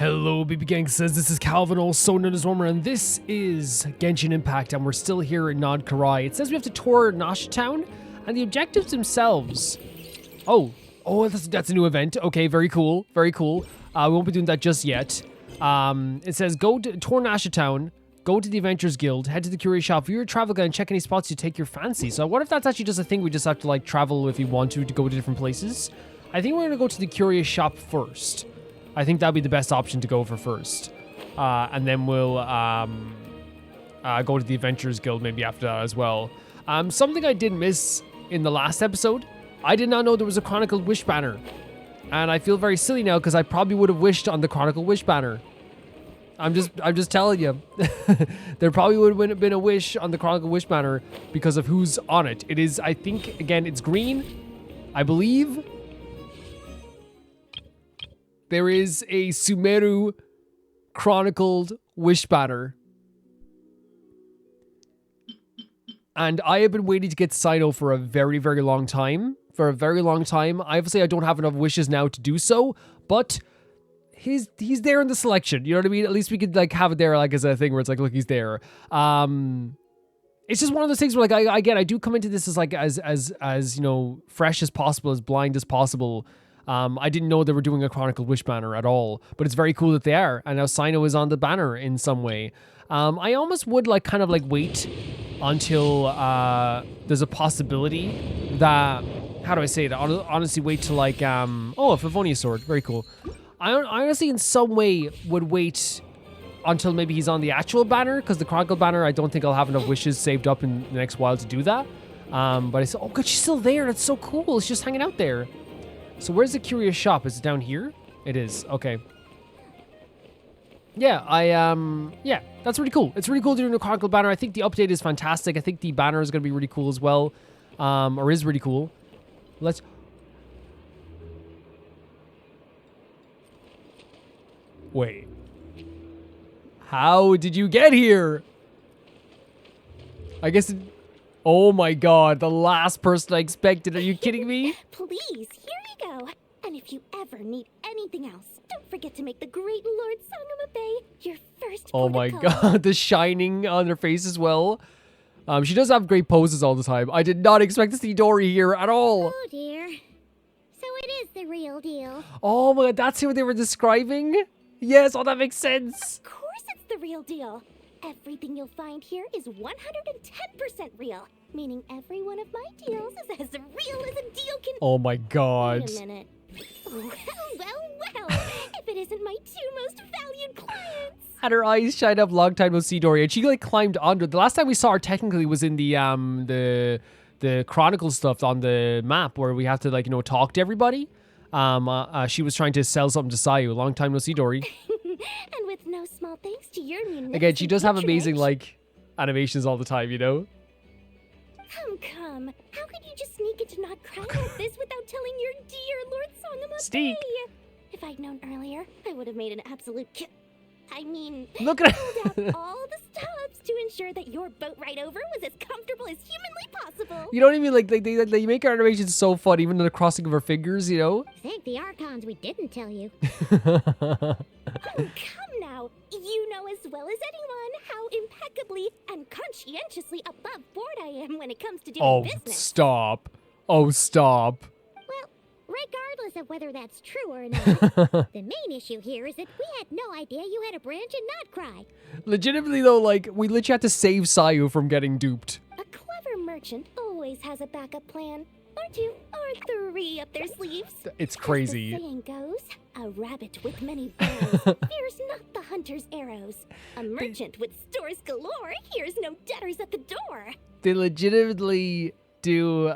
Hello, BB Gang says this is Calvin, also known as Warmer, and this is Genshin Impact, and we're still here in Nod-Krai. It says we have to tour Nasha Town, and the objectives themselves. Oh, that's a new event. Okay, very cool, very cool. We won't be doing that just yet. It says go to tour Nasha Town, go to the Adventurers Guild, head to the Curious Shop, view your travel guide, and check any spots you take your fancy. So what if that's actually just a thing we just have to like travel if you want to go to different places? I think we're gonna go to the Curious Shop first. I think that'd be the best option to go for first. And then we'll go to the Adventurers Guild maybe after that as well. Something I did miss in the last episode, I did not know there was a Chronicled Wish banner. And I feel very silly now because I probably would have wished on the Chronicled Wish banner. I'm just telling you. There probably would have been a wish on the Chronicled Wish banner because of who's on it. It is, I think, again, it's green, I believe. There is a Sumeru Chronicled Wish banner. And I have been waiting to get Sino for a very, very long time. Obviously, I don't have enough wishes now to do so, but he's there in the selection. You know what I mean? At least we could like have it there like as a thing where it's like, look, he's there. It's just one of those things where like I do come into this as like as you know, fresh as possible, as blind as possible. I didn't know they were doing a Chronicled Wish banner at all, but it's very cool that they are. And now Sino is on the banner in some way. I almost would like kind of like wait until there's a possibility that, how do I say it? Honestly, wait till like, oh, a Favonius sword. Very cool. I honestly in some way would wait until maybe he's on the actual banner, because the Chronicle banner, I don't think I'll have enough wishes saved up in the next while to do that. But I said, oh god, she's still there. That's so cool. It's just hanging out there. So where's the Curious Shop? Is it down here? It is. Okay. Yeah, yeah, that's really cool. It's really cool doing the Chronicle banner. I think the update is fantastic. I think the banner is going to be really cool as well. Or is really cool. Let's... Wait. How did you get here? I guess it... Oh my god, the last person I expected. Are you kidding me? Please, here you go. And if you ever need anything else, don't forget to make the great Lord Sangama Bay your first Oh my protocol. god, the shining on her face as well. She does have great poses all the time. I did not expect to see Dori here at all. Oh dear. So it is the real deal. Oh my god, that's who they were describing? Yes, oh that makes sense. Of course it's the real deal. Everything you'll find here is 110% real. Meaning every one of my deals is as real as a deal can... Oh my god. Wait a minute. Well. If it isn't my two most valued clients. And her eyes shine up, long time no see Dori. And she like climbed onto it. The last time we saw her technically was in the Chronicle stuff on the map where we have to like, you know, talk to everybody. She was trying to sell something to Sayu. Long time no see Dori. And with no small thanks to your munificent Again, she does have amazing patronage. like animations all the time, you know? Come. How could you just sneak into Nod-Krai like this without telling your dear Lord Sangama Sneak. Bay? If I'd known earlier, I would have made an absolute Look at pulled out all the stops to ensure that your boat ride over was as comfortable as humanly possible. You know what I mean? Like they make her animations so fun, even the crossing of her fingers, you know? Thank the Archons we didn't tell you. Oh, come now. You know as well as anyone how impeccably and conscientiously above board I am when it comes to doing Oh, business. stop. Oh, stop. Well, regardless of whether that's true or not, the main issue here is that we had no idea you had a branch in Nod-Krai. Legitimately, though, like, we literally had to save Sayu from getting duped. A clever merchant always has a backup plan. Or two, or three up their sleeves. It's As crazy. the saying goes, a rabbit with many bows fears not the hunter's arrows. A merchant with stores galore hears no debtors at the door. They legitimately do,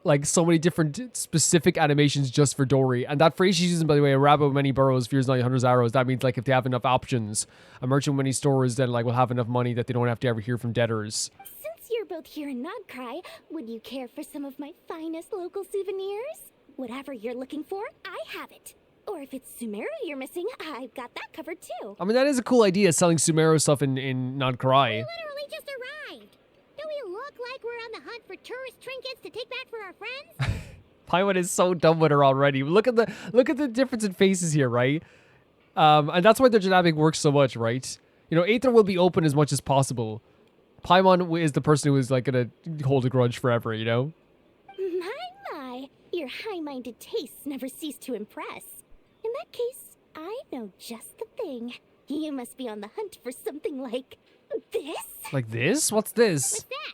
like, so many different specific animations just for Dori. And that phrase she's using, by the way, a rabbit with many burrows fears not the hunter's arrows. That means, like, if they have enough options, a merchant with many stores then, like, will have enough money that they don't have to ever hear from debtors. Since you're both here in Nod-Krai, would you care for some of my finest local souvenirs? Whatever you're looking for, I have it. Or if it's Sumeru you're missing, I've got that covered too. I mean, that is a cool idea, selling Sumeru stuff in Nod-Krai. We literally just arrived. Do we look like we're on the hunt for tourist trinkets to take back for our friends? Paimon is so done with her already. Look at the difference in faces here, right? And that's why their dynamic works so much, right? You know, Aether will be open as much as possible. Paimon is the person who is like gonna hold a grudge forever, you know? My, your high-minded tastes never cease to impress. In that case, I know just the thing. You must be on the hunt for something like this. Like this? What's this? What's that?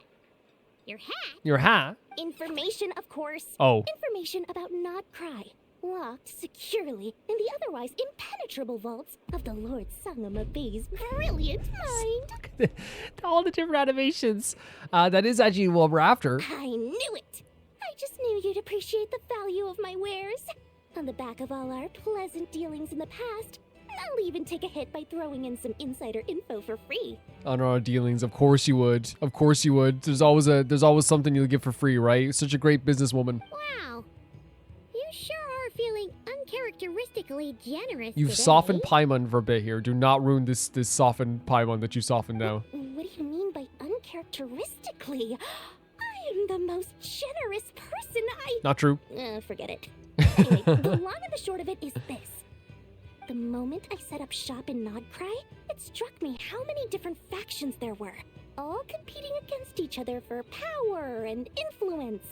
Your hat? Your hat? Information, of course. Oh. Information about Nod-Krai, locked securely in the otherwise impenetrable vaults of the Lord Sangamabe's brilliant mind. All the different animations. That is actually what we're after. I knew it. I just knew you'd appreciate the value of my wares. On the back of all our pleasant dealings in the past, I'll even take a hit by throwing in some insider info for free. On our dealings, of course you would. Of course you would. There's always something you'll give for free, right? Such a great businesswoman. Wow. You sure are feeling uncharacteristically generous You've today. softened Paimon for a bit here. Do not ruin this softened Paimon that you softened now. What do you mean by uncharacteristically? I am the most generous person Not true. Forget it. Anyway, the long and the short of it is this. The moment I set up shop in Nod-Krai, it struck me how many different factions there were, all competing against each other for power and influence.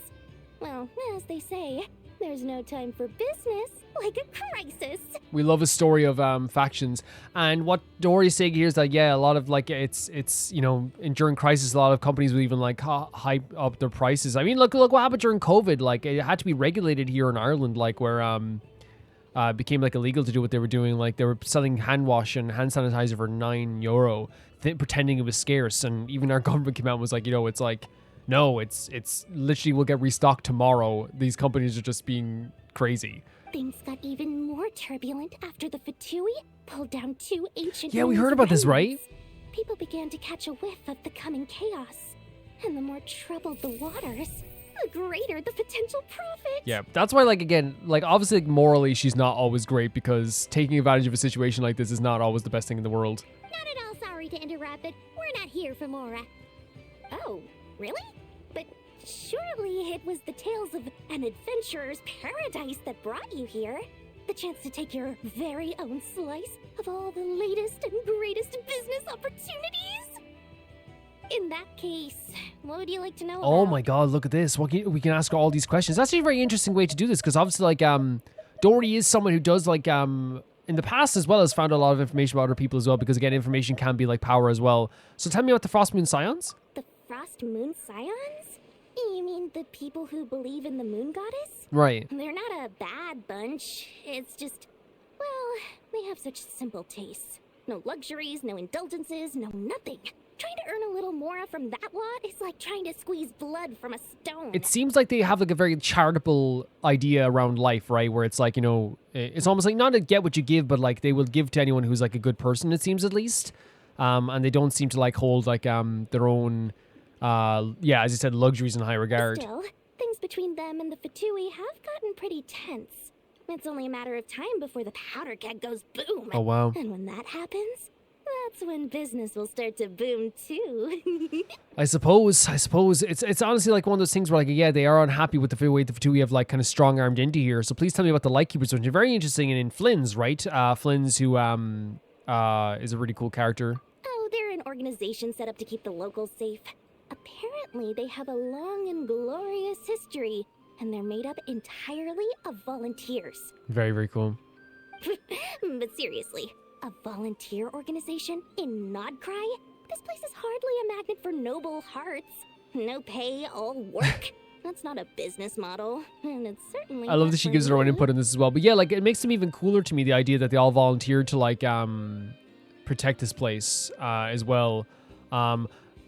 Well, as they say, there's no time for business like a crisis. We love a story of factions, and what Dori's saying here is that a lot of like it's you know, during crisis a lot of companies will even like hype up their prices. I mean, look what happened during COVID. Like it had to be regulated here in Ireland, like where it became like illegal to do what they were doing. Like they were selling hand wash and hand sanitizer for €9, pretending it was scarce, and even our government came out and was like, you know, it's like, no, it's literally will get restocked tomorrow. These companies are just being crazy. Things got even more turbulent after the Fatui pulled down 2 ancient Yeah, we ruins heard about this, right? remnants. People began to catch a whiff of the coming chaos. And the more troubled the waters, the greater the potential profit. Yeah, that's why, like, again, like, obviously, like, morally, she's not always great because taking advantage of a situation like this is not always the best thing in the world. Not at all sorry to interrupt, but we're not here for more. Oh, really? But surely it was the tales of an adventurer's paradise that brought you here. The chance to take your very own slice of all the latest and greatest business opportunities. In that case, what would you like to know about? Oh my god, look at this. We can ask her all these questions. That's actually a very interesting way to do this because obviously, like, Dori is someone who does, like, in the past as well has found a lot of information about other people as well because, again, information can be like power as well. So tell me about the Frost Moon Scions. The Frost Moon Scions? You mean the people who believe in the moon goddess? Right. They're not a bad bunch. It's just, well, they have such simple tastes. No luxuries, no indulgences, no nothing. Trying to earn a little more from that lot is like trying to squeeze blood from a stone. It seems like they have like a very charitable idea around life, right? Where it's like, you know, it's almost like not to get what you give, but like they will give to anyone who's like a good person, it seems at least. And they don't seem to like hold like their own, as you said, luxuries in high regard. Still, things between them and the Fatui have gotten pretty tense. It's only a matter of time before the powder keg goes boom. Oh, wow. And when that happens, that's when business will start to boom too. I suppose it's honestly like one of those things where like, yeah, they are unhappy with the way the Fatui have like kind of strong armed into here. So please tell me about the Lightkeepers, which are very interesting, and in Flynn's, right? Flynn's who is a really cool character. Oh, they're an organization set up to keep the locals safe. Apparently, they have a long and glorious history, and they're made up entirely of volunteers. Very, very cool. But seriously, a volunteer organization in Nod-Krai? This place is hardly a magnet for noble hearts. No pay, all work. That's not a business model, and it's certainly I love not that she for gives her own me. input on this as well. But yeah, like it makes them even cooler to me, the idea that they all volunteered to like protect this place as well.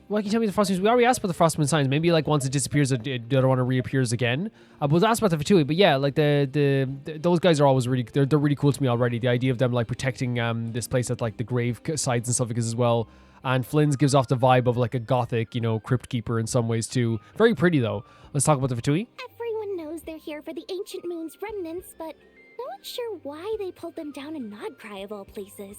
What can you tell me the Frost Moons? We already asked about the Frost Moon signs. Maybe like once it disappears, the other one reappears again. But we'll ask about the Fatui. But yeah, like the those guys are always really they're really cool to me already. The idea of them like protecting this place at like the grave sites and stuff like this as well. And Flynn's gives off the vibe of like a gothic, you know, crypt keeper in some ways too. Very pretty though. Let's talk about the Fatui. Everyone knows they're here for the ancient moon's remnants, but no one's sure why they pulled them down in Nod-Krai of all places.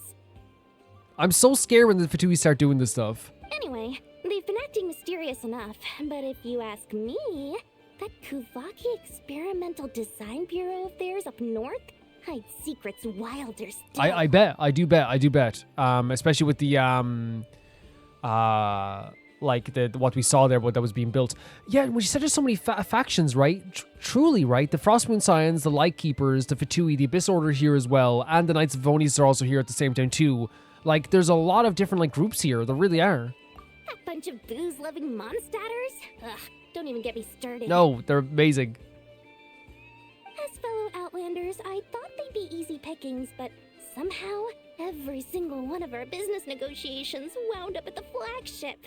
I'm so scared when the Fatui start doing this stuff. Anyway, they've been acting mysterious enough, but if you ask me, That Kuvaki Experimental Design Bureau of theirs up north hides secrets wilder still. I bet. I do bet. Especially with the like the what we saw there, what that was being built. Yeah, when you said there's so many factions, right? Truly, right? The Frostmoon Scions, the Lightkeepers, the Fatui, the Abyss Order here as well, and the Knights of Vonis are also here at the same time too. Like, there's a lot of different like groups here. There really are. That bunch of booze-loving monsters? Ugh, don't even get me started. No, they're amazing. As fellow Outlanders, I thought they'd be easy pickings, but somehow every single one of our business negotiations wound up at the flagship.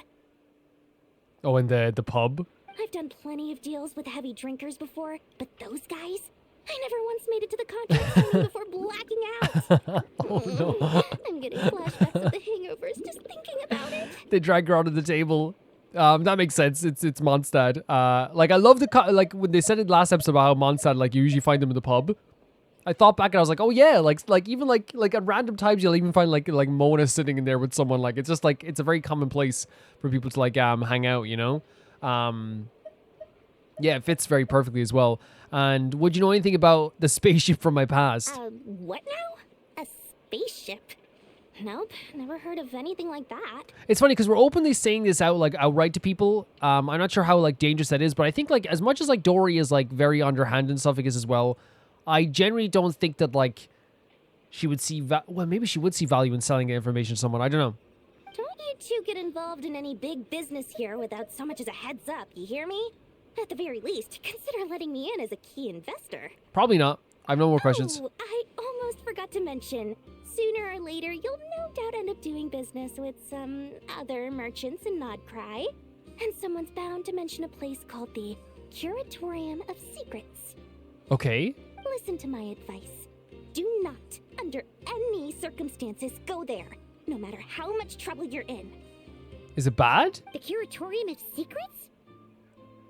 Oh, and the pub? I've done plenty of deals with heavy drinkers before, but those guys? I never once made it to the contract signing before blacking out. Oh no. I'm getting flashbacks of the hangovers just thinking about it. They drag her onto the table. That makes sense. It's Mondstadt. Like I love like when they said it last episode about how Mondstadt, like you usually find them in the pub. I thought back and I was like, oh yeah, like even like at random times you'll even find like Mona sitting in there with someone. Like it's just like it's a very common place for people to like hang out, you know. Yeah, it fits very perfectly as well. And would you know anything about the spaceship from my past? What now? A spaceship? Nope, never heard of anything like that. It's funny because we're openly saying this out like outright to people. I'm not sure how like dangerous that is, but I think like as much as like Dori is like very underhand and stuff like this as well, I generally don't think that like she would see well, maybe she would see value in selling information to someone. I don't know. Don't you two get involved in any big business here without so much as a heads up, you hear me? At the very least, consider letting me in as a key investor. Probably not. I have no more questions. Oh, I almost forgot to mention. Sooner or later, you'll no doubt end up doing business with some other merchants in Nod-Krai. And someone's bound to mention a place called the Curatorium of Secrets. Okay. Listen to my advice. Do not, under any circumstances, go there, no matter how much trouble you're in. Is it bad? The Curatorium of Secrets?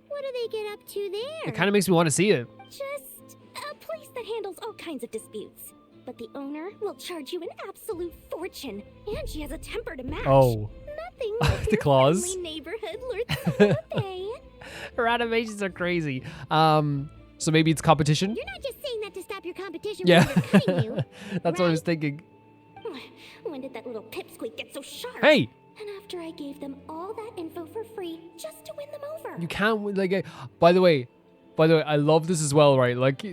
What do they get up to there? It kind of makes me want to see it. Just a place that handles all kinds of disputes. But the owner will charge you an absolute fortune, and she has a temper to match. Oh. Nothing like The your claws. friendly neighborhood Lord Pay. Her animations are crazy. So maybe it's competition? You're not just saying that to stop your competition Yeah. from undercutting you. That's what I was thinking. When did that little pipsqueak get so sharp? Hey! And after I gave them all that info for free just to win them over. You can't like. By the way, I love this as well, right? Like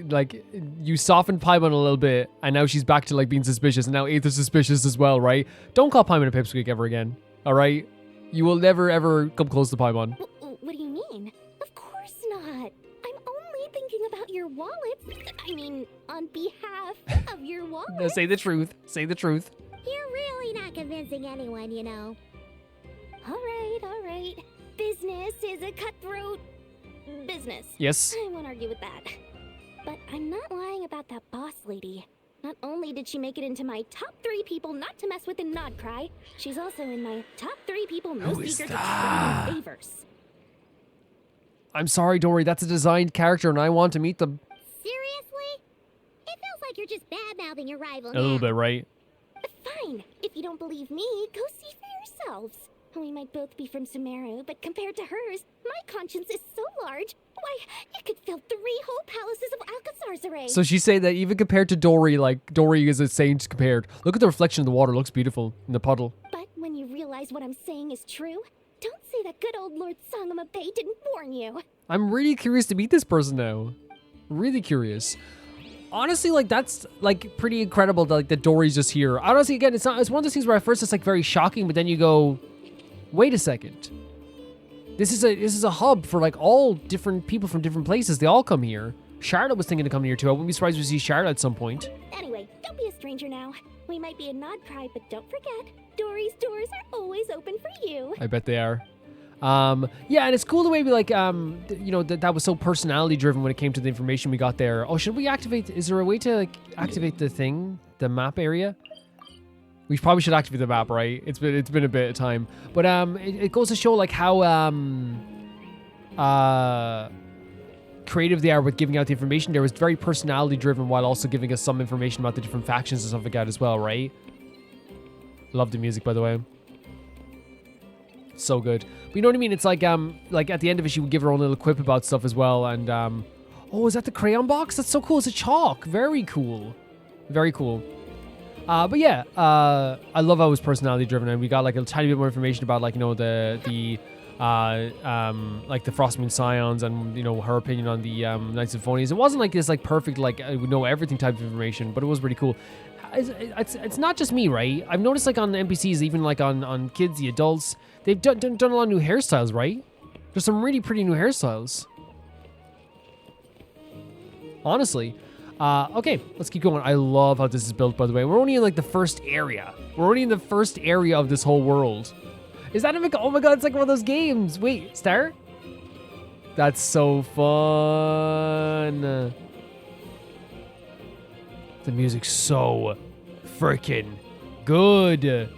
you softened Paimon a little bit, and now she's back to like being suspicious, and now Aether's suspicious as well, right? Don't call Paimon a pipsqueak ever again, all right? You will never ever come close to Paimon. What do you mean? Of course not. I'm only thinking about your wallet. I mean, on behalf of your wallet. No, say the truth. Say the truth. You're really not convincing anyone, you know. All right. Business is a cutthroat business. Yes. I won't argue with that. But I'm not lying about that boss lady. Not only did she make it into my top 3 people not to mess with in Nod-Krai, she's also in my top 3 people most eager to trade favors. I'm sorry, Dori. That's a designed character, and I want to meet them. Seriously? It feels like you're just bad-mouthing your rival A little bit, right? Fine. If you don't believe me, go see for yourselves. We might both be from Sumeru, but compared to hers, my conscience is so large. Why, it could fill 3 whole palaces of Alcazar's array. So she's saying that even compared to Dori, like, Dori is a saint compared. Look at the reflection of the water. It looks beautiful in the puddle. But when you realize what I'm saying is true, don't say that good old Lord Sangamabe didn't warn you. I'm really curious to meet this person now. Really curious. Honestly, like, that's, like, pretty incredible that, like, that Dori's just here. Honestly, again, it's one of those things where at first it's, like, very shocking, but then you go, wait a second. This is a hub for, like, all different people from different places. They all come here. Charlotte was thinking of coming here, too. I wouldn't be surprised if we see Charlotte at some point. Anyway, don't be a stranger now. We might be a Nod-Krai, but don't forget, Dori's doors are always open for you. I bet they are. Yeah, and it's cool the way we like, you know, that was so personality driven when it came to the information we got there. Oh, should we activate? Is there a way to like activate the thing, the map area? We probably should activate the map, right? It's been a bit of time, but it goes to show like how creative they are with giving out the information. There was very personality driven while also giving us some information about the different factions and stuff like that as well, right? Love the music, by the way. So good. But you know what I mean? It's like at the end of it, she would give her own little quip about stuff as well. And oh, is that the crayon box? That's so cool. It's a chalk. Very cool. Very cool. But yeah, I love how it was personality driven, and we got like a tiny bit more information about like, you know, the like the Frostmoon Scions, and you know, her opinion on the Knights of Phonies. It wasn't like this like perfect like I would know everything type of information, but it was pretty cool. It's not just me, right? I've noticed like on the NPCs, even like on kids, the adults, they've done a lot of new hairstyles, right? There's some really pretty new hairstyles. Honestly. Okay, let's keep going. I love how this is built, by the way. We're only in like the first area. We're only in the first area of this whole world. Is that a... Oh my god, it's like one of those games. Wait, Star? That's so fun. The music's so freaking good.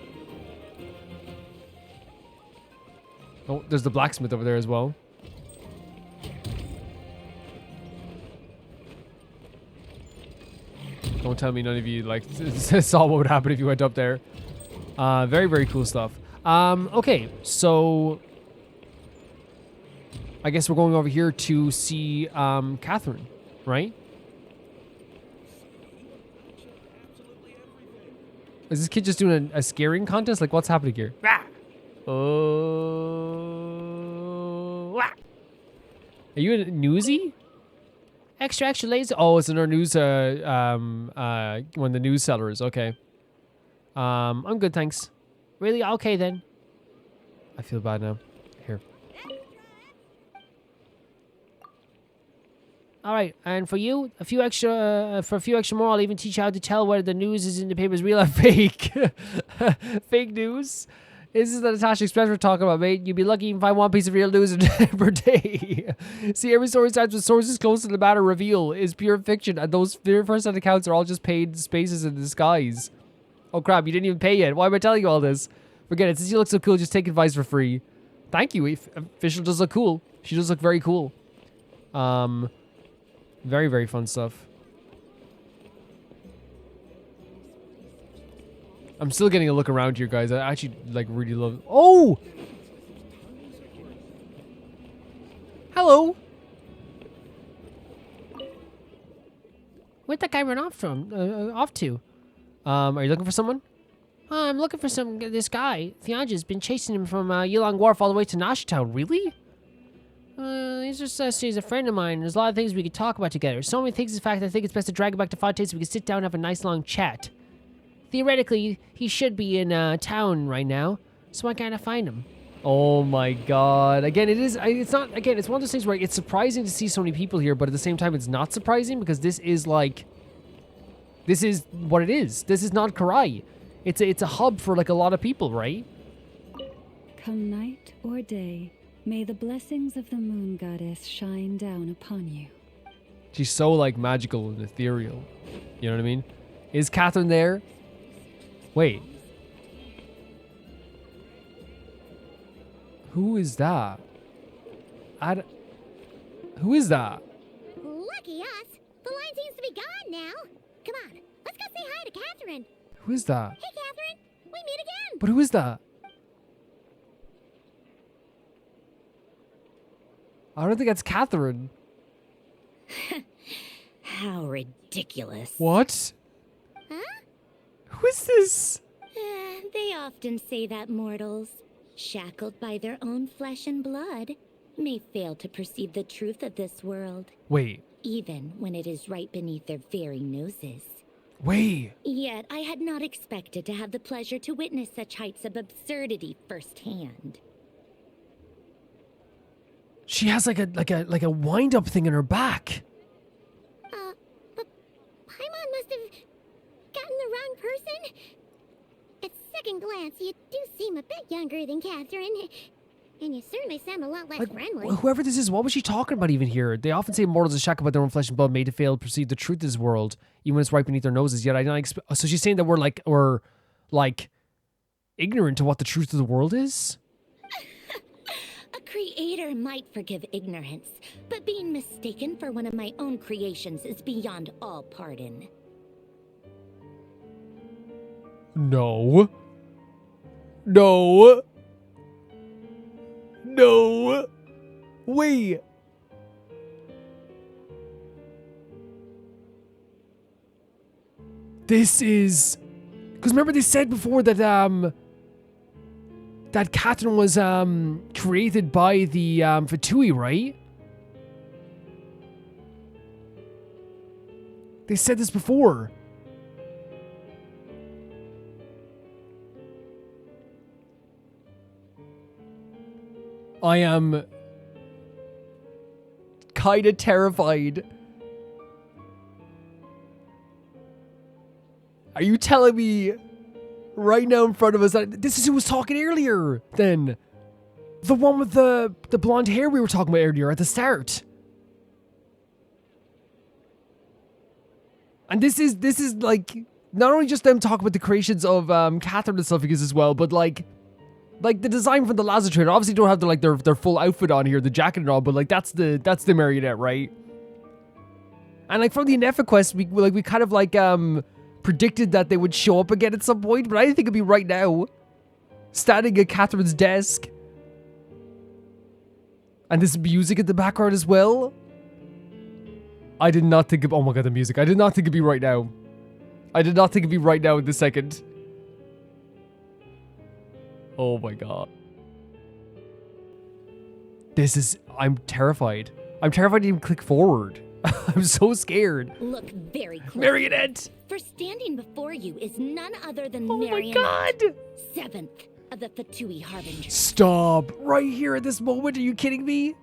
Oh, there's the blacksmith over there as well. Don't tell me none of you like saw what would happen if you went up there. Very, very cool stuff. Okay, so I guess we're going over here to see Katheryne, right? Is this kid just doing a scaring contest? Like, what's happening here? Ah! Oh! Ah! Are you a newsie? Extra, extra lazy. Oh, it's in our news. One of the news sellers. Okay. I'm good, thanks. Really? Okay then. I feel bad now. Here. All right, and for you, a few extra. For a few extra more, I'll even teach you how to tell whether the news is in the paper is real or fake. Fake news. This is the Natasha Express we're talking about, mate. You'd be lucky you can find one piece of real news per day. See, every story starts with sources close to the matter reveal is pure fiction, and those first-hand accounts are all just paid spaces in disguise. Oh crap, you didn't even pay yet. Why am I telling you all this? Forget it. Since you look so cool, just take advice for free. Thank you. Official does look cool. She does look very cool. Very, very fun stuff. I'm still getting a look around here, guys. I actually, like, really love... Oh! Hello! Where'd that guy run off from? Off to? Are you looking for someone? I'm looking for this guy. Thianja's been chasing him from Yilong Wharf all the way to Nashtown. Really? He's just he's a friend of mine. There's a lot of things we could talk about together. So many things, in fact, I think it's best to drag him back to Fontaine so we can sit down and have a nice long chat. Theoretically, he should be in town right now, so I gotta find him. Oh my god. Again, it's not, again, it's one of those things where it's surprising to see so many people here, but at the same time, it's not surprising because this is like, this is what it is. This is Nod-Krai. It's a hub for like a lot of people, right? Come night or day, may the blessings of the moon goddess shine down upon you. She's so like magical and ethereal. You know what I mean? Is Katheryne there? Wait. Who is that? Who is that? Lucky us. The line seems to be gone now. Come on, let's go say hi to Katheryne. Who is that? Hey, Katheryne. We meet again. But who is that? I don't think that's Katheryne. How ridiculous. What? Huh? Who is this? They often say that mortals, shackled by their own flesh and blood, may fail to perceive the truth of this world. Wait. Even when it is right beneath their very noses. Wait. Yet I had not expected to have the pleasure to witness such heights of absurdity firsthand. She has like a wind-up thing in her back. But Paimon must have gotten the wrong person. At second glance, you do seem a bit younger than Katheryne. And you certainly sound a lot less friendly. Whoever this is, what was she talking about even here? They often say mortals are shackled by their own flesh and blood, made to fail to perceive the truth of this world, even when it's right beneath their noses. Yet I don't expect... So she's saying that we're ignorant to what the truth of the world is? A creator might forgive ignorance, but being mistaken for one of my own creations is beyond all pardon. No. No. No. Wait. This is... Because remember they said before that, that Katheryne was, created by the, Fatui, right? They said this before. I am kind of terrified. Are you telling me right now in front of us that this is who was talking earlier then? The one with the blonde hair we were talking about earlier at the start. And this is like not only just them talking about the creations of Katheryne and stuff as well, but like the design from the Lazar trainer. Obviously don't have their full outfit on here, the jacket and all, but like that's the Marionette, right? And like from the Nefa quest, we kind of like predicted that they would show up again at some point, but I didn't think it'd be right now. Standing at Katheryne's desk. And this music in the background as well. I did not think of... Oh my god, the music. I did not think it'd be right now. I did not think it'd be right now in this second. Oh my god. This is... I'm terrified. I'm terrified to even click forward. I'm so scared. Look very close. Marionette! For standing before you is none other than Oh Marionette, my god! 7th of the Fatui Harbingers. Stop! Right here at this moment, are you kidding me?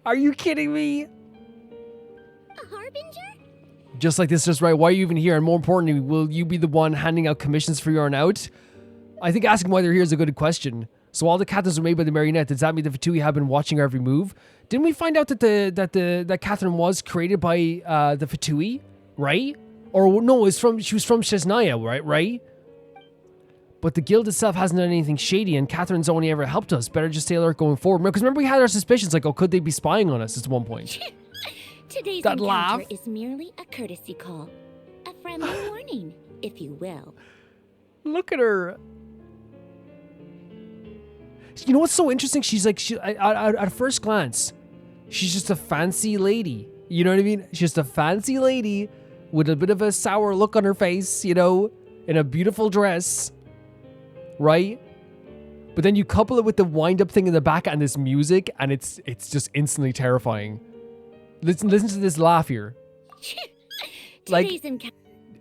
Are you kidding me? A Harbinger? Just like this, just right. Why are you even here? And more importantly, will you be the one handing out commissions for your own out? I think asking why they're here is a good question. So all the Katherynes were made by the Marionette. Does that mean the Fatui have been watching our every move? Didn't we find out that that Katheryne was created by the Fatui, right? Or no, she was from Shesnaya, right? But the guild itself hasn't done anything shady, and Katheryne's only ever helped us. Better just stay alert going forward. Because remember we had our suspicions, like, oh, could they be spying on us at one point? Today's That encounter laugh. is merely a courtesy call. A friendly warning, if you will. Look at her. You know what's so interesting? She's like, at first glance, she's just a fancy lady. You know what I mean? She's just a fancy lady with a bit of a sour look on her face, you know, in a beautiful dress, right? But then you couple it with the wind-up thing in the back and this music, and it's just instantly terrifying. Listen to this laugh here. Like, Today's encounter.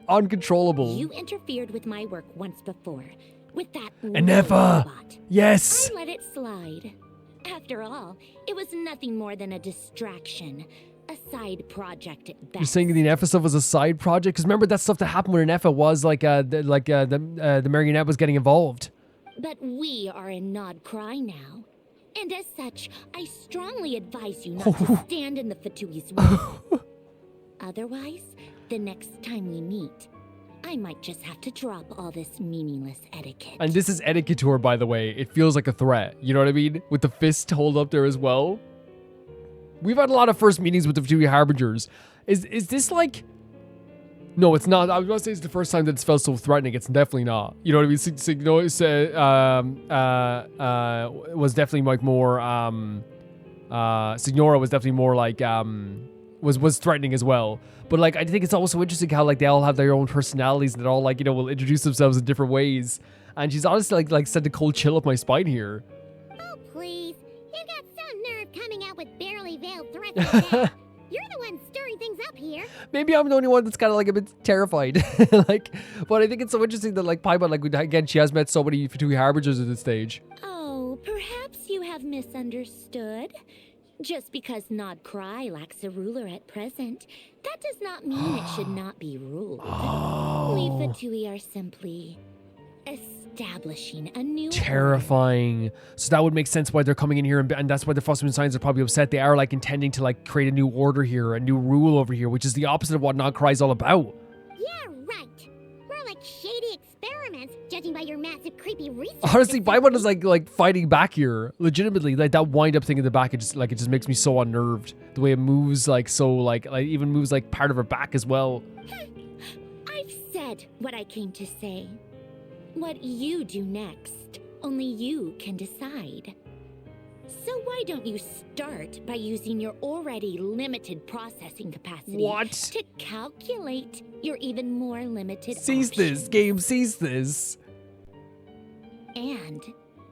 Uncontrollable. You interfered with my work once before. With that Nefa! robot. Yes! I let it slide. After all, it was nothing more than a distraction. A side project at best. You're saying the Nefa stuff was a side project? Because remember that stuff that happened when Nefa was like, the Marionette was getting involved. But we are in Nod-Krai now. And as such, I strongly advise you not to stand in the Fatui's way. Otherwise, the next time we meet, I might just have to drop all this meaningless etiquette. And this is etiquette to her, by the way. It feels like a threat. You know what I mean? With the fist hold up there as well. We've had a lot of first meetings with the Fatui Harbingers. Is this like... No, it's not. I was going to say it's the first time that it's felt so threatening. It's definitely not. You know what I mean? Was definitely like more... Signora was definitely more like... was threatening as well. But like, I think it's also interesting how like they all have their own personalities and they all like, you know, will introduce themselves in different ways. And she's honestly like sent a cold chill up my spine here. Oh, please. You've got some nerve coming out with barely veiled threats like that. You're the one stirring things up here. Maybe I'm the only one that's kind of like a bit terrified. Like, but I think it's so interesting that like Paimon, like again, she has met so many Fatui Harbingers at this stage. Oh, perhaps you have misunderstood. Just because Nod-Krai lacks a ruler at present, that does not mean it should not be ruled. We Fatui are simply establishing a new Terrifying. So that would make sense why they're coming in here, and that's why the Frostmoon Scions are probably upset. They are like intending to like create a new order here, a new rule over here, which is the opposite of what Nod-Krai is all about. Yeah, right. We're like shady experiments, judging by your massive creepy research. Honestly, Paimon is like fighting back here, legitimately. Like that wind up thing in the back, it just makes me so unnerved. The way it moves, like so, like even moves like part of her back as well. I've said what I came to say. What you do next, only you can decide. So why don't you start by using your already limited processing capacity What? to calculate your even more limited Sees options? this. Game sees this. And,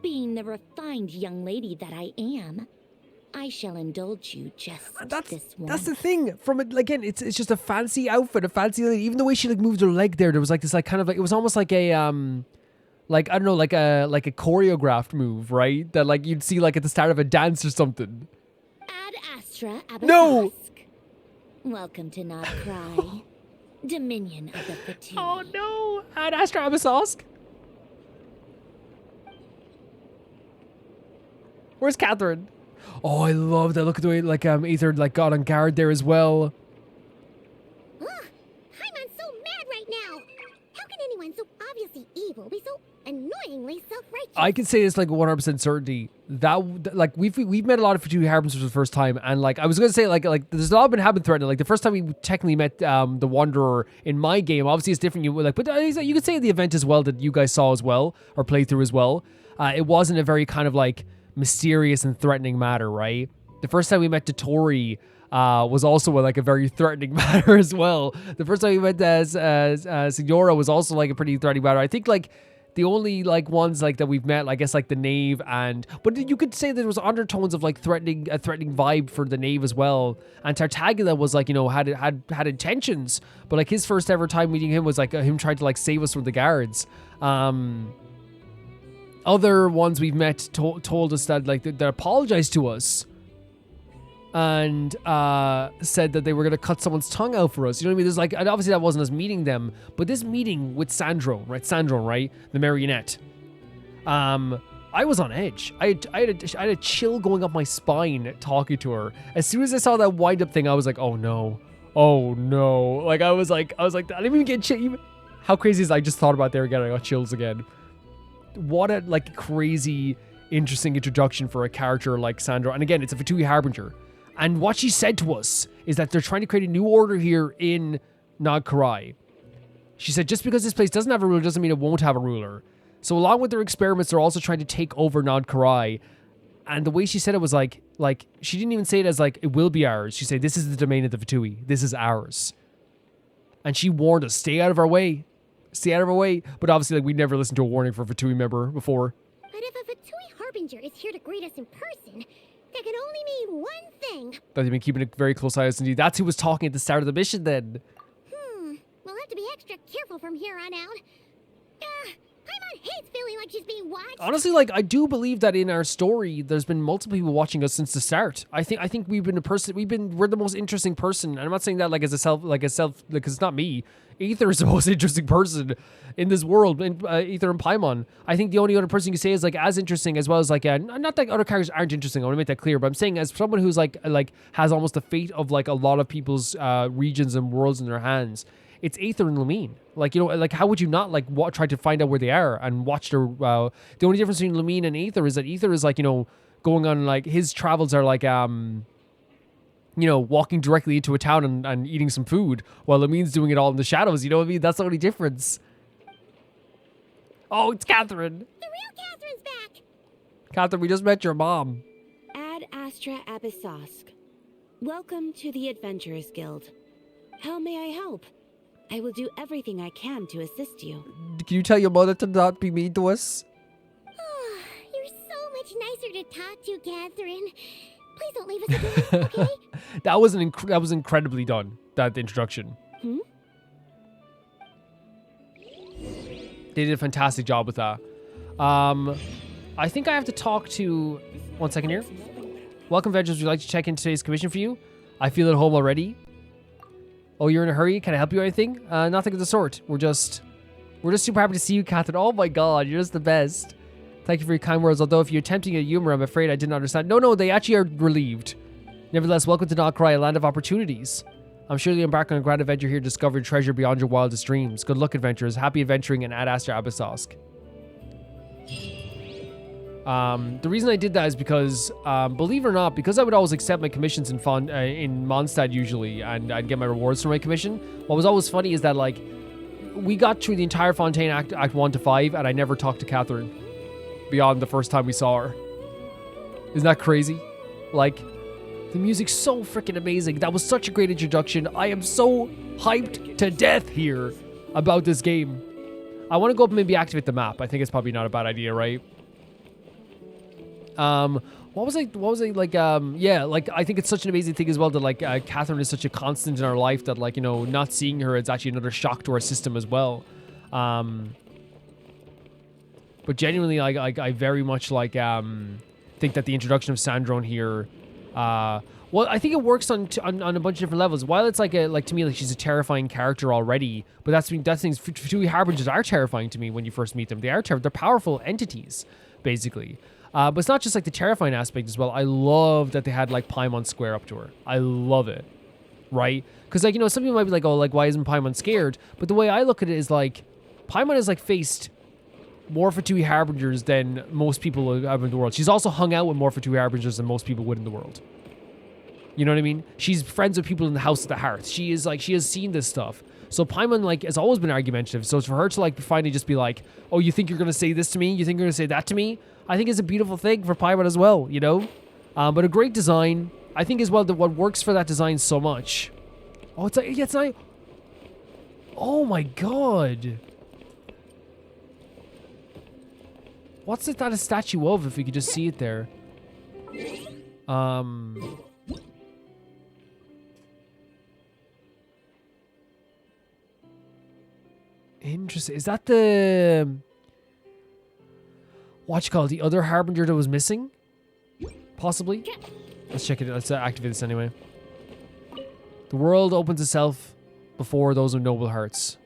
being the refined young lady that I am, I shall indulge you just this once. That's the thing. From it, again, it's just a fancy outfit, a fancy lady. Even the way she like moved her leg there was like this like kind of like, it was almost like a like I don't know, like a choreographed move, right? That like you'd see like at the start of a dance or something. Ad Astra Abasask. No! Welcome to Nod-Krai, Dominion of the Fatui. Oh no! Ad Astra Abasask. Where's Katheryne? Oh, I love that. Look at the way like Aether like got on guard there as well. Ugh, I'm so mad right now. How can anyone so obviously evil be so annoyingly self-righteous? I can say this like 100% certainty that like we've met a lot of Fatui Harbingers for the first time, and like I was gonna say like there's a lot been happened threatening. Like the first time we technically met the Wanderer in my game, obviously it's different. You like, but you could say the event as well that you guys saw as well or played through as well. It wasn't a very kind of like mysterious and threatening matter, right? The first time we met Dori was also like a very threatening matter as well. The first time we met Signora was also like a pretty threatening matter. I think like the only like ones like that we've met, I guess like the Knave but you could say there was undertones of like a threatening vibe for the Knave as well. And Tartaglia was like, you know, had intentions, but like his first ever time meeting him was like him trying to like save us from the guards. Other ones we've met told us that like they apologized to us and said that they were gonna cut someone's tongue out for us. You know what I mean? There's like, and obviously that wasn't us meeting them, but this meeting with Sandro, right? The Marionette. I was on edge. I had a chill going up my spine talking to her. As soon as I saw that wind up thing, I was like, oh no. Like I was like, I didn't even get chill. How crazy is I just thought about there again? I got chills again. What a like crazy, interesting introduction for a character like Sandro. And again, it's a Fatui Harbinger. And what she said to us is that they're trying to create a new order here in Nod-Krai. She said, just because this place doesn't have a ruler doesn't mean it won't have a ruler. So along with their experiments, they're also trying to take over Nod-Krai. And the way she said it was like she didn't even say it as like, it will be ours. She said, this is the domain of the Fatui. This is ours. And she warned us, stay out of our way. Stay out of our way. But obviously, like, we never listened to a warning for a Fatui member before. But if a Fatui Harbinger is here to greet us in person, that can only mean one thing. That they've been keeping a very close eye on us. Indeed, that's who was talking at the start of the mission then. We'll have to be extra careful from here on out. Paimon hates feeling like she's being watched. Honestly, like, I do believe that in our story, there's been multiple people watching us since the start. I think we're the most interesting person. And I'm not saying that like it's not me. Aether is the most interesting person in this world, Aether and Paimon. I think the only other person you can say is like as interesting, as well as like not that other characters aren't interesting. I want to make that clear, but I'm saying as someone who's like has almost the fate of like a lot of people's regions and worlds in their hands. It's Aether and Lumine. Like, you know, like how would you not like try to find out where they are and watch their? The only difference between Lumine and Aether is that Aether is like, you know, going on like his travels are like you know, walking directly into a town and eating some food, while Lumine's doing it all in the shadows. You know what I mean? That's the only difference. Oh, it's Katheryne. The real Catherine's back. Katheryne, we just met your mom. Ad Astra Abasask. Welcome to the Adventurers Guild. How may I help? I will do everything I can to assist you. Can you tell your mother to not be mean to us? You're so much nicer to talk to, Katheryne. Please don't leave us again, okay? That was incredibly done, that introduction. They did a fantastic job with that. I think I have to talk to... One second here. Welcome, Adventurers. Would you like to check in today's commission for you? I feel at home already. Oh, you're in a hurry? Can I help you or anything? Nothing of the sort. We're just super happy to see you, Katheryne. Oh my god, you're just the best. Thank you for your kind words, although if you're attempting a humor, I'm afraid I didn't understand. No, they actually are relieved. Nevertheless, welcome to Nod-Krai, a land of opportunities. I'm sure you'll embark on a grand adventure here to discover treasure beyond your wildest dreams. Good luck, adventurers. Happy adventuring, and Ad Astra Abasask. The reason I did that is because, believe it or not, because I would always accept my commissions in Mondstadt usually, and I'd get my rewards for my commission, what was always funny is that, like, we got through the entire Fontaine Act 1 to 5, and I never talked to Katheryne beyond the first time we saw her. Isn't that crazy? Like, the music's so freaking amazing. That was such a great introduction. I am so hyped to death here about this game. I want to go up and maybe activate the map. I think it's probably not a bad idea, right? What was I like, yeah, like, I think it's such an amazing thing as well that, like, Katheryne is such a constant in our life that, like, you know, not seeing her is actually another shock to our system as well. But genuinely, I very much, like, think that the introduction of Sandrone here, well, I think it works on a bunch of different levels. While it's, like, to me, like, she's a terrifying character already, but that's things, Fatui Harbingers are terrifying to me when you first meet them. They're powerful entities, basically. But it's not just, like, the terrifying aspect as well. I love that they had, like, Paimon square up to her. I love it. Right? Because, like, you know, some people might be like, oh, like, why isn't Paimon scared? But the way I look at it is, like, Paimon has, like, faced more Fatui Harbingers than most people have in the world. She's also hung out with more Fatui Harbingers than most people would in the world. You know what I mean? She's friends with people in the House of the Hearth. She is, like, she has seen this stuff. So Paimon, like, has always been argumentative. So for her to, like, finally just be like, oh, you think you're going to say this to me? You think you're going to say that to me? I think it's a beautiful thing for Paimon as well, you know? But a great design. I think as well that what works for that design so much. Oh, it's like, yeah, it's not. Oh my god. What's it that a statue of, if we could just see it there? Interesting. Is that the... what you call it? The other Harbinger that was missing? Possibly? Let's check it. Let's activate this anyway. The world opens itself before those with noble hearts.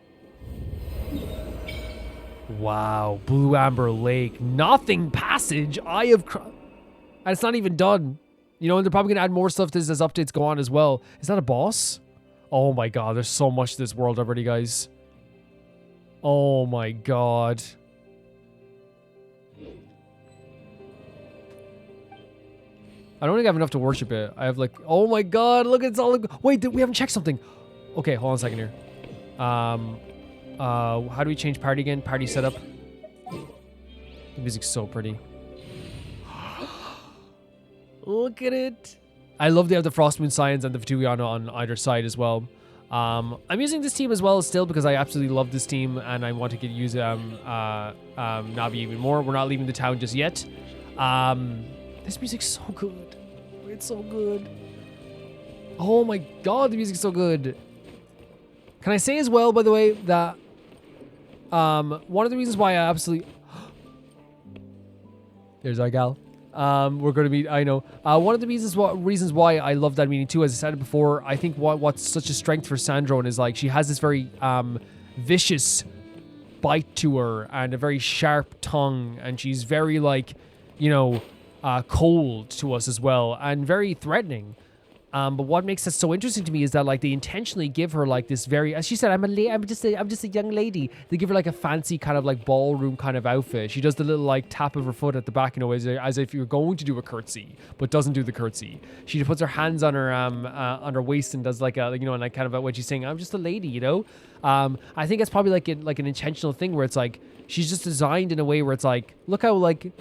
Wow. Blue Amber Lake. Nothing Passage. Eye of... and it's not even done. You know, and they're probably going to add more stuff to this as updates go on as well. Is that a boss? Oh my god. There's so much to this world already, guys. Oh my god. I don't think I have enough to worship it. I have like, oh my god, look, it's all, wait, we haven't checked something. Okay, hold on a second here. How do we change party again? Party setup. The music's so pretty. Look at it. I love they have the Frost Moon Scions and the Fatui Aino on either side as well. I'm using this team as well still because I absolutely love this team and I want to use Navi even more. We're not leaving the town just yet. This music's so good. It's so good. Oh my god, the music's so good. Can I say as well, by the way, that one of the reasons why I absolutely... There's our gal. We're going to meet Aino. One of the reasons why I love that meeting too, as I said it before, I think what's such a strength for Sandrone is like she has this very vicious bite to her and a very sharp tongue, and she's very like, you know, cold to us as well and very threatening. But what makes that so interesting to me is that like they intentionally give her like this very, as she said, I'm just a young lady. They give her like a fancy kind of like ballroom kind of outfit. She does the little like tap of her foot at the back, you know, as if you're going to do a curtsy, but doesn't do the curtsy. She puts her hands on her waist and does like a, you know, and like kind of when she's saying, I'm just a lady, you know. I think it's probably like an intentional thing where it's like she's just designed in a way where it's like, look how like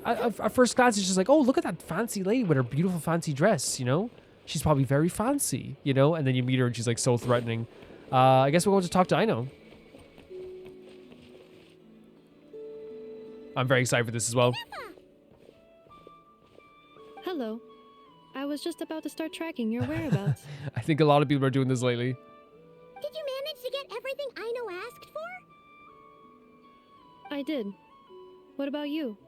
at first glance it's just like, oh, look at that fancy lady with her beautiful fancy dress, you know. She's probably very fancy, you know? And then you meet her and she's like so threatening. I guess we're going to talk to Aino. I'm very excited for this as well. Hello. I was just about to start tracking your whereabouts. I think a lot of people are doing this lately. Did you manage to get everything Aino asked for? I did. What about you?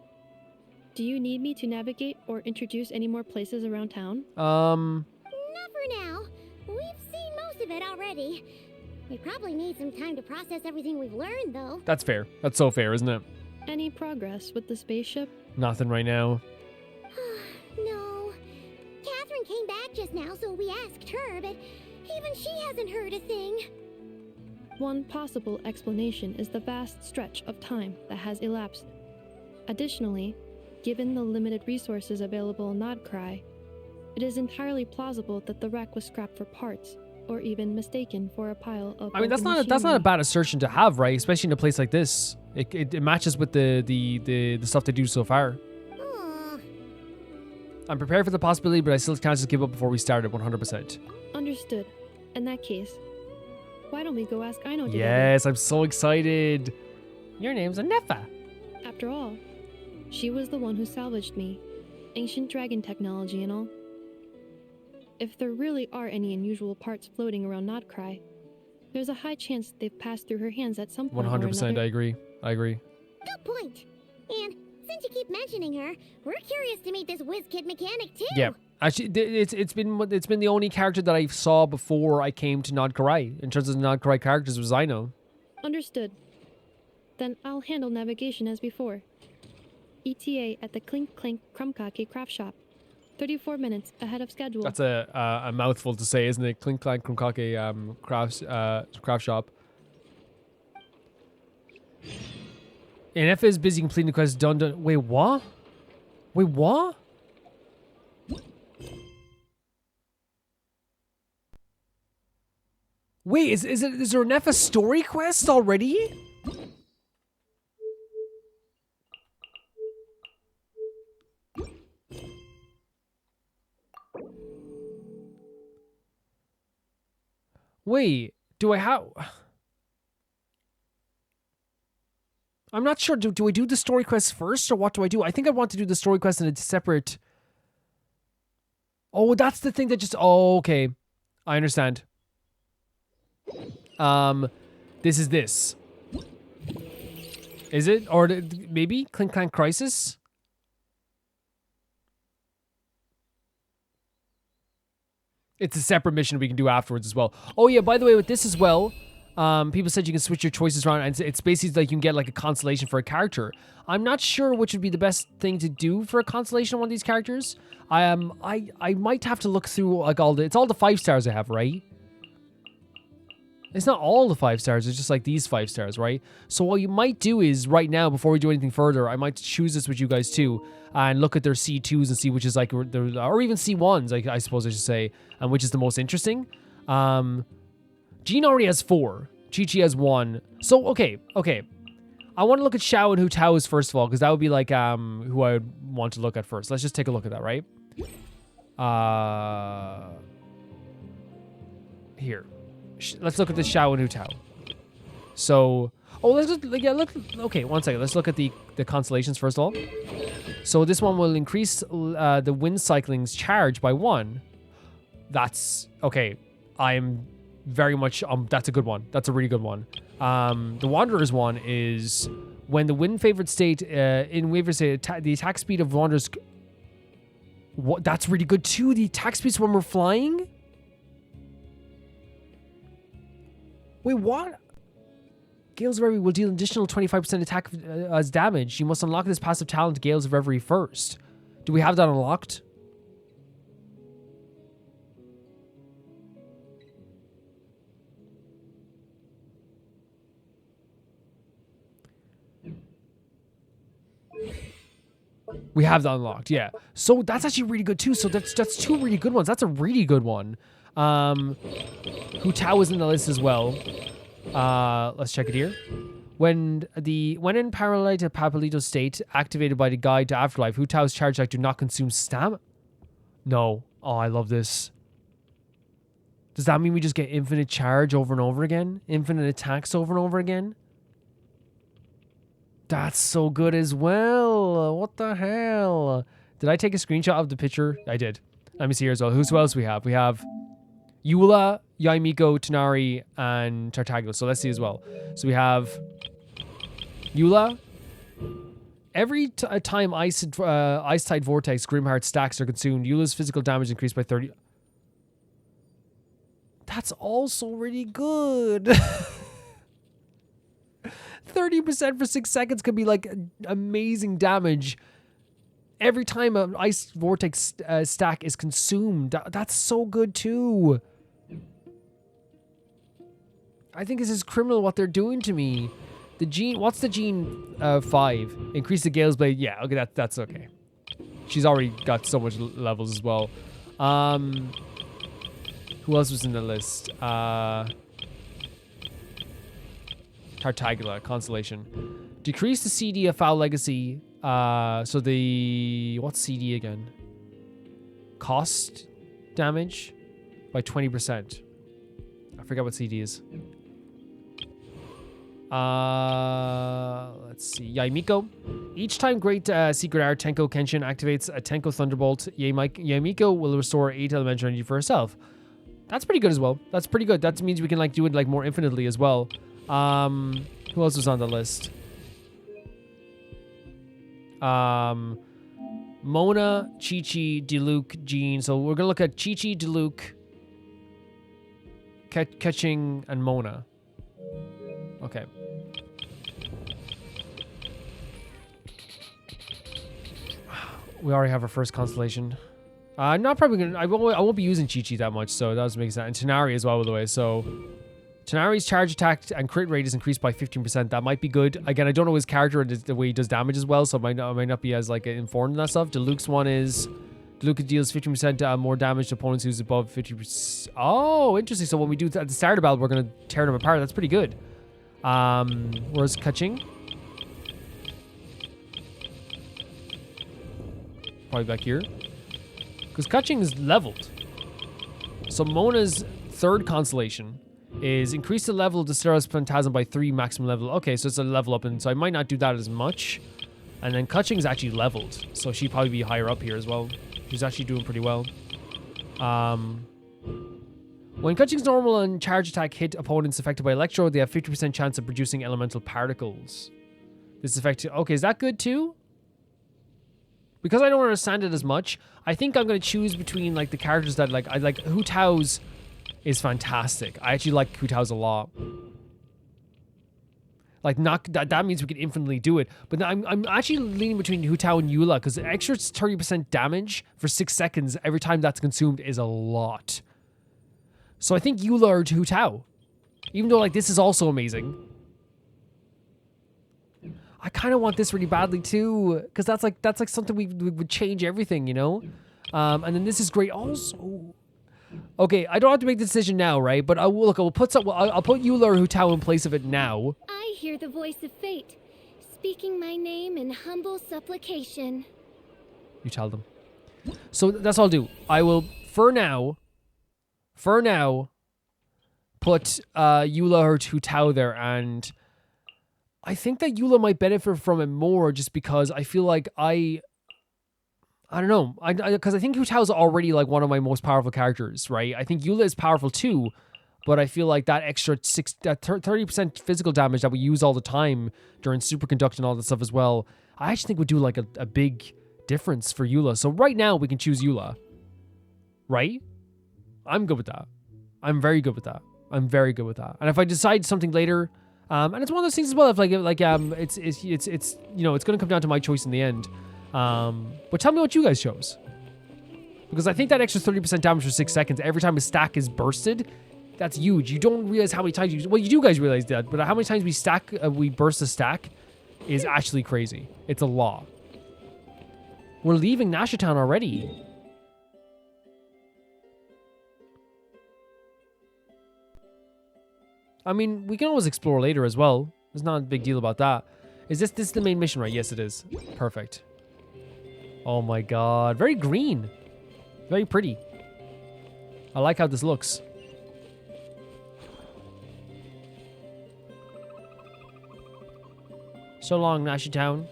Do you need me to navigate or introduce any more places around town? Not for now. We've seen most of it already. We probably need some time to process everything we've learned, though. That's fair. That's so fair, isn't it? Any progress with the spaceship? Nothing right now. No. Katheryne came back just now, so we asked her, but even she hasn't heard a thing. One possible explanation is the vast stretch of time that has elapsed. Additionally, given the limited resources available in Nod-Krai, it is entirely plausible that the wreck was scrapped for parts, or even mistaken for a pile of. I mean, that's not a bad assertion to have, right? Especially in a place like this, it matches with the stuff they do so far. I'm prepared for the possibility, but I still can't just give up before we started 100%. Understood. In that case, why don't we go ask Aino together? Yes, I'm so excited. Your name's Anefa. After all, she was the one who salvaged me. Ancient dragon technology and all. If there really are any unusual parts floating around Nod-Krai, there's a high chance they've passed through her hands at some point 100%, or another. I agree. Good point. And since you keep mentioning her, we're curious to meet this whiz kid mechanic too. Yeah. Actually, it's been the only character that I saw before I came to Nod-Krai. In terms of the Nod-Krai characters, was Aino. Understood. Then I'll handle navigation as before. ETA at the Clink Clank Krumkake craft shop. 34 minutes ahead of schedule. That's a mouthful to say, isn't it? Clink Clank Krumkake craft shop. And F is busy completing the quest. Done. Wait, what? Wait, what? Wait, is there an F story quest already? Wait, do I have... I'm not sure. Do I do the story quest first, or what do I do? I think I want to do the story quest in a separate... Oh, that's the thing that just... Oh, okay. I understand. This is this. Is it? Or maybe? Clink Clank Crisis? It's a separate mission we can do afterwards as well. Oh yeah, by the way, with this as well, people said you can switch your choices around, and it's basically like you can get like a constellation for a character. I'm not sure which would be the best thing to do for a constellation on one of these characters. I might have to look through like it's all the 5 stars I have, right? It's not all the 5 stars, it's just like these 5 stars, right? So what you might do is, right now, before we do anything further, I might choose this with you guys too, and look at their C2s and see which is like, or even C1s, I suppose I should say, and which is the most interesting. Jean already has 4. Chi-Chi has 1. So, okay. I want to look at Xiao and Hu Tao's first of all, because that would be like who I would want to look at first. Let's just take a look at that, right? Here. Let's look at the Xiao and Hu Tao. So, okay, one second. Let's look at the constellations first of all. So this one will increase the wind cycling's charge by 1. That's, okay. I'm very much, that's a good one. That's a really good one. The Wanderer's one is when the wind favored state, in favored state, the attack speed of Wanderers, what? That's really good too. The attack speeds when we're flying? Wait, what? Gales of Reverie will deal an additional 25% attack as damage. You must unlock this passive talent, Gales of Reverie, first. Do we have that unlocked? We have that unlocked, yeah. So that's actually really good too. So that's 2 really good ones. That's a really good one. Hu Tao is in the list as well. Let's check it here. When in Paralyzed Papalito state, activated by the guide to Afterlife, Hu Tao's charge attack do not consume stamina. No. Oh, I love this. Does that mean we just get infinite charge over and over again? Infinite attacks over and over again? That's so good as well. What the hell? Did I take a screenshot of the picture? I did. Let me see here as well. Who else we have? We have Eula, Yaimiko, Tanari, and Tartaglia. So let's see as well. So we have Eula. Every time Ice Tide Vortex Grimheart stacks are consumed, Eula's physical damage increased by 30. That's also really good. 30% for 6 seconds could be like amazing damage. Every time an Ice Vortex stack is consumed. That's so good too. I think this is criminal what they're doing to me. The Gene, what's the Gene 5? Increase the Gale's Blade. Yeah, okay, that's okay. She's already got so much levels as well. Who else was in the list? Tartaglia, Constellation. Decrease the CD of Foul Legacy. So the... What's CD again? cost damage by 20%. I forget what CD is. Let's see. Yaimiko. Each time Great Secret Art Tenko Kenshin activates a Tenko Thunderbolt, Yaimiko will restore 8 elemental energy for herself. That's pretty good as well. That's pretty good. That means we can like do it like more infinitely as well. Who else was on the list? Mona, Chi-Chi, Diluc, Jean. So we're gonna look at Chi-Chi, Diluc, Keqing, and Mona. Okay. We already have our first constellation. I'm not probably gonna. I won't be using Chi-Chi that much, so that doesn't make sense. And Tighnari as well, by the way. So Tighnari's charge attack and crit rate is increased by 15%. That might be good. Again, I don't know his character and the way he does damage as well, so I might not be as like informed in that stuff. Diluc's one is Diluc deals 15% more damage to opponents who's above 50%. Oh, interesting. So when we do at the start of the battle, we're gonna tear them apart. That's pretty good. Where's Keqing? Probably back here. Because Keqing is leveled. So Mona's third constellation is increase the level of the Steros Phantasm by 3 maximum level. Okay, so it's a level up, and so I might not do that as much. And then Keqing is actually leveled, so she'd probably be higher up here as well. She's actually doing pretty well. When Keqing's normal and charge attack hit opponents affected by Electro, they have 50% chance of producing elemental particles. This effect... Okay, is that good too? Because I don't understand it as much, I think I'm going to choose between like the characters that like... I like Hu Tao's is fantastic. I actually like Hu Tao's a lot. Like, not that means we can infinitely do it. But I'm actually leaning between Hu Tao and Eula, because extra 30% damage for 6 seconds every time that's consumed is a lot. So I think Eula or Hu Tao. Even though, like, this is also amazing. I kind of want this really badly, too. Because that's like something we would change everything, you know? And then this is great also. Okay, I don't have to make the decision now, right? But I'll put Eula or Hu Tao in place of it now. I hear the voice of fate, speaking my name in humble supplication. You tell them. So that's all I'll do. I will, for now, put Eula or Hu Tao there, and I think that Eula might benefit from it more just because I feel like I don't know. Because I think Hu Tao's already like one of my most powerful characters, right? I think Eula is powerful too, but I feel like that extra 30% physical damage that we use all the time during superconduct and all that stuff as well, I actually think would do like a big difference for Eula. So right now we can choose Eula, right? I'm good with that. I'm very good with that. I'm very good with that. And if I decide something later, and it's one of those things as well. If it's you know, it's gonna come down to my choice in the end. But tell me what you guys chose, because I think that extra 30% damage for 6 seconds every time a stack is bursted, that's huge. You don't realize how many times you do guys realize that, but how many times we burst a stack is actually crazy. It's a lot. We're leaving Nashitown already. I mean, we can always explore later as well. There's not a big deal about that. Is this the main mission, right? Yes, it is. Perfect. Oh my god. Very green. Very pretty. I like how this looks. So long, Nashitown.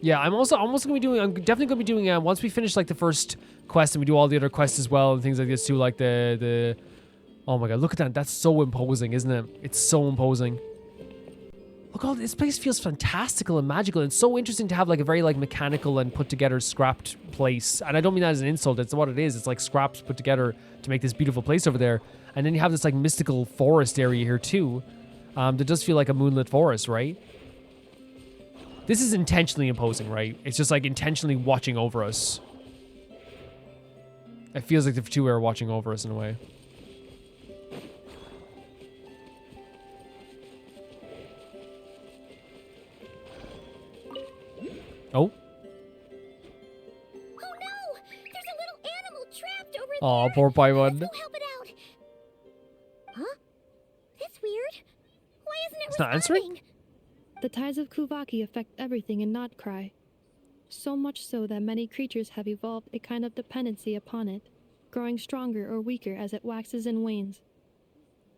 Yeah, I'm definitely gonna be doing once we finish like the first quest and we do all the other quests as well and things like this too, like the oh my god, look at that. That's so imposing, isn't it? It's so imposing. Look, all this place feels fantastical and magical. It's so interesting to have like a very like mechanical and put together scrapped place. And I don't mean that as an insult. It's what it is. It's like scraps put together to make this beautiful place over there. And then you have this like mystical forest area here too. That does feel like a moonlit forest, right? This is intentionally imposing, right? It's just like intentionally watching over us. It feels like the two are watching over us in a way. Oh. Oh no! There's a little animal trapped over there! Aw, poor Paimon. Let's go help it out! Huh? That's weird. Why isn't it It's not answering? The tides of Kuvaki affect everything in Nod-Krai. so much so that many creatures have evolved a kind of dependency upon it, growing stronger or weaker as it waxes and wanes.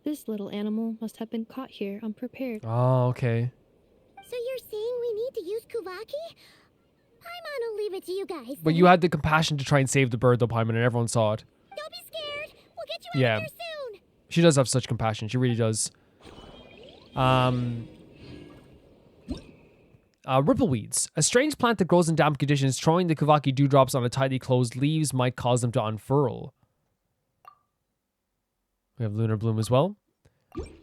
This little animal must have been caught here unprepared. Oh, okay. So you're saying we need to use Kuvaki? Paimon will leave it to you guys. But you had the compassion to try and save the bird, though, Paimon, and everyone saw it. Don't be scared. We'll get you Yeah. out of here soon. She does have such compassion. She really does. Rippleweeds. A strange plant that grows in damp conditions. Throwing the Kuvaki dewdrops on a tightly closed leaves might cause them to unfurl. We have Lunar Bloom as well.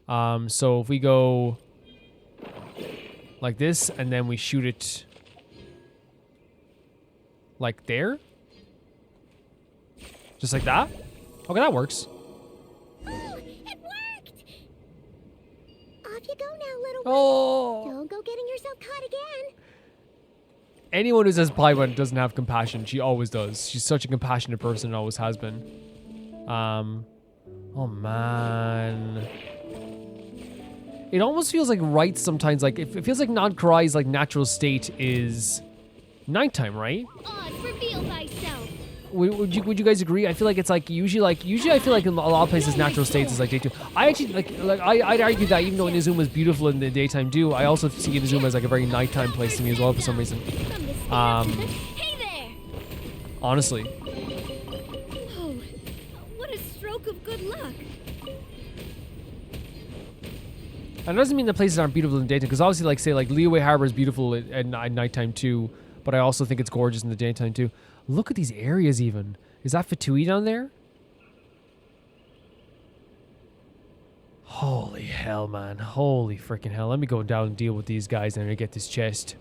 So if we go like this, and then we shoot it like there. Just like that. Okay, that works. Oh, it worked. Off you go now, little one. Oh! Don't go getting yourself caught again. Anyone who says Paimon doesn't have compassion, she always does. She's such a compassionate person and always has been. Oh man. It almost feels like right sometimes, like it feels like Nod-Krai's like natural state is nighttime, right? Oz, reveal thyself. Would you guys agree? I feel like it's like usually I feel like in a lot of places natural states is like day 2. I actually I'd argue that even though Inazuma is beautiful in the daytime too, I also see Inazuma as like a very nighttime place to me as well for some reason. Hey there. Honestly. Oh, what a stroke of good luck. And it doesn't mean the places aren't beautiful in the daytime, because obviously, like, say, like, Liyue Harbor is beautiful at nighttime, too, but I also think it's gorgeous in the daytime, too. Look at these areas, even. Is that Fatui down there? Holy hell, man. Holy freaking hell. Let me go down and deal with these guys and get this chest.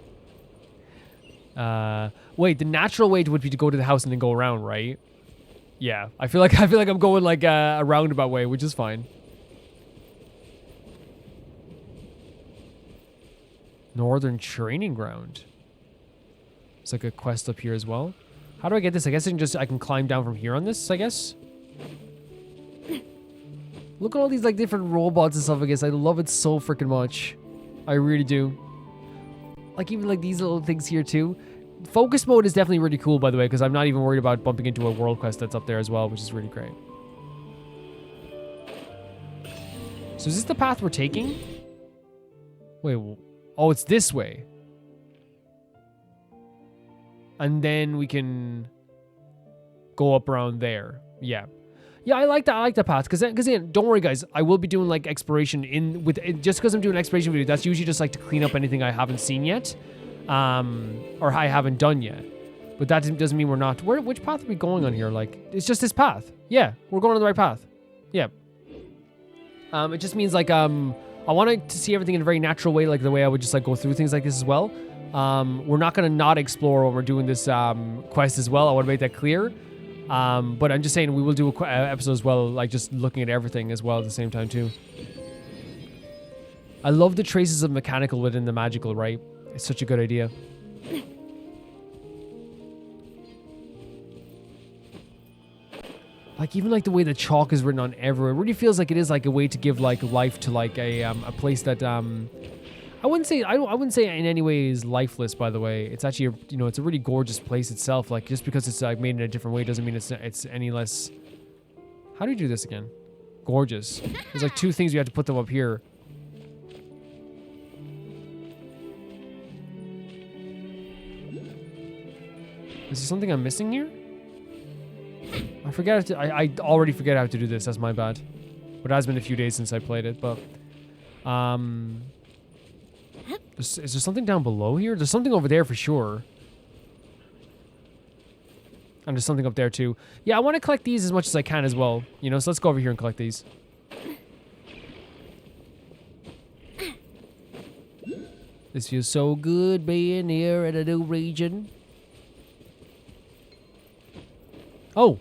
Wait, the natural way would be to go to the house and then go around, right? Yeah. I feel like I'm going, like, a roundabout way, which is fine. Northern Training Ground. It's like a quest up here as well. How do I get this? I guess I can climb down from here on this, I guess. Look at all these like different robots and stuff, I guess. I love it so freaking much. I really do. Like even like these little things here too. Focus mode is definitely really cool, by the way, because I'm not even worried about bumping into a world quest that's up there as well, which is really great. So is this the path we're taking? Wait, oh, it's this way. And then we can go up around there. Yeah. Yeah, I like that. I like that path. Because again, don't worry, guys. I will be doing, like, exploration just because I'm doing an exploration video, that's usually just, like, to clean up anything I haven't seen yet. Or I haven't done yet. But that doesn't mean we're not. Which path are we going on here? Like, it's just this path. Yeah, we're going on the right path. Yeah. It just means, like, I wanted to see everything in a very natural way, like the way I would just like go through things like this as well. We're not going to not explore when we're doing this quest as well. I want to make that clear. But I'm just saying we will do an episode as well, like just looking at everything as well at the same time too. I love the traces of mechanical within the magical, right? It's such a good idea. Like even like the way the chalk is written on everywhere, it really feels like it is like a way to give like life to like a place that I wouldn't say in any way is lifeless. By the way, it's actually it's a really gorgeous place itself. Like just because it's like made in a different way doesn't mean it's any less. How do you do this again? Gorgeous. There's like 2 things you have to put them up here. Is there something I'm missing here? I already forget how to do this. That's my bad. But it has been a few days since I played it. But is there something down below here? There's something over there for sure. And there's something up there too. Yeah, I want to collect these as much as I can as well. So let's go over here and collect these. This feels so good being here in a new region. Oh.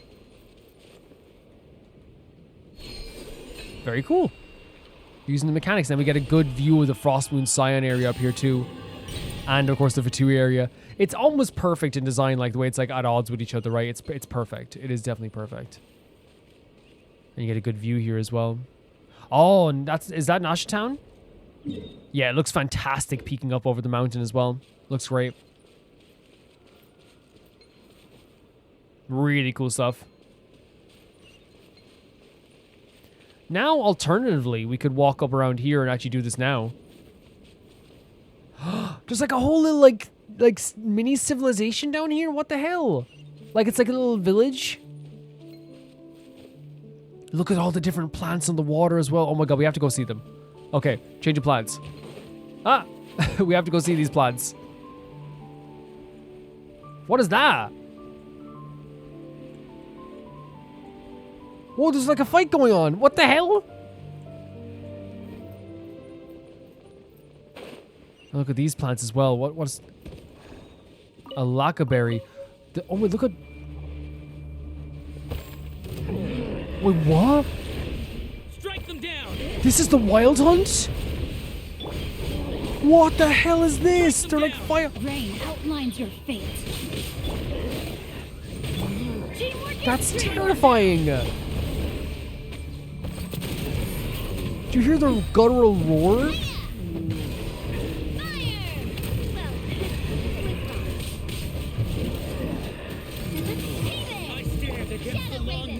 Very cool. Using the mechanics, then we get a good view of the Frostmoon Scion area up here too. And of course the Fatui area. It's almost perfect in design, like the way it's like at odds with each other, right? It's perfect. It is definitely perfect. And you get a good view here as well. Oh, and is that Nasha Town? Yeah, it looks fantastic peeking up over the mountain as well. Looks great. Really cool stuff. Now, alternatively, we could walk up around here and actually do this now. There's like a whole little like mini civilization down here. What the hell? Like it's like a little village. Look at all the different plants in the water as well. Oh my god, we have to go see them. Okay, change of plans. Ah, we have to go see these plants. What is that? Whoa, there's like a fight going on. What the hell? Look at these plants as well. What's a laccaberry? Oh wait, look at. Wait, what? Strike them down. This is the Wild Hunt? What the hell is this? They're like fire. Rain outlines your fate. That's terrifying. Do you hear the guttural roar?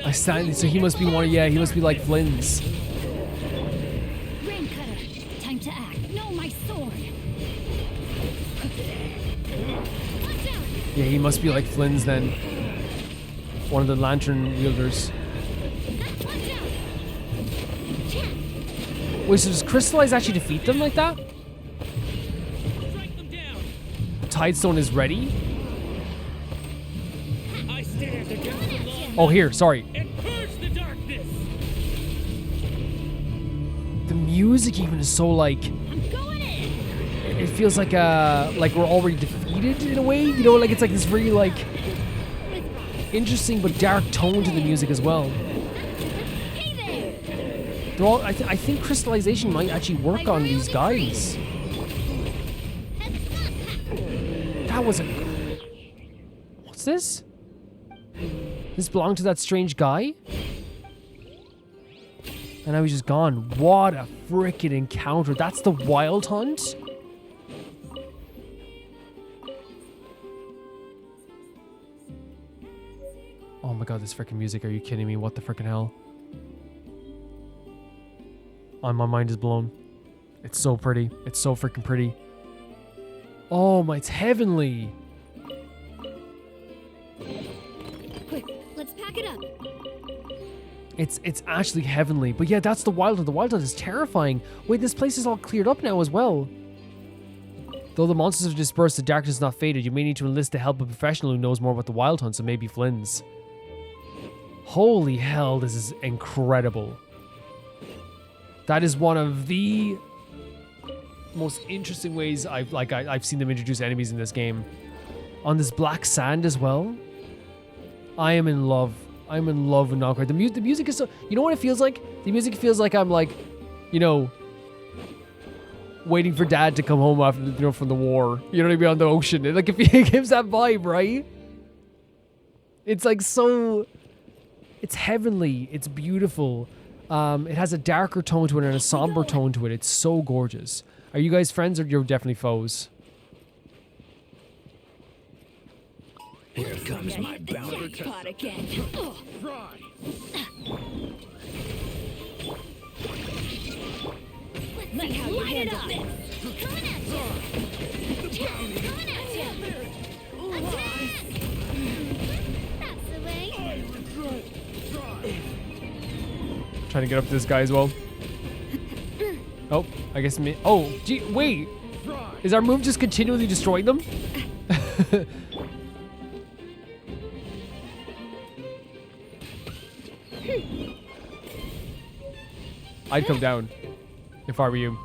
I stand. So he must be one. Yeah, he must be like Flynn's. Raincutter, time to act. No, my sword. Yeah, he must be like Flynn's then. One of the lantern wielders. Wait, so does Crystallize actually defeat them like that? Strike them down. Tidestone is ready? I stand against the law. Oh, here, sorry. And purge the darkness. The music even is so like... It feels like we're already defeated in a way. You know, like it's like this really like... interesting but dark tone to the music as well. They're all, I think crystallization might actually work on these guys. That was a... What's this? This belonged to that strange guy? And now he's just gone. What a freaking encounter. That's the Wild Hunt? Oh my god, this freaking music. Are you kidding me? What the freaking hell? Oh, my mind is blown. It's so pretty. It's so freaking pretty. Oh my, it's heavenly. Quick, let's pack it up. It's actually heavenly. But yeah, that's the Wild Hunt. The Wild Hunt is terrifying. Wait, this place is all cleared up now as well. Though the monsters have dispersed, the darkness is not faded. You may need to enlist the help of a professional who knows more about the Wild Hunt, so maybe Flynn's. Holy hell, this is incredible. That is one of the most interesting ways I've seen them introduce enemies in this game. On this black sand as well. I am in love. I'm in love with Nod-Krai. The music is so... You know what it feels like? The music feels like I'm like, you know, waiting for Dad to come home after, you know, from the war. You know what I mean? On the ocean. It, like, it gives that vibe, right? It's like so... It's heavenly. It's beautiful. It has a darker tone to it and a somber tone to it. It's so gorgeous. Are you guys friends or you're definitely foes? Here comes my bounty. Jackpot again. Try. Let's see how you handle this. Coming at you. Coming at you. Attack! That's the way. Trying to get up to this guy as well. Oh, I guess me. Oh, gee, wait. Is our move just continually destroying them? I'd come down if I were you.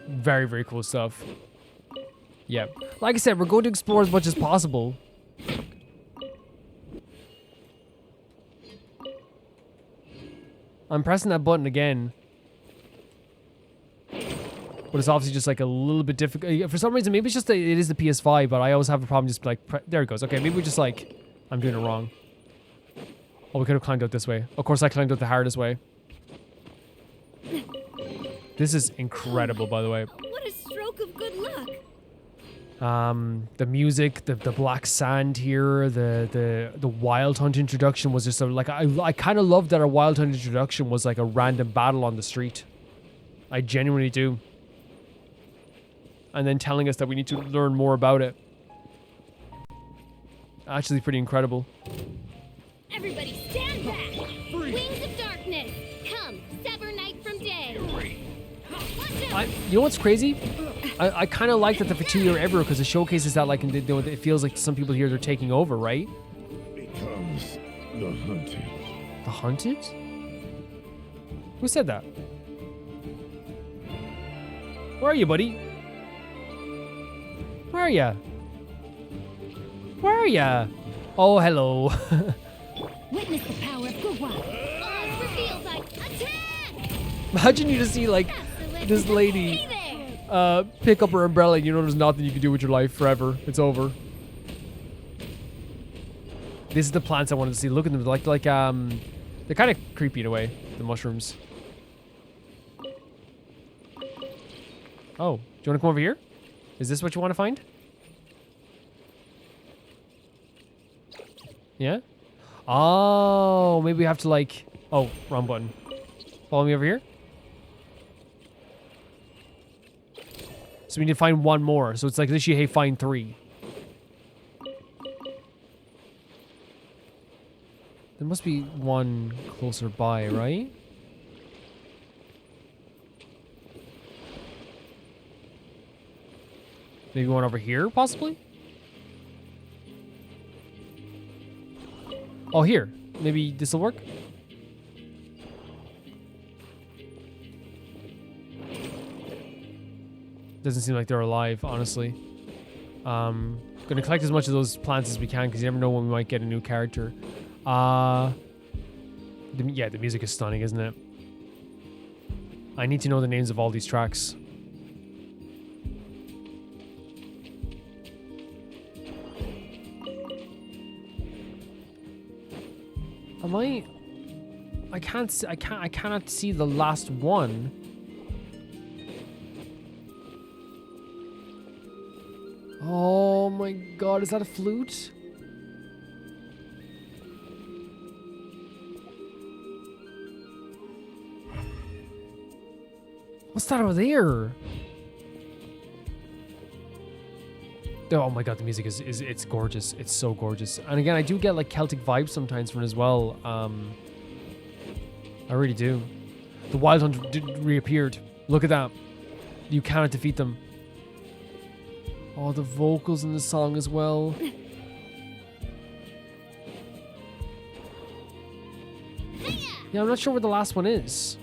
Very, very cool stuff. Yeah. Like I said, we're going to explore as much as possible. I'm pressing that button again. But it's obviously just like a little bit difficult. For some reason, maybe it's just that it is the PS5, but I always have a problem just like... There it goes. Okay, maybe we just like... I'm doing it wrong. Oh, we could have climbed out this way. Of course, I climbed out the hardest way. This is incredible, by the way. What a stroke of good luck. The music, the black sand here, the wild hunt introduction was just like I kind of love that our wild hunt introduction was like a random battle on the street. I genuinely do. And then telling us that we need to learn more about it. Actually pretty incredible. Everybody stand back! Wings of darkness! Come, sever night from day! Watch out! You know what's crazy? I kind of like that the Fatulia are everywhere because it showcases that like it feels like some people here they're taking over, right? Becomes the hunted. The hunted? Who said that? Where are you, buddy? Where are ya? Where are ya? Oh, hello. Witness the power of Gugwa! Oz reveals attack! Imagine you just see like this lady Hey there! pick up her umbrella and you know there's nothing you can do with your life forever. It's over. This is the plants I wanted to see. Look at them, like they're kind of creepy in a way. The mushrooms. Oh, do you want to come over here? Is this what you want to find? Yeah? Oh, maybe we have to like... Oh, wrong button. Follow me over here. So we need to find one more. So it's like literally, hey, find 3. There must be one closer by, right? Maybe one over here, possibly? Oh, here. Maybe this will work? Doesn't seem like they're alive, honestly. Gonna collect as much of those plants as we can because you never know when we might get a new character. Yeah, the music is stunning, isn't it? I need to know the names of all these tracks. I cannot see the last one. Oh my god, is that a flute? What's that over there? Oh my god, the music is it's gorgeous. It's so gorgeous. And again, I do get like Celtic vibes sometimes from it as well. I really do. The Wild Hunt reappeared. Look at that. You cannot defeat them. Oh, the vocals in the song as well. Yeah, I'm not sure where the last one is.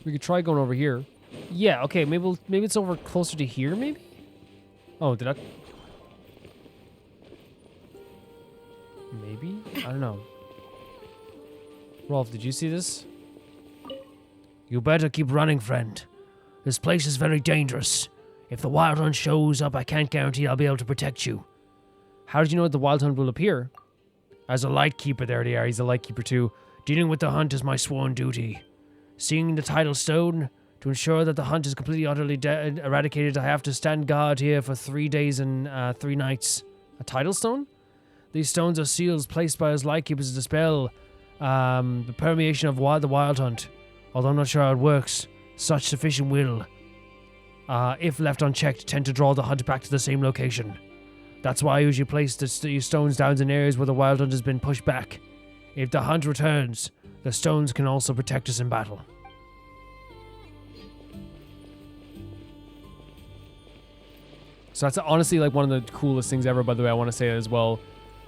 We could try going over here. Yeah, okay, maybe it's over closer to here, maybe? Oh, did I... Maybe? I don't know. Rolf, did you see this? You better keep running, friend. This place is very dangerous. If the Wild Hunt shows up, I can't guarantee I'll be able to protect you. How did you know that the Wild Hunt will appear? As a Lightkeeper, there they are. He's a Lightkeeper too. Dealing with the hunt is my sworn duty. Seeing the tidal stone, to ensure that the hunt is completely, utterly eradicated, I have to stand guard here for 3 days and 3 nights. A tidal stone? These stones are seals placed by his Lightkeepers to dispel the permeation of the Wild Hunt. Although I'm not sure how it works, such sufficient will, if left unchecked, tend to draw the hunt back to the same location. That's why I usually place these stones down in areas where the Wild Hunt has been pushed back. If the hunt returns, the stones can also protect us in battle. So that's honestly like one of the coolest things ever, by the way. I want to say that as well.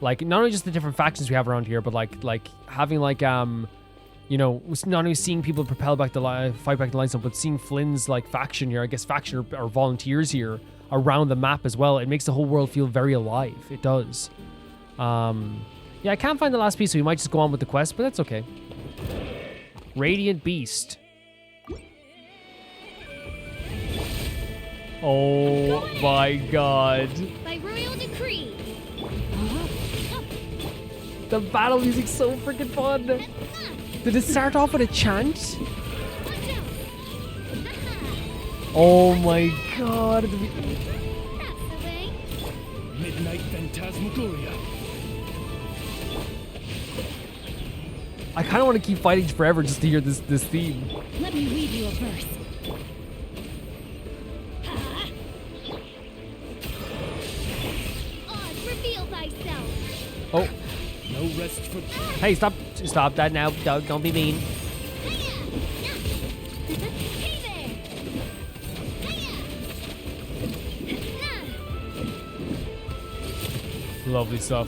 Like, not only just the different factions we have around here, but like having like you know, not only seeing people propel back the fight back the line, but seeing Flynn's like faction here, I guess faction or volunteers here around the map as well. It makes the whole world feel very alive. It does. Yeah, I can't find the last piece, so we might just go on with the quest, but that's okay. Radiant Beast. Oh my god. By royal decree. The battle music's so freaking fun. Did it start off with a chant? Watch out. Oh my god. That's the way. Midnight Phantasmagoria. I kind of want to keep fighting forever just to hear this theme. Let me read you a verse. Oz, reveal thyself. Oh, No rest for... hey, stop that now. Don't be mean. Hey there. Lovely stuff.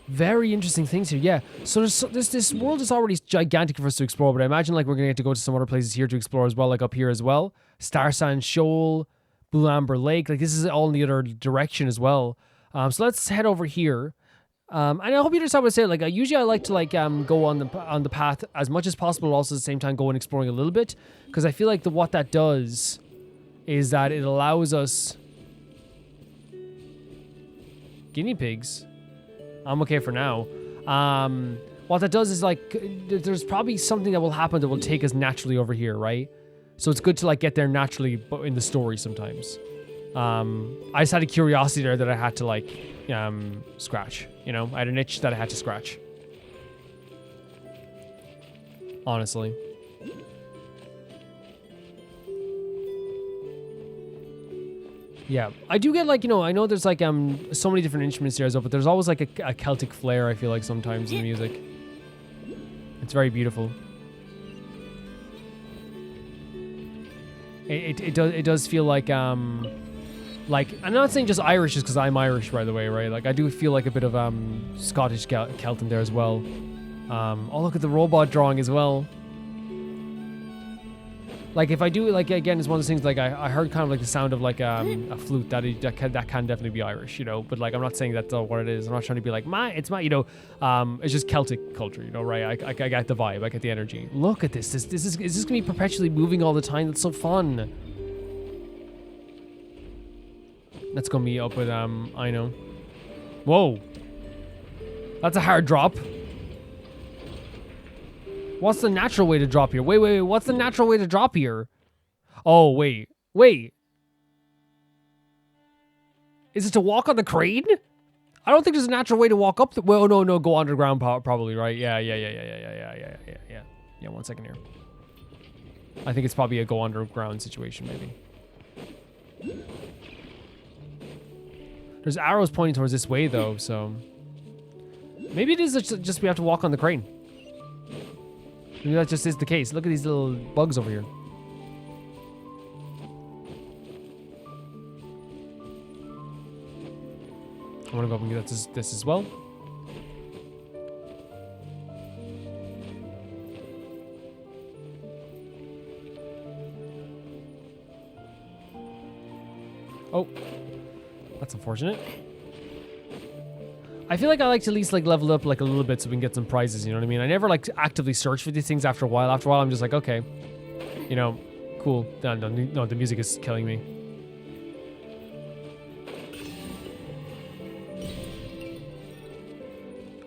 Very interesting things here, yeah. So this world is already gigantic for us to explore, but I imagine like we're gonna get to go to some other places here to explore as well, like up here as well. Star Sand Shoal, Blue Amber Lake, like this is all in the other direction as well. So let's head over here. And I hope you understand what I say. Like usually I like to like go on the path as much as possible, also at the same time go and exploring a little bit, because I feel like what that does is that it allows us guinea pigs. I'm okay for now. What that does is like, there's probably something that will happen that will take us naturally over here, right? So it's good to like get there naturally in the story sometimes. I just had a curiosity there that I had to like scratch. You know, I had an itch that I had to scratch. Honestly. Yeah, I do get like, you know, I know there's like so many different instruments here as well, but there's always like a Celtic flair, I feel like, sometimes in the music. It's very beautiful. It does feel like I'm not saying just Irish just because I'm Irish, by the way, right? Like I do feel like a bit of Scottish Celt in there as well. Oh, look at the robot drawing as well. Like if I do, like again, it's one of those things. Like I heard kind of like the sound of like a flute that can definitely be Irish, you know. But like I'm not saying that's what it is. I'm not trying to be like it's my, you know. It's just Celtic culture, you know, right? I get the vibe, I get the energy. Look at this. Is this gonna be perpetually moving all the time? That's so fun. Let's go meet up with Aino. Whoa, that's a hard drop. What's the natural way to drop here? Wait. What's the natural way to drop here? Oh, wait. Is it to walk on the crane? I don't think there's a natural way to walk up the... Well, no, go underground probably, right? Yeah. Yeah, 1 second here. I think it's probably a go underground situation, maybe. There's arrows pointing towards this way, though, so... Maybe it is just we have to walk on the crane. Maybe that just is the case. Look at these little bugs over here. I want to go up and get this as well. Oh, that's unfortunate. I feel like I like to at least like level up like a little bit so we can get some prizes, you know what I mean? I never like to actively search for these things after a while. After a while, I'm just like, okay, you know, cool. No, the music is killing me.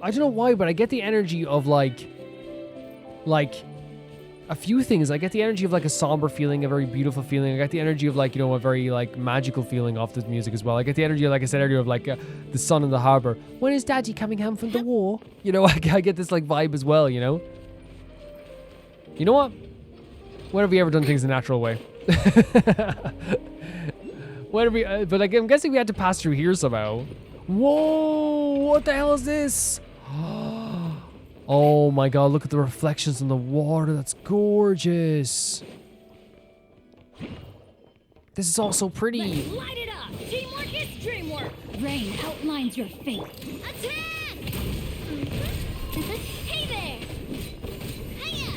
I don't know why, but I get the energy of like a few things. I get the energy of like a somber feeling, a very beautiful feeling. I get the energy of like, you know, a very like magical feeling off this music as well. I get the energy, like I said earlier, of like the sun in the harbor. When is Daddy coming home from the war? You know, I get this like vibe as well, you know? You know what? When have we ever done things the natural way? When have we, but like, I'm guessing we had to pass through here somehow. Whoa, what the hell is this? Oh my god, look at the reflections in the water. That's gorgeous. This is all so pretty. Let's light it up. Teamwork is dreamwork. Rain outlines your fate. Attack! Hey there! Hiya!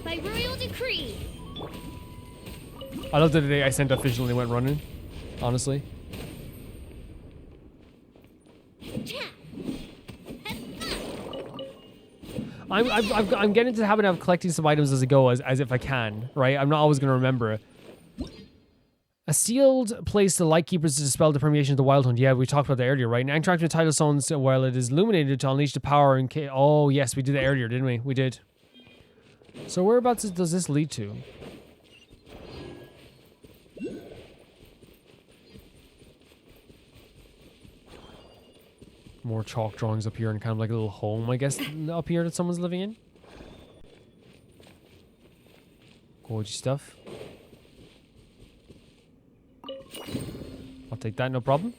By royal decree. I love that the day I sent official and they went running. Honestly. I'm getting into the habit of collecting some items as I go, as if I can, right? I'm not always going to remember. A sealed place to lightkeepers to dispel the permeation of the wild hunt. Yeah, we talked about that earlier, right? Now interacting with tidal stones while it is illuminated to unleash the power and... Oh, yes, we did that earlier, didn't we? We did. So whereabouts does this lead to? More chalk drawings up here and kind of like a little home, I guess, up here that someone's living in. Gorgeous stuff. I'll take that, no problem.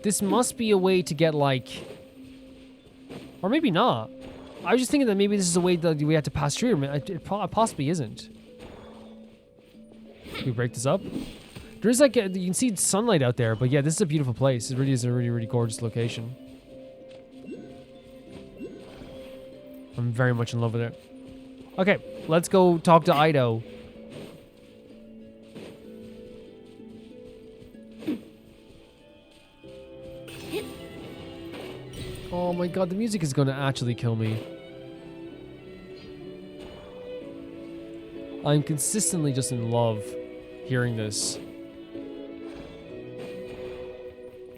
This must be a way to get like... Or maybe not. I was just thinking that maybe this is a way that we had to pass through. It possibly isn't. Can we break this up? There is like, you can see sunlight out there, but yeah, this is a beautiful place. It really is a really, really gorgeous location. I'm very much in love with it. Okay, let's go talk to Aino. Oh my god, the music is going to actually kill me. I'm consistently just in love hearing this.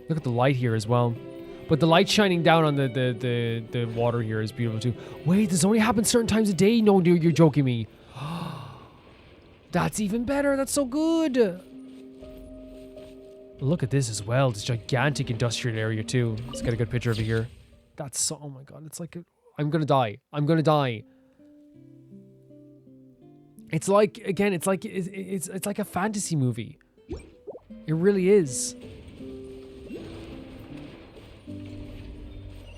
Look at the light here as well. But the light shining down on the water here is beautiful too. Wait, this only happens certain times a day? No, dude, you're joking me. That's even better. That's so good. Look at this as well. This gigantic industrial area too. Let's get a good picture of it here. That's so, oh my god, it's like, I'm gonna die. I'm gonna die. It's like, again, it's like a fantasy movie. It really is.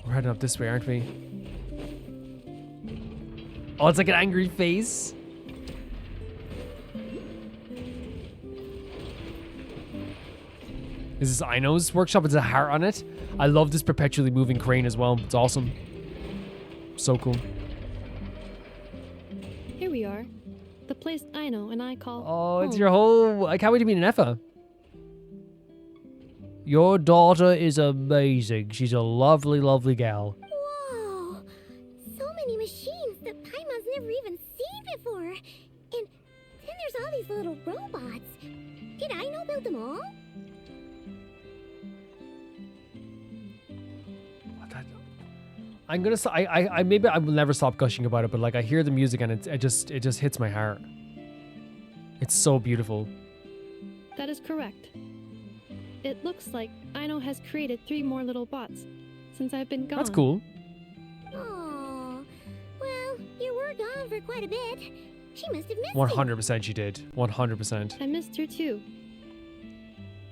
We're heading up this way, aren't we? Oh, it's like an angry face. Is this Aino's workshop? It's a heart on it. I love this perpetually moving crane as well. It's awesome. So cool. Here we are. The place Aino and I call Oh, it's home. your home. I can't wait to meet Nefa. Your daughter is amazing. She's a lovely, lovely gal. Whoa! So many machines that Paimon's never even seen before. And then there's all these little robots. Did Aino build them all? I'm gonna. I maybe I will never stop gushing about it, but like I hear the music and it just hits my heart. It's so beautiful. That is correct. It looks like Aino has created 3 more little bots since I've been gone. That's cool. Aw. Well, you were gone for quite a bit. She must have missed 100% she did. 100%. I missed her too.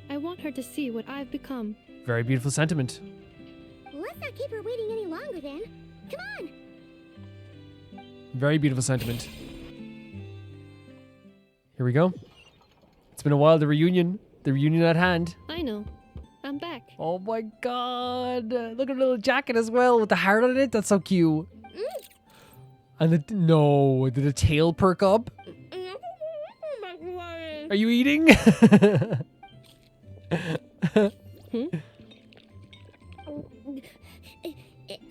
I want her to see what I've become. Very beautiful sentiment. you. Let's not keep her waiting any longer then. Come on! Very beautiful sentiment. Here we go. It's been a while. The reunion at hand. Aino, I'm back. Oh my god! Look at the little jacket as well with the heart on it. That's so cute. And did the tail perk up? Are you eating?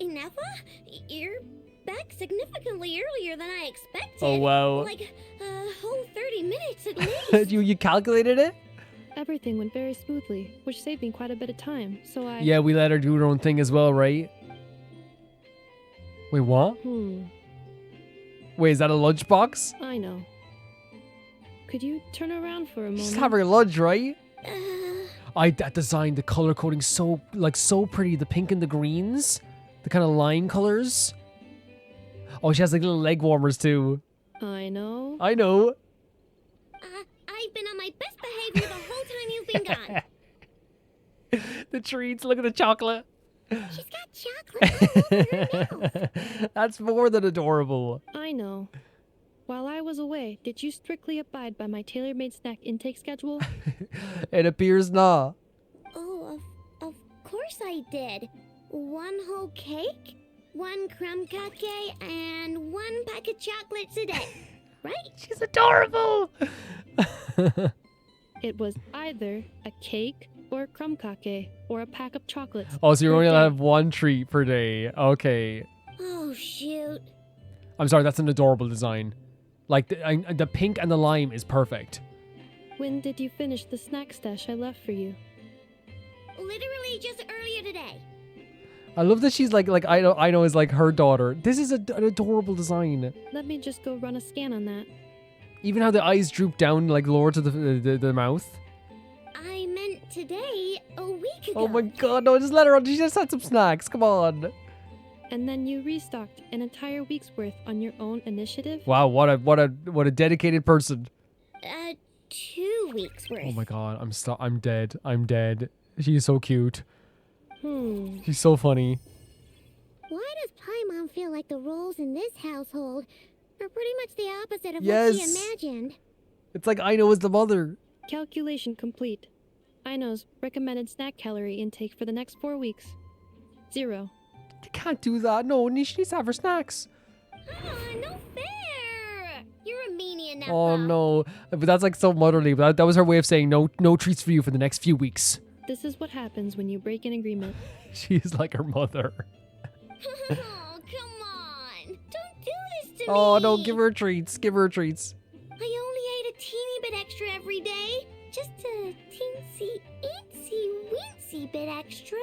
Nefa? You're back significantly earlier than I expected. Oh wow! Like a whole 30 minutes at least. you calculated it? Everything went very smoothly, which saved me quite a bit of time, so I... Yeah, we let her do her own thing as well, right? Wait, what? Wait, is that a lunchbox? I know. Could you turn around for a moment? Just have her lunch, right? Uh, That design, the color coding, so pretty. The pink and the greens, the kind of line colors. Oh, she has like little leg warmers too. I know. I know. I've been on my best behavior the whole time you've been gone. The treats, look at the chocolate. She's got chocolate all over her mouth. That's more than adorable. I know. While I was away, did you strictly abide by my tailor-made snack intake schedule? It appears not. Oh, of course I did. 1 whole cake, 1 crumb cake, and 1 pack of chocolates a day. Right? She's adorable. It was either a cake or a crumb cake or a pack of chocolates. Oh, so you're per only allowed to day. have 1 treat per day. Okay. Oh, shoot. I'm sorry, that's an adorable design. Like, the pink and the lime is perfect. When did you finish the snack stash I left for you? Literally just earlier today. I love that she's like I know is like her daughter. This is an adorable design. Let me just go run a scan on that. Even how the eyes droop down like lower to the mouth. I meant today, a week ago. Oh my god, no, just let her on. She just had some snacks. Come on. And then you restocked an entire week's worth on your own initiative? Wow, what a dedicated person. 2 weeks worth. Oh my god, I'm dead. I'm dead. She's so cute. She's so funny. Why does Paimon feel like the roles in this household are pretty much the opposite of what Yes. she imagined? It's like Aino is the mother. Calculation complete. Aino's recommended snack calorie intake for the next 4 weeks. 0. You can't do that. No, she needs to have her snacks. No fair! You're a meanie enough. Oh no. But that's like so motherly. But that was her way of saying no treats for you for the next few weeks. This is what happens when you break an agreement. She's like her mother. Oh, come on. Don't do this to me. Oh no, give her treats. Give her treats. I only ate a teeny bit extra every day. Just a teensy, eensy, weensy bit extra.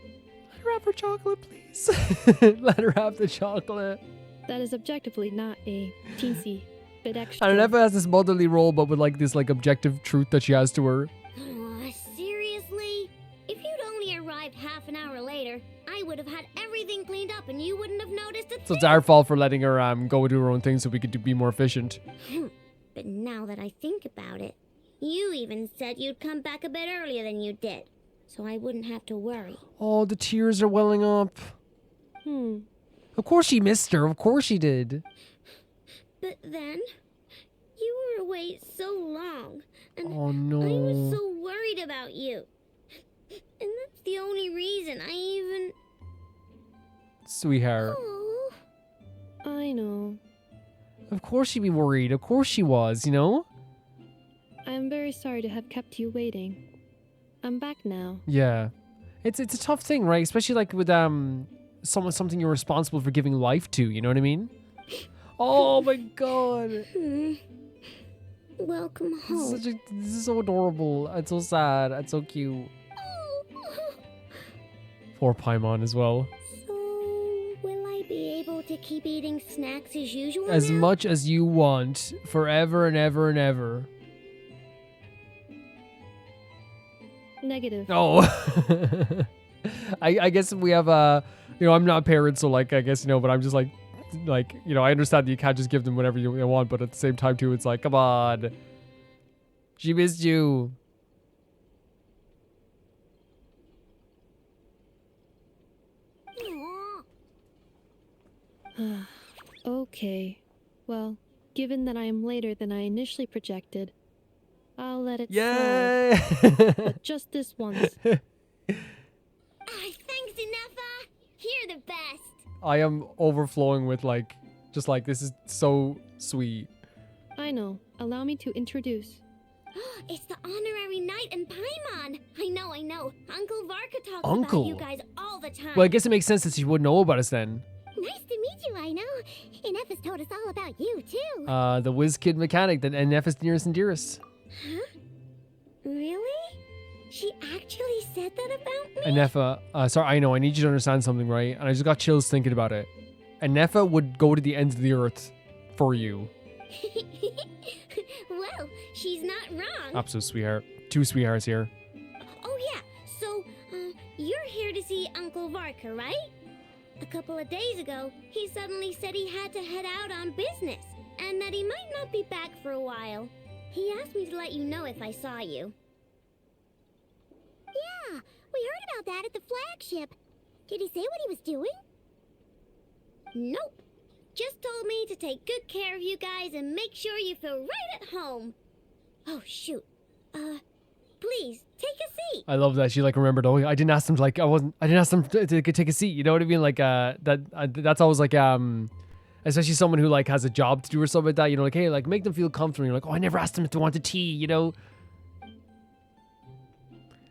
Let her have her chocolate, please. Let her have the chocolate. That is objectively not a teensy bit extra. And Nefa has this motherly role, but with like this like objective truth that she has to her. Seriously? If you'd only arrived half an hour later, I would have had everything cleaned up and you wouldn't have noticed a So thing. it's our fault for letting her go do her own thing so we could be more efficient. But now that I think about it, you even said you'd come back a bit earlier than you did, so I wouldn't have to worry. Oh, the tears are welling up. Of course she missed her. Of course she did. But then, you were away so long, and Oh no. I was so worried about you. And that's the only reason I even... Sweetheart. Oh. I know. Of course she'd be worried. Of course she was, you know? I am very sorry to have kept you waiting. I'm back now. Yeah. It's a tough thing, right? Especially like with something you're responsible for giving life to, you know what I mean? Oh my god. Welcome home. This is so adorable. It's so sad. It's so cute. Poor Paimon as well. So, will I be able to keep eating snacks as usual As now? much as you want, forever and ever and ever. Negative. Oh. I guess we have I'm not a parent, so like I guess but I'm just like I understand that you can't just give them whatever you want, but at the same time too, it's like, come on. She missed you. Aw. Okay. Well, given that I am later than I initially projected, I'll let it Yay! slide. But just this once. Thanks, Inefa. You're the best. I am overflowing with this is so sweet. I know. Allow me to introduce. It's the honorary knight and Paimon. I know. Uncle Varka talks Uncle? about you guys all the time. Well, I guess it makes sense that she would know about us then. Nice to meet you, Aino. Inefa's told us all about you, too. The whiz kid mechanic that NF is nearest and dearest. Huh? Really? She actually said that about me? Nefa, sorry, I know, I need you to understand something, right? And I just got chills thinking about it. Nefa would go to the ends of the earth for you. Well, she's not wrong. Absolute sweetheart. Two sweethearts here. Oh, yeah. So, you're here to see Uncle Varka, right? A couple of days ago, he suddenly said he had to head out on business, and that he might not be back for a while. He asked me to let you know if I saw you. Yeah, we heard about that at the flagship. Did he say what he was doing? Nope. Just told me to take good care of you guys and make sure you feel right at home. Oh, shoot. Please, take a seat. I love that she remembered. Oh, I didn't ask them I didn't ask them to take a seat. You know what I mean? That's always especially someone who has a job to do or something like that. Hey, make them feel comfortable. You're like, oh, I never asked them if they wanted tea.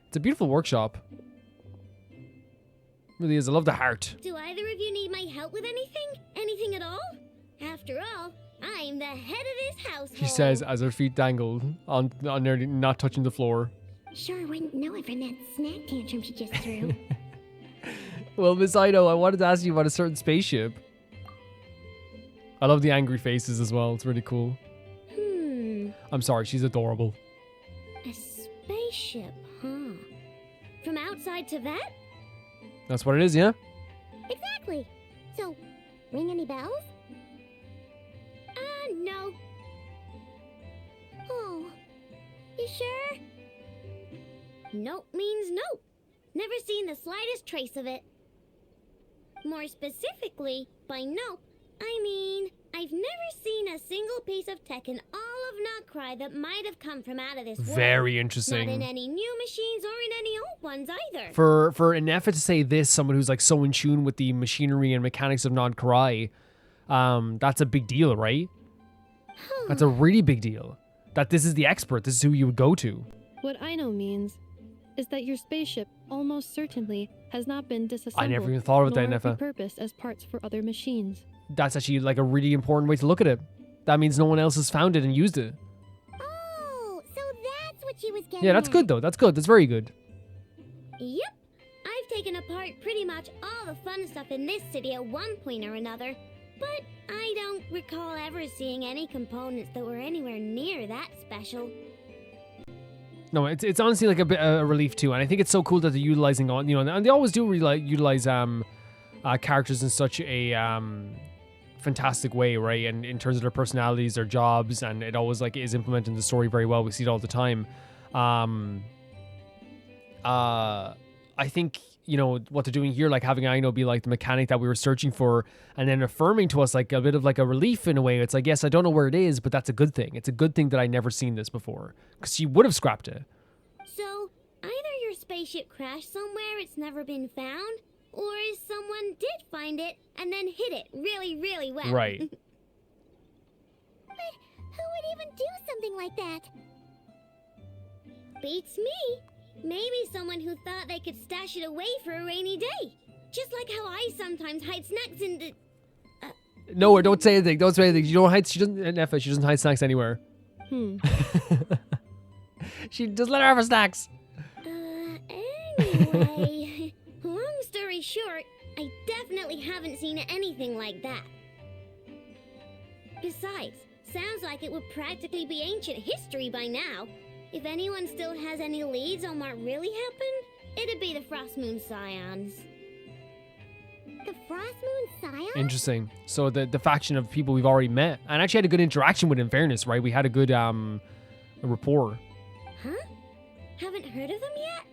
It's a beautiful workshop. It really is. I love the heart. Do either of you need my help with anything? Anything at all? After all, I'm the head of this household. She says as her feet dangle on nearly not touching the floor. Sure wouldn't know it from that snack tantrum she just threw. Well, Miss Aino, I wanted to ask you about a certain spaceship. I love the angry faces as well. It's really cool. I'm sorry, she's adorable. A spaceship, huh? From outside to that? That's what it is, yeah? Exactly. So, ring any bells? No. Oh, you sure? Nope means nope. Never seen the slightest trace of it. More specifically, by nope, I mean, I've never seen a single piece of tech in all of Nod-Krai that might have come from out of this world. Very interesting. Not in any new machines or in any old ones either. For an effort to say this, someone who's like so in tune with the machinery and mechanics of Nod-Krai, that's a big deal, right? That's a really big deal. That this is the expert. This is who you would go to. What Aino means is that your spaceship almost certainly has not been disassembled. I never even thought of that, nor Nefa. repurposed as parts for other machines. That's actually like a really important way to look at it. That means no one else has found it and used it. Oh, so that's what she was getting Yeah, that's at. good though. That's good. That's very good. Yep. I've taken apart pretty much all the fun stuff in this city at one point or another, but I don't recall ever seeing any components that were anywhere near that special. No, it's honestly like a bit a relief too, and I think it's so cool that they're utilizing all, you know, and they always do really utilize characters in such a fantastic way, right? And in terms of their personalities, their jobs, and it always like is implemented in the story very well. We see it all the time. I think, you know, what they're doing here, like having Aino be like the mechanic that we were searching for, and then affirming to us like a bit of like a relief in a way. It's like, yes, I don't know where it is, but that's a good thing. It's a good thing that I never seen this before, because she would have scrapped it. So, either your spaceship crashed somewhere it's never been found, or someone did find it and then hid it really, really well. Right. But who would even do something like that? Beats me. Maybe someone who thought they could stash it away for a rainy day. Just like how I sometimes hide snacks in the... No, don't say anything. Don't say anything. You don't hide. She doesn't hide snacks anywhere. She just let her have her snacks. Anyway, long story short, I definitely haven't seen anything like that. Besides, sounds like it would practically be ancient history by now. If anyone still has any leads on what really happened, it'd be the Frost Moon Scions. The Frost Moon Scions? Interesting. So the faction of people we've already met, and actually had a good interaction with, in fairness, right? We had a good rapport. Huh? Haven't heard of them yet?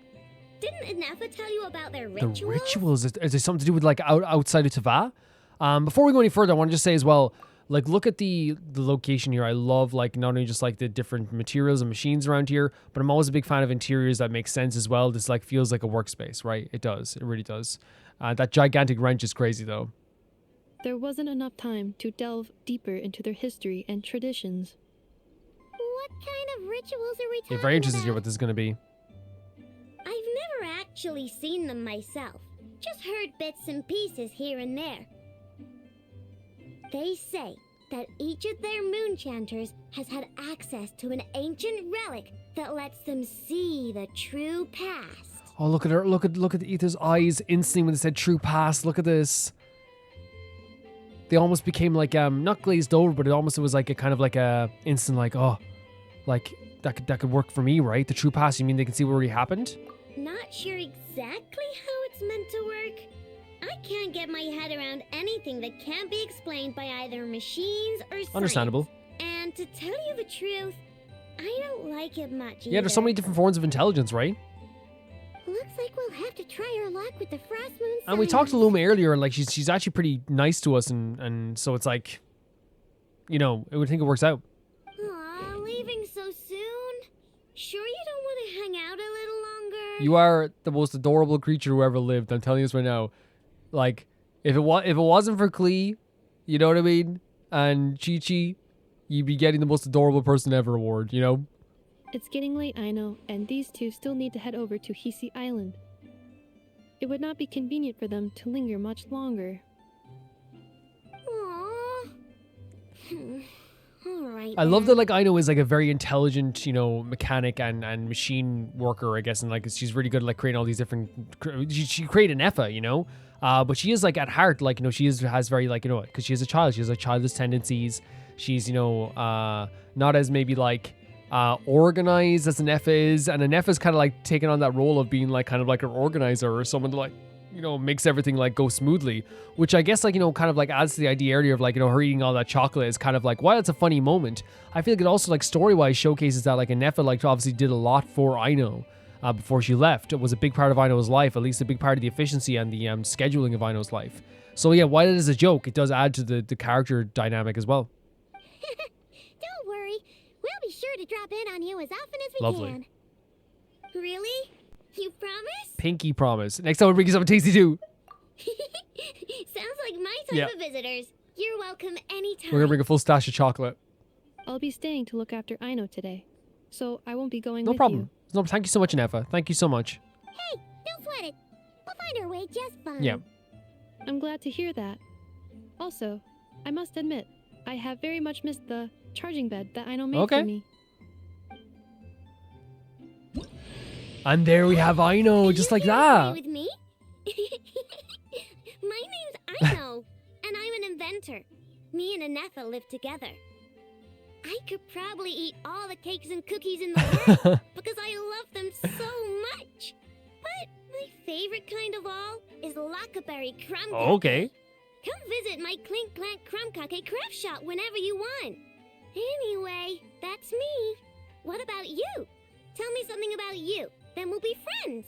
Didn't Inefa tell you about their rituals? The rituals? Is there something to do with like outside of Tava? Before we go any further, I want to just say as well, like, look at the location here. I love, like, not only just like the different materials and machines around here, but I'm always a big fan of interiors that make sense as well. This like feels like a workspace, right? It does. It really does. That gigantic wrench is crazy though. There wasn't enough time to delve deeper into their history and traditions. What kind of rituals are we talking Yeah, very interested to about? hear what this is going to be. I've never actually seen them myself. Just heard bits and pieces here and there. They say that each of their moon chanters has had access to an ancient relic that lets them see the true past. Oh, look at her. Look at Ether's eyes instantly when they said true past. Look at this. They almost became like not glazed over, but it was like a kind of like a instant like, oh, like that could work for me, right? The true past. You mean they can see what already happened? Not sure exactly how it's meant to work. I can't get my head around anything that can't be explained by either machines or science. Understandable. And to tell you the truth, I don't like it much Yeah, there's so many different forms of intelligence, right? Looks like we'll have to try our luck with the Frost Moon And we talked to Scions. Luma earlier, and like she's actually pretty nice to us, and so it's like, you know, I would think it works out. Aw, leaving so soon? Sure you don't want to hang out a little longer? You are the most adorable creature who ever lived. I'm telling you this right now. Like, if it wasn't for Klee, you know what I mean, and Chi-Chi, you'd be getting the most adorable person ever award, you know? It's getting late, I know, and these two still need to head over to Hisi Island. It would not be convenient for them to linger much longer. Aw. Alright. I love that like Aino is like a very intelligent, you know, mechanic and machine worker, I guess, and like she's really good at like creating all these different. She created Neffa, you know, but she is like at heart, like, you know, has very like, you know, because she is a child, she has like childish tendencies. She's, you know, not as maybe like organized as an Neffa is, and a Neffa is kind of like taking on that role of being like kind of like an organizer or someone to like, you know, makes everything like go smoothly, which I guess like, you know, kind of like adds to the idea earlier of like, you know, her eating all that chocolate is kind of like, while it's a funny moment, I feel like it also like story-wise showcases that like Neffa like obviously did a lot for Aino before she left. It was a big part of Aino's life, at least a big part of the efficiency and the scheduling of Aino's life. So yeah, while it is a joke, it does add to the character dynamic as well. Don't worry. We'll be sure to drop in on you as often as we Lovely. can. Really? You promise? Pinky promise. Next time we'll bring you something tasty too. Sounds like my type of visitors. You're welcome anytime. We're gonna bring a full stash of chocolate. I'll be staying to look after Aino today, so I won't be going No with problem. you. No, thank you so much, Neffa. Thank you so much. Hey, don't sweat it. We'll find our way just fine. Yeah. I'm glad to hear that. Also, I must admit, I have very much missed the charging bed that Aino made Okay. for me. And there we have Aino, just like that. With me? My name's Aino, and I'm an inventor. Me and Anetha live together. I could probably eat all the cakes and cookies in the world because I love them so much. But my favorite kind of all is Lockaberry Crumb Cake. Okay. Come visit my Clink Clank Crumb Cake craft shop whenever you want. Anyway, that's me. What about you? Tell me something about you. Then we'll be friends.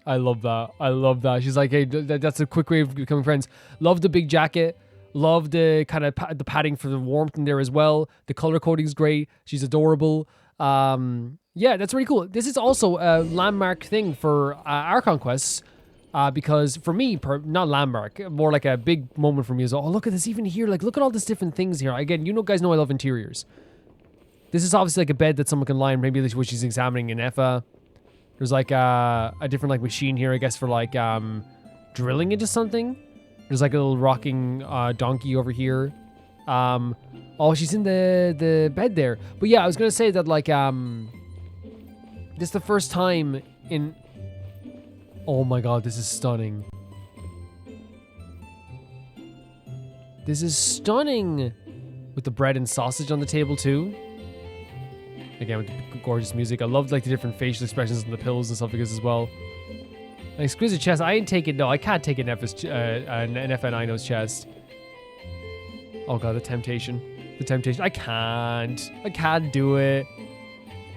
I love that. I love that. She's like, hey, that's a quick way of becoming friends. Love the big jacket. Love the kind of the padding for the warmth in there as well. The color coding's great. She's adorable. Yeah, that's really cool. This is also a landmark thing for our conquests. Because for me, not landmark, more like a big moment for me is, oh, look at this even here. Like, look at all these different things here. Again, you know, guys know I love interiors. This is obviously like a bed that someone can lie in. Maybe that's what she's examining in Neffa. There's like a different like machine here, I guess, for like drilling into something. There's like a little rocking donkey over here. Oh, she's in the bed there. But yeah, I was gonna say that like this is the first time in. Oh my god, this is stunning. This is stunning, with the bread and sausage on the table too. Again, with the gorgeous music. I love like the different facial expressions on the pillows and stuff like this as well. An exquisite chest. I ain't taking, no, I can't take an Neffa and Aino's chest. Oh god, the temptation. The temptation. I can't do it.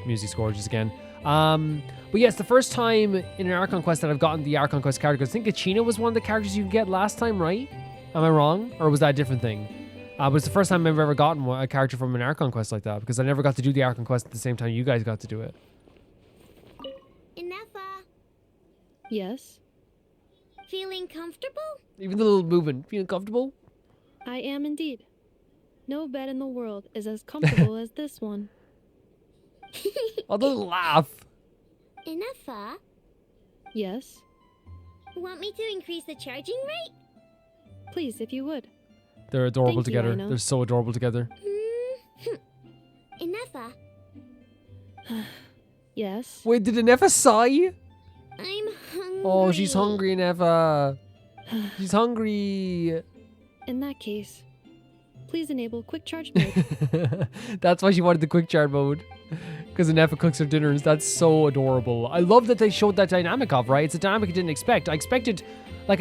Music's gorgeous again. But yeah, it's the first time in an Archon Quest that I've gotten the Archon Quest characters. I think Kachina was one of the characters you could get last time, right? Am I wrong? Or was that a different thing? But it's the first time I've ever gotten a character from an Archon Quest like that, because I never got to do the Archon Quest at the same time you guys got to do it. Ineffa, Yes, feeling comfortable? Even the little movement. Feeling comfortable? I am indeed. No bed in the world is as comfortable as this one. Oh, the laugh. Ineffa, Yes, want me to increase the charging rate? please, if you would. They're adorable Thank you, together. Aino. They're so adorable together. Ineffa, Yes. Wait, did Neffa sigh? I'm hungry. Oh, she's hungry, Neffa. She's hungry. In that case, please enable quick charge mode. That's why she wanted the quick charge mode. Because Neffa cooks her dinners. That's so adorable. I love that they showed that dynamic of, right? It's a dynamic I didn't expect. I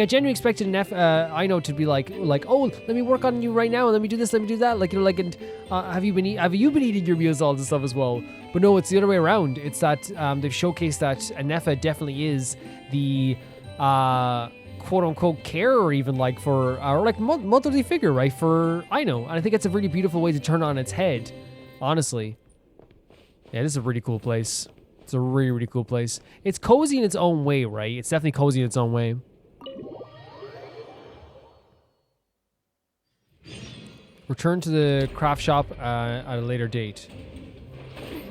genuinely expected Aino to be like, oh, let me work on you right now, and let me do this, let me do that. Like, you know, like, and have you been eating your meals, all this stuff as well? But no, it's the other way around. It's that they've showcased that Neffa definitely is the quote unquote carer, even like for or like motherly figure, right, for Aino. And I think it's a really beautiful way to turn on its head, honestly. Yeah, this is a really cool place. It's a really, really cool place. It's cozy in its own way, right? It's definitely cozy in its own way. Return to the craft shop at a later date.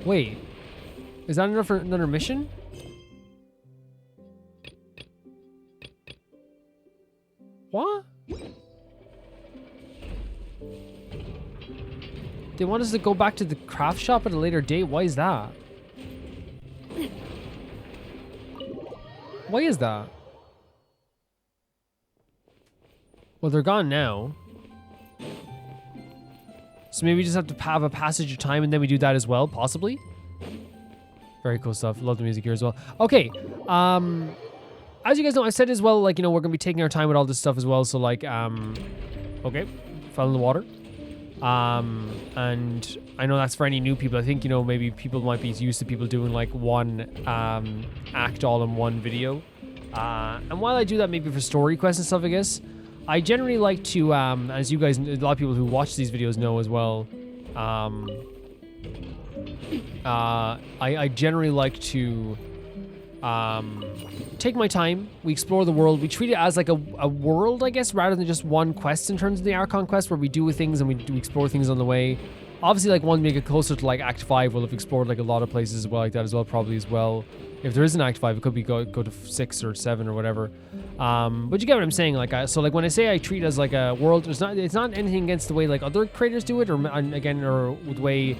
Wait, is that enough for another mission? What? They want us to go back to the craft shop at a later date. Why is that? Why is that? Well, they're gone now. So maybe we just have to have a passage of time and then we do that as well, possibly. Very cool stuff. Love the music here as well. Okay. As you guys know, I said as well, like, you know, we're going to be taking our time with all this stuff as well. So, like, okay. Fell in the water. And I know that's for any new people. I think, you know, maybe people might be used to people doing, like, one act all in one video. And while I do that maybe for story quests and stuff, I guess, I generally like to, as you guys, a lot of people who watch these videos know as well, I generally like to take my time. We explore the world. We treat it as like a world, I guess, rather than just one quest in terms of the Archon quest, where we do things and we explore things on the way. Obviously, like, one make it closer to like Act 5, we'll have explored like a lot of places as well, like that as well, probably as well. If there is an Act 5, it could be go to 6 or 7 or whatever. But you get what I'm saying. Like, so like when I say I treat it as like a world, it's not anything against the way like other creators do it, or again, or the way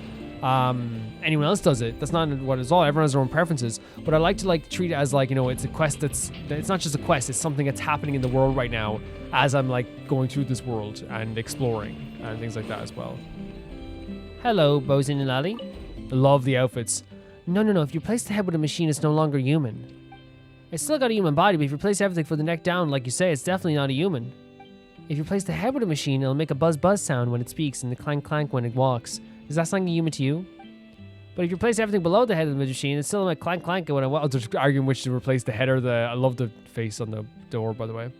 anyone else does it. That's not what it's all. Everyone has their own preferences. But I like to like treat it as like, you know, it's a quest it's not just a quest. It's something that's happening in the world right now as I'm like going through this world and exploring and things like that as well. Hello, Bosun and Lally. I love the outfits. No. If you replace the head with a machine, it's no longer human. It's still got a human body, but if you replace everything from the neck down, like you say, it's definitely not a human. If you replace the head with a machine, it'll make a buzz sound when it speaks and the clank when it walks. Is that something human to you? But if you replace everything below the head of the machine, it's still like clank when it walks. I'm just arguing which to replace the head or the... I love the face on the door, by the way.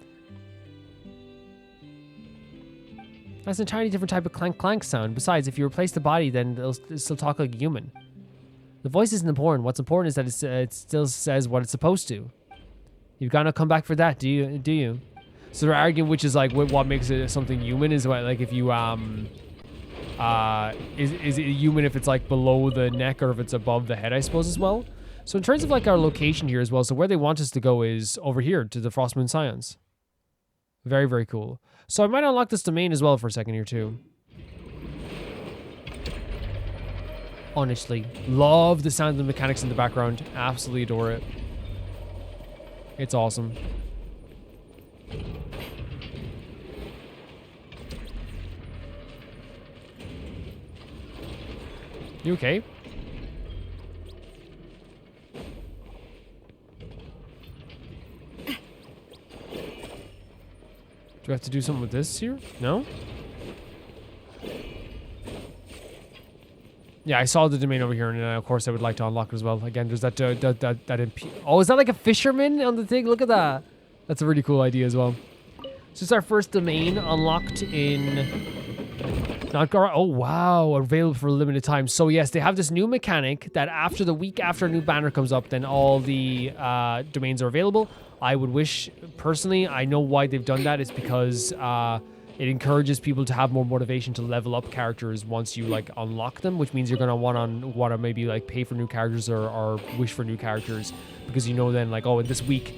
That's an entirely different type of clank sound. Besides, if you replace the body, then it'll still talk like a human. The voice isn't important. What's important is that it still says what it's supposed to. You've got to come back for that, do you? So they're arguing which is like what makes it something human is what, like, if you is it human if it's like below the neck or if it's above the head, I suppose, as well. So in terms of like our location here as well, so where they want us to go is over here to the Frostmoon Scions. Very, very cool. So I might unlock this domain as well for a second here too. Honestly, love the sound of the mechanics in the background. Absolutely adore it. It's awesome. You okay? Do I have to do something with this here? No? Yeah, I saw the domain over here, and of course I would like to unlock it as well. Again, there's that oh, is that like a fisherman on the thing? Look at that. That's a really cool idea as well. So it's our first domain unlocked in Nod-Krai. Oh, wow. Available for a limited time. So yes, they have this new mechanic that after the week after a new banner comes up, then all the domains are available. I would wish, personally, I know why they've done that. It's because it encourages people to have more motivation to level up characters once you like unlock them, which means you're gonna want to maybe like pay for new characters or wish for new characters, because you know then like, oh, this week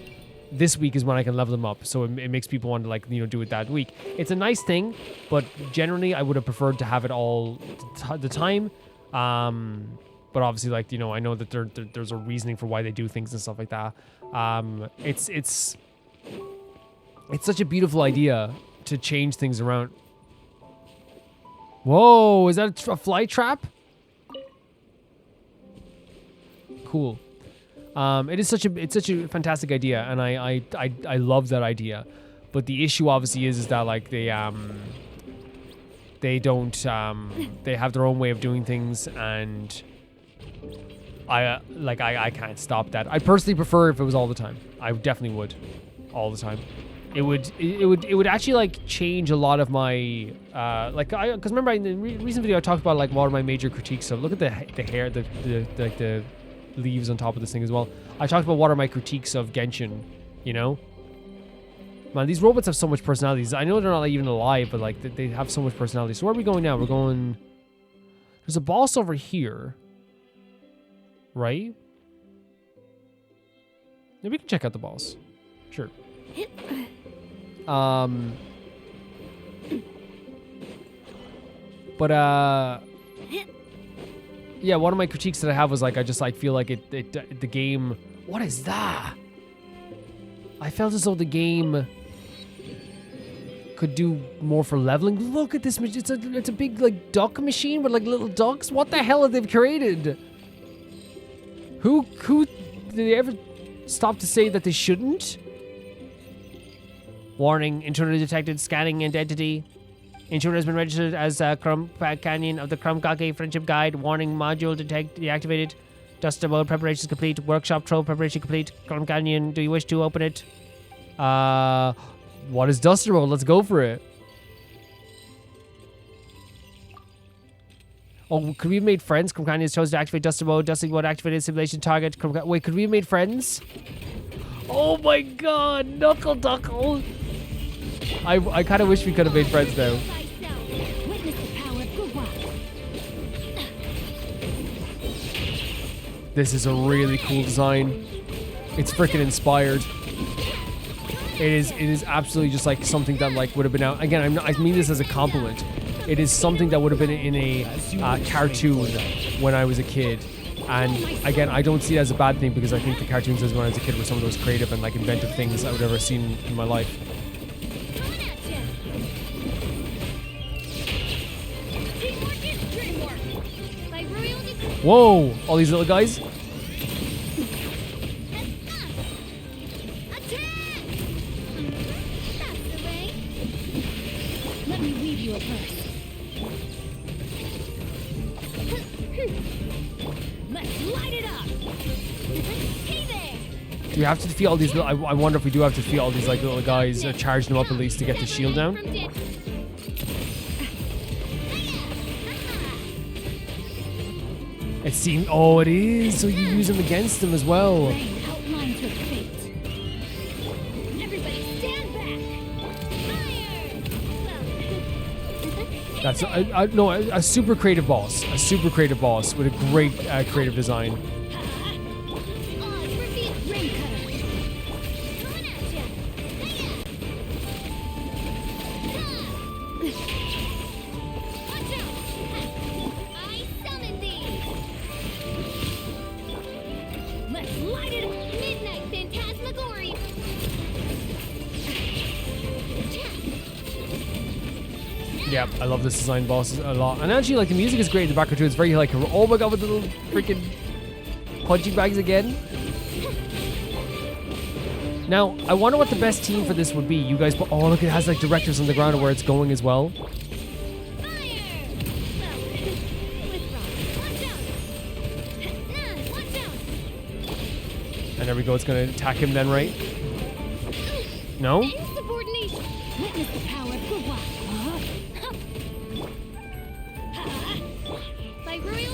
is when I can level them up. So it makes people want to like, you know, do it that week. It's a nice thing, but generally I would have preferred to have it all the time. But obviously, like, you know, I know that there's a reasoning for why they do things and stuff like that. It's such a beautiful idea to change things around. Whoa, is that a fly trap? Cool. It's such a fantastic idea, and I love that idea. But the issue obviously is that like they don't they have their own way of doing things, and I can't stop that. I personally prefer if it was all the time. I definitely would, all the time. It would actually like change a lot of my because remember in the recent video I talked about like what are my major critiques of. Look at the hair, the leaves on top of this thing as well. I talked about what are my critiques of Genshin, you know? Man, these robots have so much personalities. I know they're not like, even alive, but like they have so much personality. So where are we going now? We're going... There's a boss over here. Right? Maybe we can check out the boss. Sure. But Yeah, one of my critiques that I have was like, I feel like the game... What is that? I felt as though the game could do more for leveling. Look at this, it's a big like duck machine with like little ducks. What the hell have they created? Who did they ever stop to say that they shouldn't? Warning, intruder detected, scanning identity. Intruder has been registered as a Companion of the Krumkake Friendship Guide. Warning, module deactivated. Dust mode preparations complete. Workshop troll preparation complete. Companion, do you wish to open it? What is Duster mode? Let's go for it. Oh, could we have made friends? Companion chose to activate Duster mode. Dusting mode activated. Simulation target. Wait, could we have made friends? Oh my god, Knuckle Duckle. I kind of wish we could have made friends now. This is a really cool design. It's freaking inspired. It is absolutely just like something that like would have been out. Again, I mean this as a compliment. It is something that would have been in a cartoon when I was a kid. And again, I don't see it as a bad thing because I think the cartoons as when I was a kid were some of those creative and like inventive things I would ever seen in my life. Whoa! All these little guys. Let me weave you a purse. Let's light it up. Hey there. Do we have to defeat all these little... I wonder if we do have to defeat all these like little guys or charge them up at least to get the shield down. It seems... Oh, it is. So you use them against them as well. Outlines your fate. Everybody stand back. Fire. That's... no, a super creative boss. A super creative boss with a great creative design. Yeah, I love this design boss a lot. And actually, like, the music is great in the background too. It's very, like, oh my god, with the little freaking punching bags again. Now, I wonder what the best team for this would be. You guys, oh, look, it has, like, directives on the ground of where it's going as well. And there we go, it's going to attack him then, right? No? Witness the power of Gua.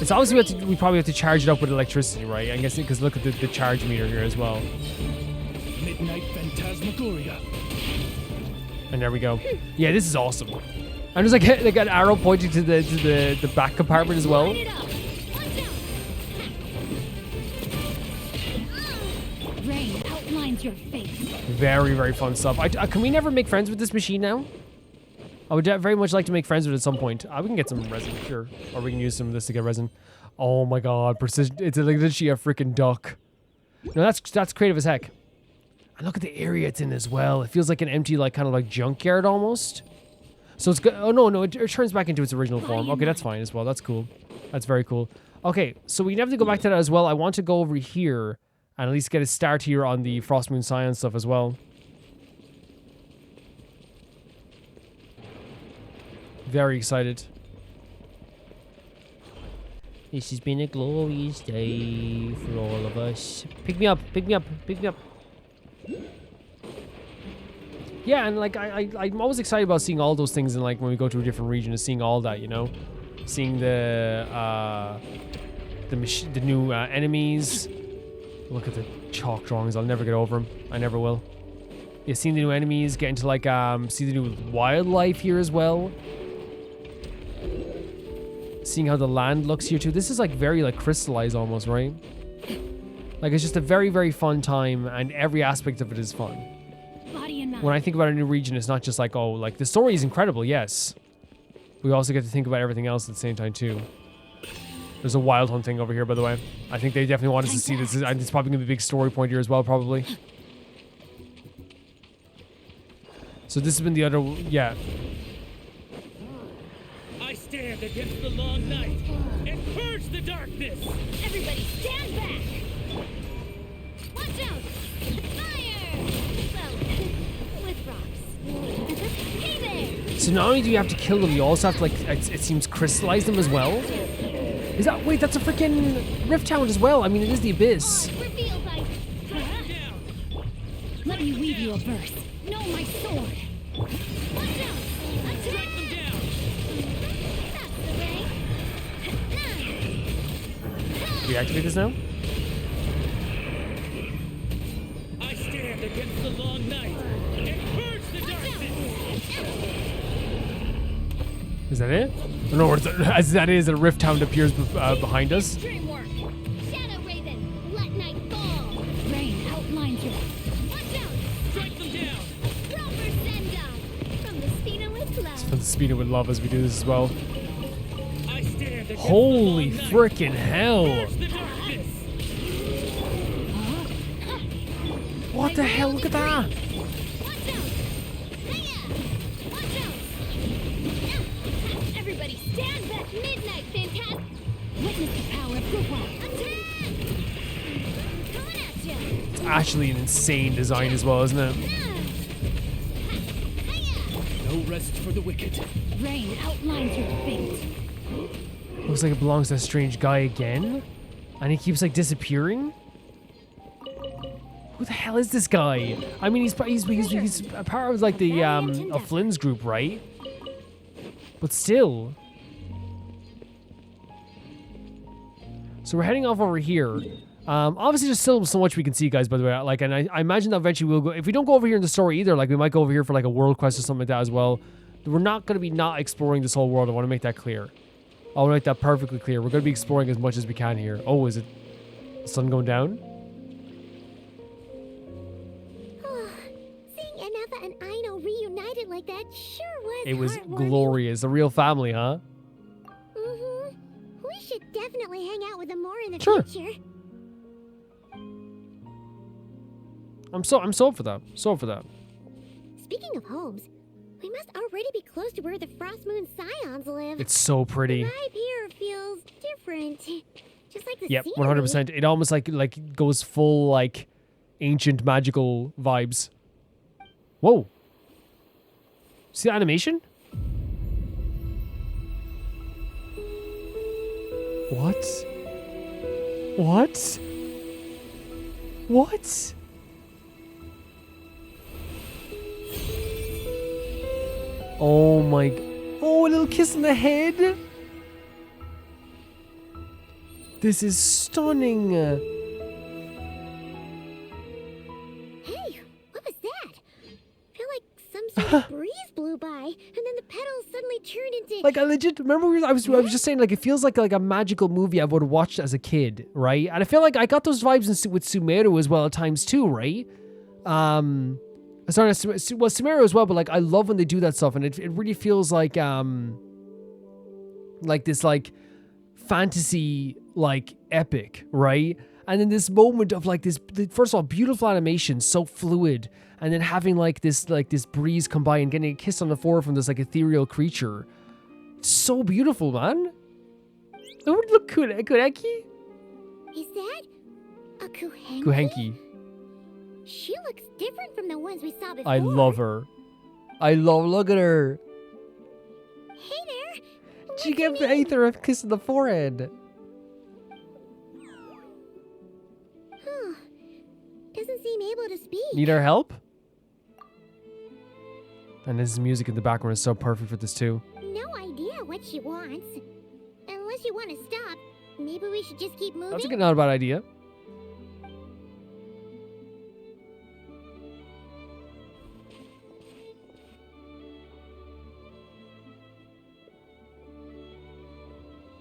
It's obviously we probably have to charge it up with electricity, right? I guess because look at the charge meter here as well. Midnight Phantasmagoria. And there we go. Yeah, this is awesome. And there's like an arrow pointing to the back compartment as well. Rain outlines your face. Very, very fun stuff. Can we never make friends with this machine now? I would very much like to make friends with it at some point. We can get some resin, sure. Or we can use some of this to get resin. Oh my god, precision. It's like literally a freaking duck. No, that's creative as heck. And look at the area it's in as well. It feels like an empty, like, kind of like junkyard almost. So it's good. Oh, no, it turns back into its original form. Okay, that's fine as well. That's cool. That's very cool. Okay, so we have to go back to that as well. I want to go over here and at least get a start here on the Frost Moon Science stuff as well. Very excited. This has been a glorious day for all of us. Pick me up, pick me up, pick me up. Yeah, and like I'm always excited about seeing all those things, and like when we go to a different region and seeing all that, you know, seeing the new enemies. Look at the chalk drawings. I'll never get over them. I never will. Yeah, seeing the new enemies, getting to like see the new wildlife here as well. Seeing how the land looks here too. This is like very like crystallized almost, right? Like it's just a very, very fun time, and every aspect of it is fun. When I think about a new region, it's not just like, oh, like the story is incredible, yes. We also get to think about everything else at the same time too. There's a wild hunt thing over here, by the way. I think they definitely want us to see this. It's probably going to be a big story point here as well, probably. So this has been the other... Yeah. I stand against the long night and purge the darkness. Everybody stand back! Watch out! Fire! Well, with rocks. Hey there! So not only do you have to kill them, you also have to, like, it seems, crystallize them as well. Is that... Wait, that's a freaking Rift Hound as well. I mean, it is the Abyss. Reveal by... Let me weave you a verse. No, my sword! Watch out! Attack! Them down. That's the way! We activate this now? I stand against the long night and purge the darkness. Is that it? No, as that is, a Rift Hound appears behind us. Dream work! Shadow Raven! Let night fall! Rain outlines your... Watch out! Strike them down. Proper send-off! From the Spina with love! From the speed with love as we do this as well. I stand against Holy the long night. frickin' hell! Purge the darkness. What the hell? Look at that! Watch out! Hiya! Watch out! Everybody stand back! Midnight Phantasm! Witness the power of good luck. Attack! Coming at ya! It's actually an insane design as well, isn't it? No rest for the wicked. Rain outlines your fate. Looks like it belongs to a strange guy again. And he keeps, like, disappearing. Who the hell is this guy? I mean, he's a part of, like, the of Flynn's group, right? But still. So we're heading off over here. Obviously, there's still so much we can see, guys, by the way. Like, and I imagine that eventually we'll go... If we don't go over here in the story either, like, we might go over here for, like, a world quest or something like that as well. We're not going to be not exploring this whole world. I want to make that clear. I want to make that perfectly clear. We're going to be exploring as much as we can here. Oh, is it the sun going down? Seeing Anafa and Aino reunited like that sure was It was heartwarming. glorious. A real family, huh? Mm-hmm. We should definitely hang out with them more in the Sure. future. I'm so up for that. So up for that. Speaking of homes, we must already be close to where the Frost Moon Scions live. It's so The pretty. vibe here feels different. Just like the Yep, scenery. 100%. It almost like goes full like ancient magical vibes. Whoa. See the animation? What? What? What? Oh my... Oh, a little kiss on the head? This is stunning. Hey, what was that? I feel like some sort of breeze blew by, and then the petals suddenly turned into... Like, I legit remember I was just saying, like, it feels like a magical movie I would have watched as a kid, right? And I feel like I got those vibes with Sumeru as well at times too, right? Sorry, well, Sumeru as well, but like I love when they do that stuff, and it really feels like this like fantasy like epic, right? And then this moment of like this, first of all, beautiful animation, so fluid, and then having like this breeze come by and getting a kiss on the forehead from this like ethereal creature. It's so beautiful, man. Oh, look, Kuhenki? Is that a Kuhenki? Kuhenki. She looks different from the ones we saw before. I love her. Look at her. Hey there. She gave Aether a kiss on the forehead. Huh. Doesn't seem able to speak. Need our help? And this music in the background is so perfect for this too. No idea what she wants. Unless you want to stop, maybe we should just keep moving. That's not a bad idea.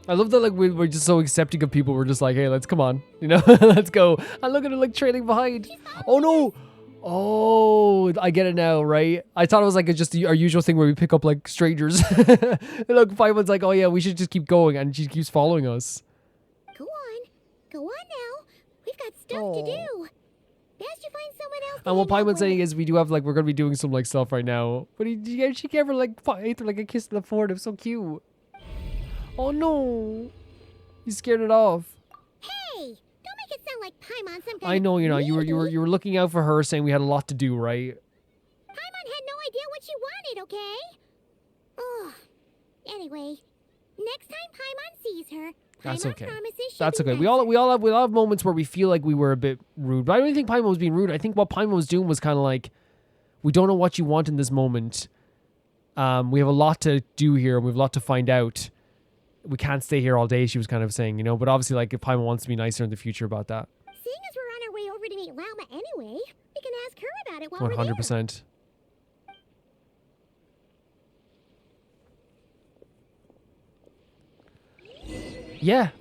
I love that, like, we're just so accepting of people. We're just like, hey, let's come on, you know, let's go. And look at her, like, trailing behind. Oh, no. Oh, I get it now, right? I thought it was, like, just our usual thing where we pick up, like, strangers. And look, Paimon's like, oh, yeah, we should just keep going. And she keeps following us. Go on now. We've got stuff to do. Best you find someone else to And what hang out Paimon's saying with. is we do have, like, we're going to be doing some, like, stuff right now. But she gave her, like, ate her, like, a kiss in the forehead. It was so cute. Oh, no. You scared it off. Hey, don't make it sound like Paimon some kind I know, you know, of you were looking out for her, saying we had a lot to do, right? Paimon had no idea what she wanted, okay? Ugh. Anyway, next time Paimon sees her, That's Paimon okay. promises she'll That's be okay. nicer. We all have moments where we feel like we were a bit rude. But I don't think Paimon was being rude. I think what Paimon was doing was kind of like, we don't know what you want in this moment. We have a lot to do here, and we have a lot to find out. We can't stay here all day, she was kind of saying, you know. But obviously, like, if Paimon wants to be nicer in the future about that. Seeing as we're on our way over to meet Lauma anyway, we can ask her about it while we're 100%. Yeah,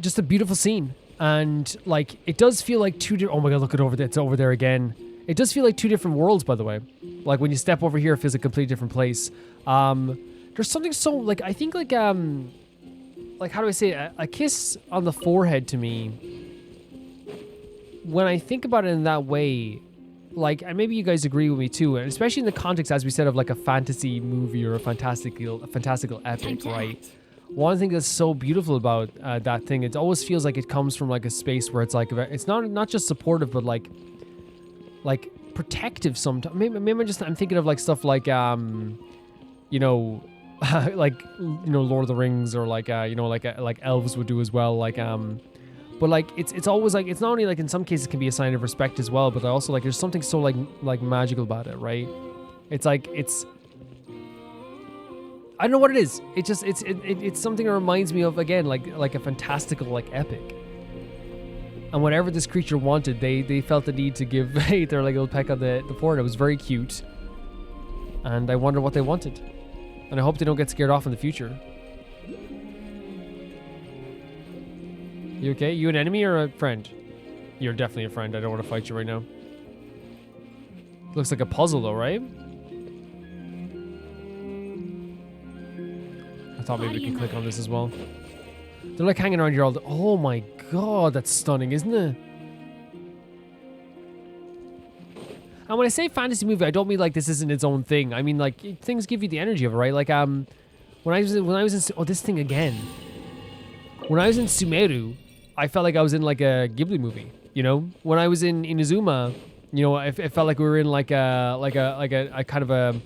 just a beautiful scene. And, like, it does feel like two different... Oh my god, look at over there. It's over there again. It does feel like two different worlds, by the way. Like, when you step over here, it feels a completely different place. There's something so, like, I think, like, how do I say it? A kiss on the forehead to me, when I think about it in that way, like, and maybe you guys agree with me too, and especially in the context, as we said, of like a fantasy movie or a fantastical epic, right? One thing that's so beautiful about that thing, it always feels like it comes from like a space where it's like, it's not just supportive, but like protective sometimes. Maybe I'm thinking of like stuff like, you know, like, you know, Lord of the Rings, or like, you know, like elves would do as well, like, but like it's always like, it's not only like in some cases it can be a sign of respect as well, but also like there's something so like magical about it, right? It's like I don't know what it is. It just it's something that reminds me of, again, like a fantastical like epic. And whatever this creature wanted, they felt the need to give their like little peck on the forehead. It was very cute, and I wonder what they wanted, and I hope they don't get scared off in the future. You okay? You an enemy or a friend? You're definitely a friend. I don't want to fight you right now. Looks like a puzzle though, right? I thought maybe we could click on this as well. They're like hanging around here all day. Oh my god, that's stunning, isn't it? And when I say fantasy movie, I don't mean like this isn't its own thing. I mean like things give you the energy of it, right? Like when I was in oh, this thing again. When I was in Sumeru, I felt like I was in like a Ghibli movie, you know? When I was in Inazuma, you know, it felt like we were in like a kind of a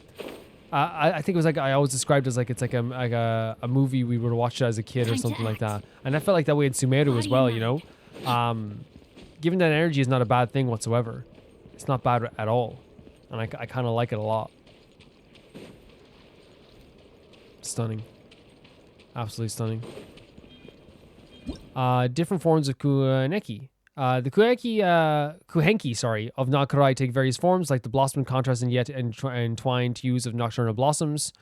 I think it was like, I always described it as like, it's like a movie we would have watched as a kid or something like that. And I felt like that way in Sumeru as well, you know? Giving that energy is not a bad thing whatsoever. It's not bad at all. And I kind of like it a lot. Stunning. Absolutely stunning. Different forms of kuhenki. The kuhenki, of Nod-Krai take various forms, like the blossom contrast and yet entwined hues of nocturnal blossoms.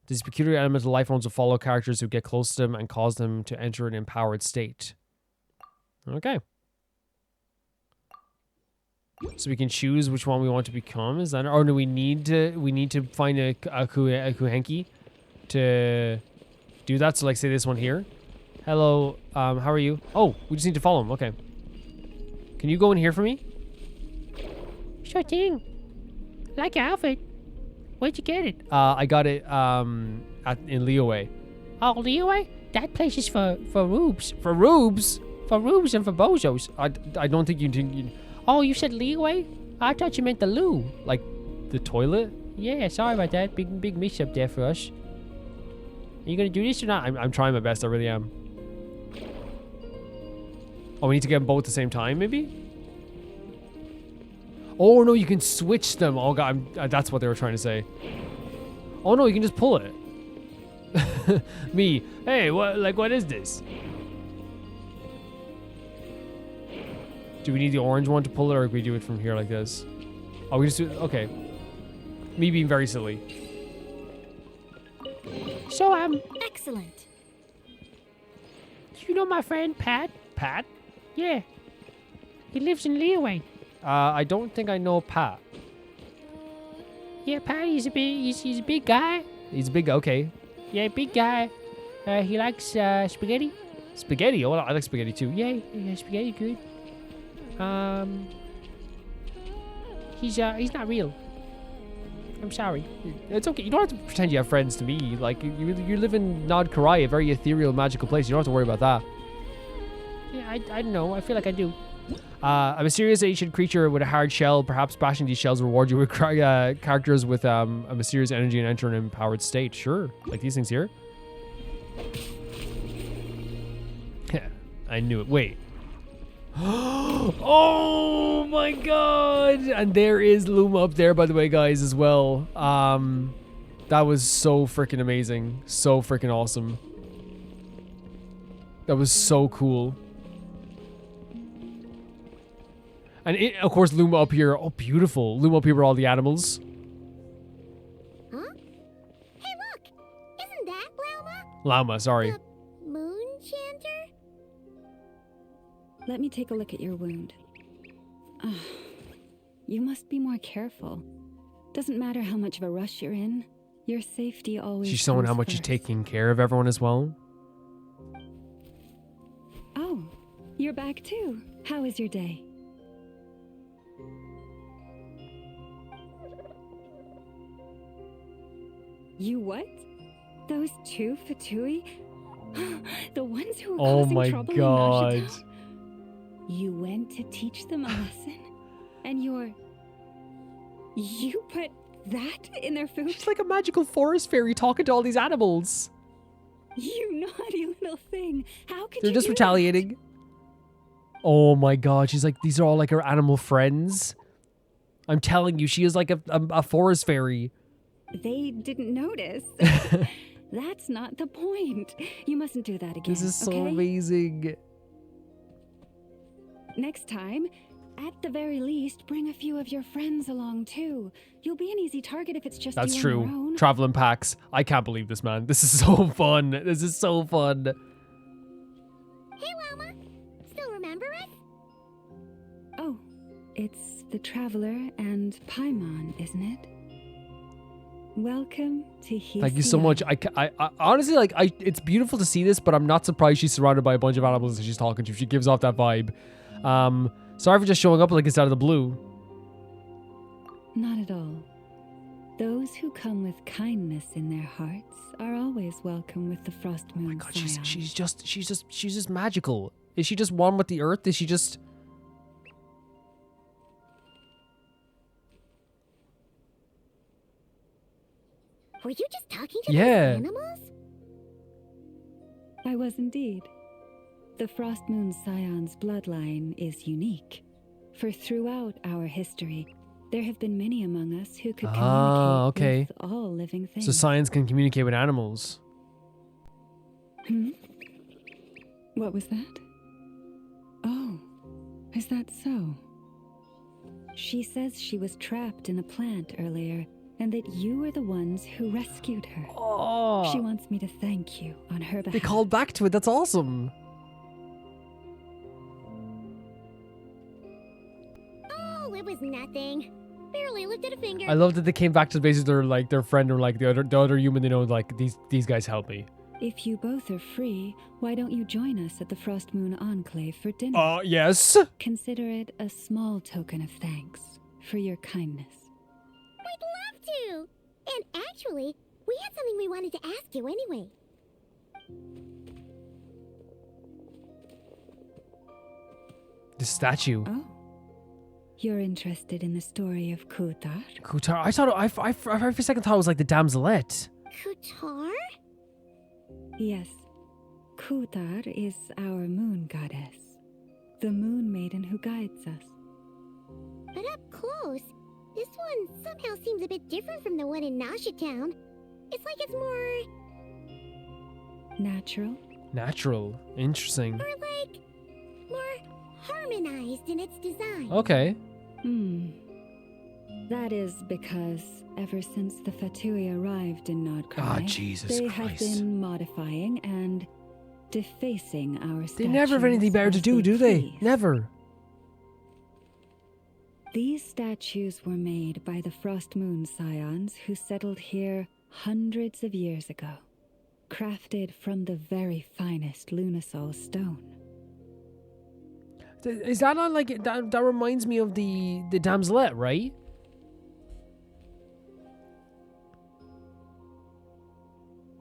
These peculiar elemental life forms will follow characters who get close to them and cause them to enter an empowered state. Okay. So we can choose which one we want to become. Is that, or do we need to find a kuhenki to do that? So like, say this one here. Hello, how are you? Oh, we just need to follow him. Okay. Can you go in here for me? Sure thing. Like your outfit. Where'd you get it? I got it in Liyue. Oh, Liyue? That place is for rubes. For rubes? For rubes and for bozos. I don't think you... Oh, you said Liyue? I thought you meant the loo. Like the toilet? Yeah, sorry about that. Big mix up there for us. Are you gonna do this or not? I'm trying my best. I really am. Oh, we need to get them both at the same time, maybe? Oh, no, you can switch them. Oh, God, that's what they were trying to say. Oh, no, you can just pull it. Me. Hey, what is this? Do we need the orange one to pull it, or can we do it from here like this? Oh, we just do it. Okay. Me being very silly. So, Excellent. you know my friend Pat? Pat? Yeah. He lives in Liyue. I don't think I know Pat. Yeah, Pat, he's a big guy. He's big, okay. Yeah, big guy. He likes spaghetti. Spaghetti. Oh, I like spaghetti too. Yay. Yeah, spaghetti good. He's not real. I'm sorry. It's okay. You don't have to pretend you have friends to me. Like, you live in Nod-Krai, a very ethereal, magical place. You don't have to worry about that. Yeah, I don't know. I feel like I do. A mysterious ancient creature with a hard shell. Perhaps bashing these shells reward you with characters with a mysterious energy and enter an empowered state. Sure. Like these things here. I knew it. Wait. Oh my god! And there is Luma up there, by the way, guys, as well. That was so freaking amazing. So freaking awesome. That was so cool. And of course, Luma up here. Oh, beautiful. Luma up here with all the animals. Huh? Hey, look! Isn't that Lauma? Llama, sorry. The moon chanter? Let me take a look at your wound. You must be more careful. Doesn't matter how much of a rush you're in. Your safety always She's showing how much she's taking care of everyone as well. Oh, you're back too. How was your day? You what? Those two Fatui? The ones who were causing trouble in Nashita? You went to teach them a lesson? And you put that in their food? She's like a magical forest fairy talking to all these animals. You naughty little thing. How could They're you just do retaliating. that? Oh my god, she's like, these are all like her animal friends. I'm telling you, she is like a forest fairy. They didn't notice. That's not the point. You mustn't do that again. This is so okay? amazing. Next time, at the very least, bring a few of your friends along too. You'll be an easy target if it's just That's you true. on your own. Traveling packs. I can't believe this, man. This is so fun. This is so fun. Hey, Lauma! Still remember us? Oh, it's the Traveler and Paimon, isn't it? Welcome to Hisia. Thank you so much. I honestly, like, it's beautiful to see this, but I'm not surprised she's surrounded by a bunch of animals that she's talking to. She gives off that vibe. Sorry for just showing up like it's out of the blue. Not at all. Those who come with kindness in their hearts are always welcome with the Frost Moon. Oh my god, she's just magical. Is she just one with the earth? Is she just... Were you just talking to Yeah. those animals? I was indeed. The Frost Moon Scion's bloodline is unique, for throughout our history, there have been many among us who could communicate with all living things. So science can communicate with animals. What was that? Oh, is that so? She says she was trapped in a plant earlier, and that you were the ones who rescued her. Oh, She wants me to thank you on her behalf. they called back to it. That's awesome. Oh, it was nothing. Barely lifted a finger. I love that they came back to basically their friend or like the other human they know, like these guys help me. If you both are free, why don't you join us at the Frost Moon Enclave for dinner? Yes. Consider it a small token of thanks for your kindness. We'd love to. And actually, we had something we wanted to ask you anyway. The statue. Oh. You're interested in the story of Kutar? Kutar. I for a second thought it was like the damselette. Kutar? Yes. Kutar is our moon goddess, the moon maiden who guides us. But up close, this one somehow seems a bit different from the one in Nasha Town. It's like it's more... Natural? Natural. Interesting. Or like... more harmonized in its design. Okay. That is because ever since the Fatui arrived in Nod-Krai, Ah, Jesus they Christ. have been modifying and defacing our statues. They never have anything better to as do they? please. Never. These statues were made by the Frost Moon Scions who settled here hundreds of years ago, crafted from the very finest Lunasol stone. Is that not like that reminds me of the damselette, right?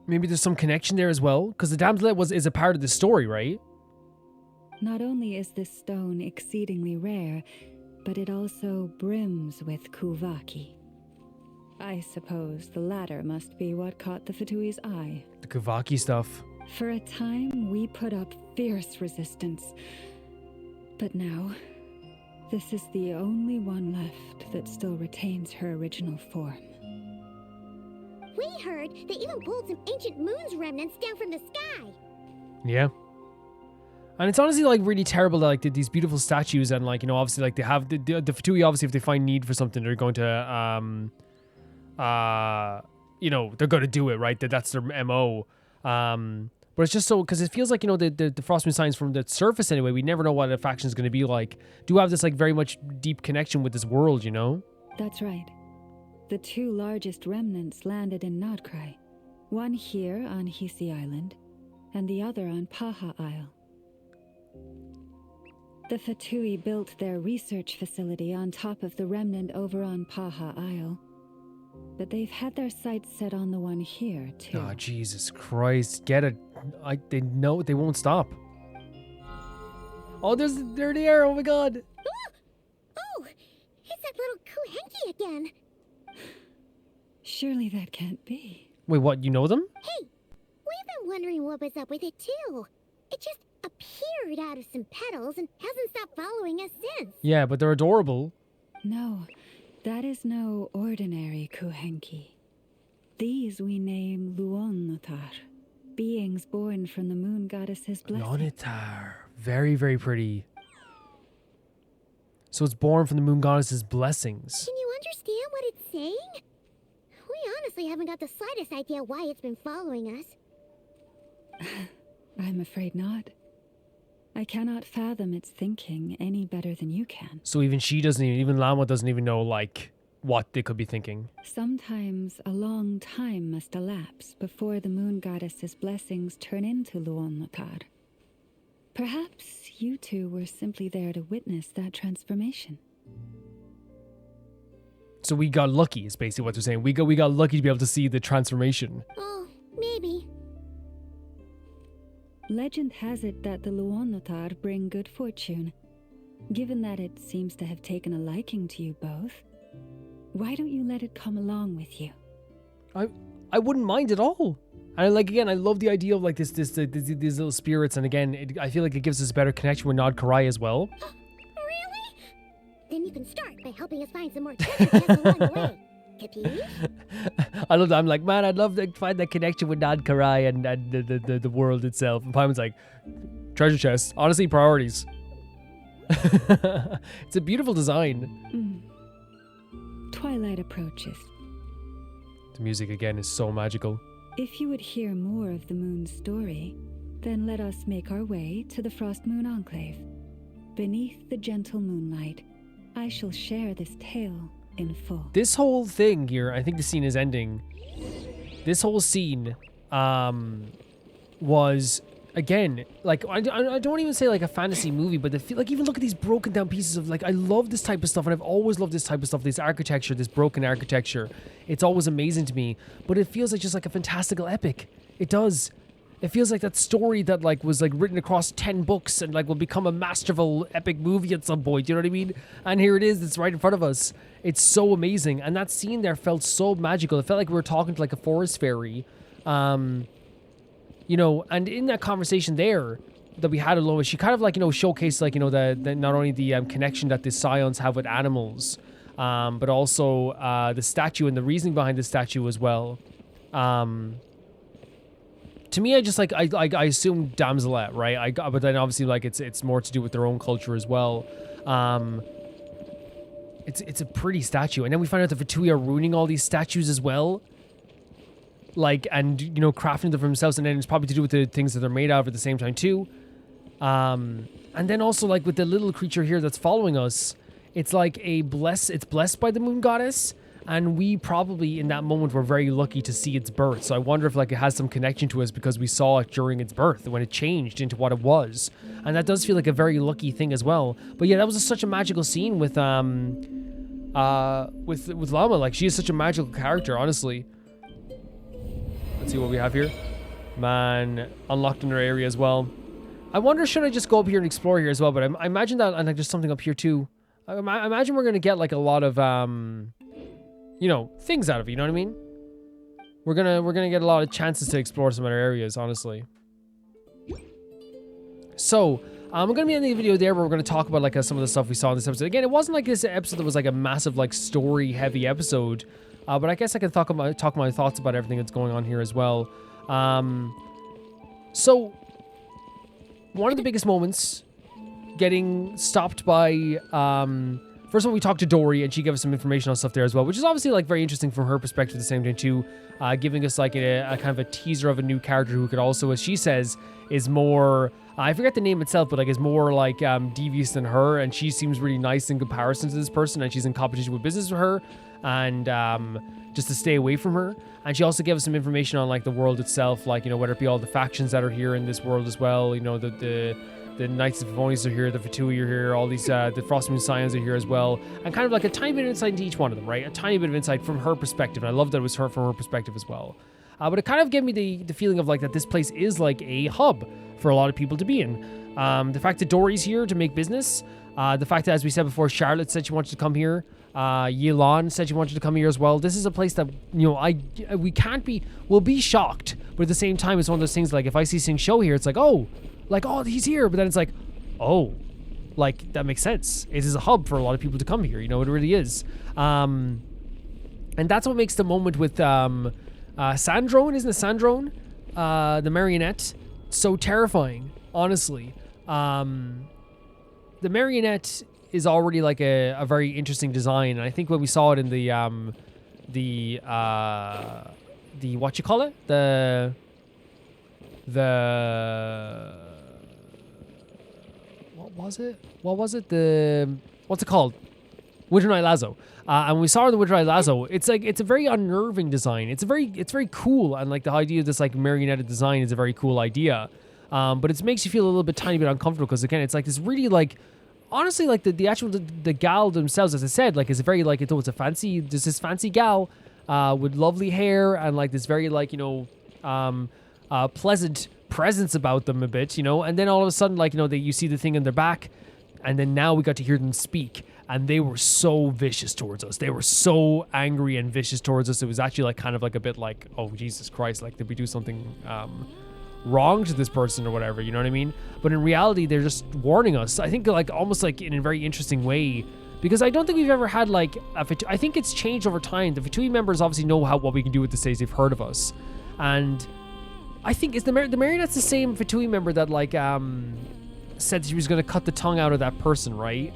Maybe there's some connection there as well, because the damselette is a part of the story, right? Not only is this stone exceedingly rare, but it also brims with kuvaki. I suppose the latter must be what caught the Fatui's eye. The kuvaki stuff. For a time, we put up fierce resistance. But now, this is the only one left that still retains her original form. We heard they even pulled some ancient moon's remnants down from the sky. Yeah. And it's honestly like really terrible that like these beautiful statues and like, you know, obviously like they have the Fatui, obviously if they find need for something, they're going to you know, they're going to do it, right? That's their MO. But it's just so, because it feels like, you know, the Frostmoon Scions from the surface anyway, we never know what a faction is going to be like. Do have this like very much deep connection with this world, you know? That's right. The two largest remnants landed in Nod-Krai. One here on Hisi Island, and the other on Paha Isle. The Fatui built their research facility on top of the remnant over on Paha Isle. But they've had their sights set on the one here, too. Oh, Jesus Christ. Get it. They know they won't stop. Oh, they're there. Oh my god. Oh, it's that little Kuhenki again. Surely that can't be. Wait, what? You know them? Hey, we've been wondering what was up with it too. It just appeared out of some petals and hasn't stopped following us since. Yeah, but they're adorable. No, that is no ordinary Kuhenki. These we name Luonnotar, beings born from the moon goddess's blessing. Luonnotar. Very, very pretty. So it's born from the moon goddess's blessings. Can you understand what it's saying? We honestly haven't got the slightest idea why it's been following us. I'm afraid not. I cannot fathom its thinking any better than you can. So even she doesn't even Lama doesn't even know, like, what they could be thinking. Sometimes a long time must elapse before the moon goddess's blessings turn into Luonnotar. Perhaps you two were simply there to witness that transformation. So we got lucky, is basically what they're saying. We got lucky to be able to see the transformation. Oh, maybe. Legend has it that the Luonnotar bring good fortune. Given that it seems to have taken a liking to you both, why don't you let it come along with you? I wouldn't mind at all. And like again, I love the idea of like these little spirits, and again, I feel like it gives us a better connection with Nod-Krai as well. Really? Then you can start by helping us find some more treasure chests along the way. Capiche? I love that. I'm like, man, I'd love to find that connection with Nod-Krai and the world itself. And Paimon's like, treasure chests. Honestly, priorities. It's a beautiful design. Twilight approaches. The music again is so magical. If you would hear more of the moon's story, then let us make our way to the Frost Moon Enclave. Beneath the gentle moonlight, I shall share this tale in full. This whole thing here, I think the scene is ending. This whole scene was, again, like, I don't even say like a fantasy movie, but like, even look at these broken down pieces of, like, I love this type of stuff, and I've always loved this type of stuff, this architecture, this broken architecture. It's always amazing to me, but it feels like just like a fantastical epic. It does. It feels like that story that like was like written across 10 books and like will become a masterful epic movie at some point, you know what I mean? And here it is, it's right in front of us. It's so amazing. And that scene there felt so magical. It felt like we were talking to like a forest fairy. You know, and in that conversation there that we had alone, she kind of like, you know, showcased like, you know, the not only the connection that the Scions have with animals, but also the statue and the reasoning behind the statue as well. To me, I just like I assume damselette, right? But then obviously like it's more to do with their own culture as well. It's a pretty statue, and then we find out the Fatui are ruining all these statues as well. Like, and you know, crafting them for themselves, and then it's probably to do with the things that they're made out of at the same time too. And then also like with the little creature here that's following us, it's like it's blessed by the moon goddess, And we probably, in that moment, were very lucky to see its birth. So I wonder if like it has some connection to us because we saw it during its birth, when it changed into what it was. And that does feel like a very lucky thing as well. But yeah, that was such a magical scene with Llama. Like, she is such a magical character, honestly. Let's see what we have here. Man, unlocked in her area as well. I wonder, should I just go up here and explore here as well? But I imagine that, and like there's something up here too. I imagine we're gonna get like a lot of you know, things out of it, you know what I mean? We're gonna get a lot of chances to explore some other areas, honestly. So, we're gonna be ending the video there, where we're gonna talk about like some of the stuff we saw in this episode. Again, it wasn't like this episode that was like a massive like story-heavy episode, but I guess I can talk my thoughts about everything that's going on here as well. So, one of the biggest moments, getting stopped by first of all, we talked to Dori, and she gave us some information on stuff there as well, which is obviously like very interesting from her perspective at the same time too, giving us like a kind of a teaser of a new character who could also, as she says, is more, I forget the name itself, but like is more like devious than her, and she seems really nice in comparison to this person, and she's in competition with business with her, and just to stay away from her. And she also gave us some information on like the world itself, like, you know, whether it be all the factions that are here in this world as well, you know, the Knights of Favonius are here, the Fatui are here, all these, the Frostmoon Scions are here as well. And kind of like a tiny bit of insight into each one of them, right? A tiny bit of insight from her perspective. And I love that it was from her perspective as well. But it kind of gave me the feeling of like that this place is like a hub for a lot of people to be in. The fact that Dori's here to make business. The fact that, as we said before, Charlotte said she wanted to come here. Yelan said she wanted to come here as well. This is a place that, you know, we'll be shocked. But at the same time, it's one of those things like if I see Sing Show here, it's like, oh, he's here. But then it's like, oh, like that makes sense. It is a hub for a lot of people to come here. You know, it really is. And that's what makes the moment with Sandrone, isn't it? Sandrone, the Marionette, so terrifying, honestly. The Marionette is already like a very interesting design, and I think when we saw it in the what you call it, the what's it called? Winter Night Lazo. And we saw in the Winter Night Lazo, it's a very unnerving design. It's very cool, and like the idea of this like marionette design is a very cool idea. But it makes you feel a little bit tiny bit uncomfortable because again, it's like this really like, honestly, like the actual the gal themselves, as I said, like it's a very like there's this fancy gal with lovely hair and like this very like, you know, pleasant presence about them a bit, you know. And then all of a sudden, like, you know, you see the thing in their back, and then now we got to hear them speak, and they were so vicious towards us. They were so angry and vicious towards us. It was actually like kind of like a bit like, oh Jesus Christ, like did we do something wrong to this person or whatever, you know what I mean? But in reality, they're just warning us. I think like almost like in a very interesting way, because I don't think we've ever had like I think it's changed over time. The Fatui members obviously know what we can do with the stage. They've heard of us, and I think the Marionette's the same Fatui member that like said she was going to cut the tongue out of that person, right?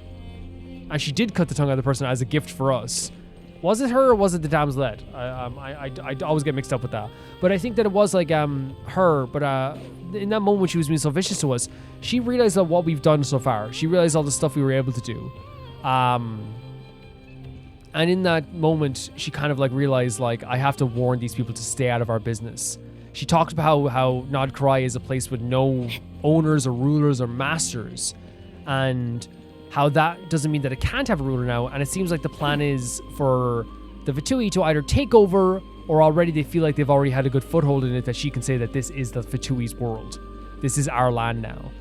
And she did cut the tongue out of the person as a gift for us. Was it her or was it the Damselette? I always get mixed up with that. But I think that it was like her. But in that moment when she was being so vicious to us, she realized what we've done so far. She realized all the stuff we were able to do. And in that moment, she kind of like realized like, I have to warn these people to stay out of our business. She talked about how Nod-Krai is a place with no owners or rulers or masters, and how that doesn't mean that it can't have a ruler now. And it seems like the plan is for the Fatui to either take over, or already they feel like they've already had a good foothold in it, that she can say that this is the Fatui's world. This is our land now.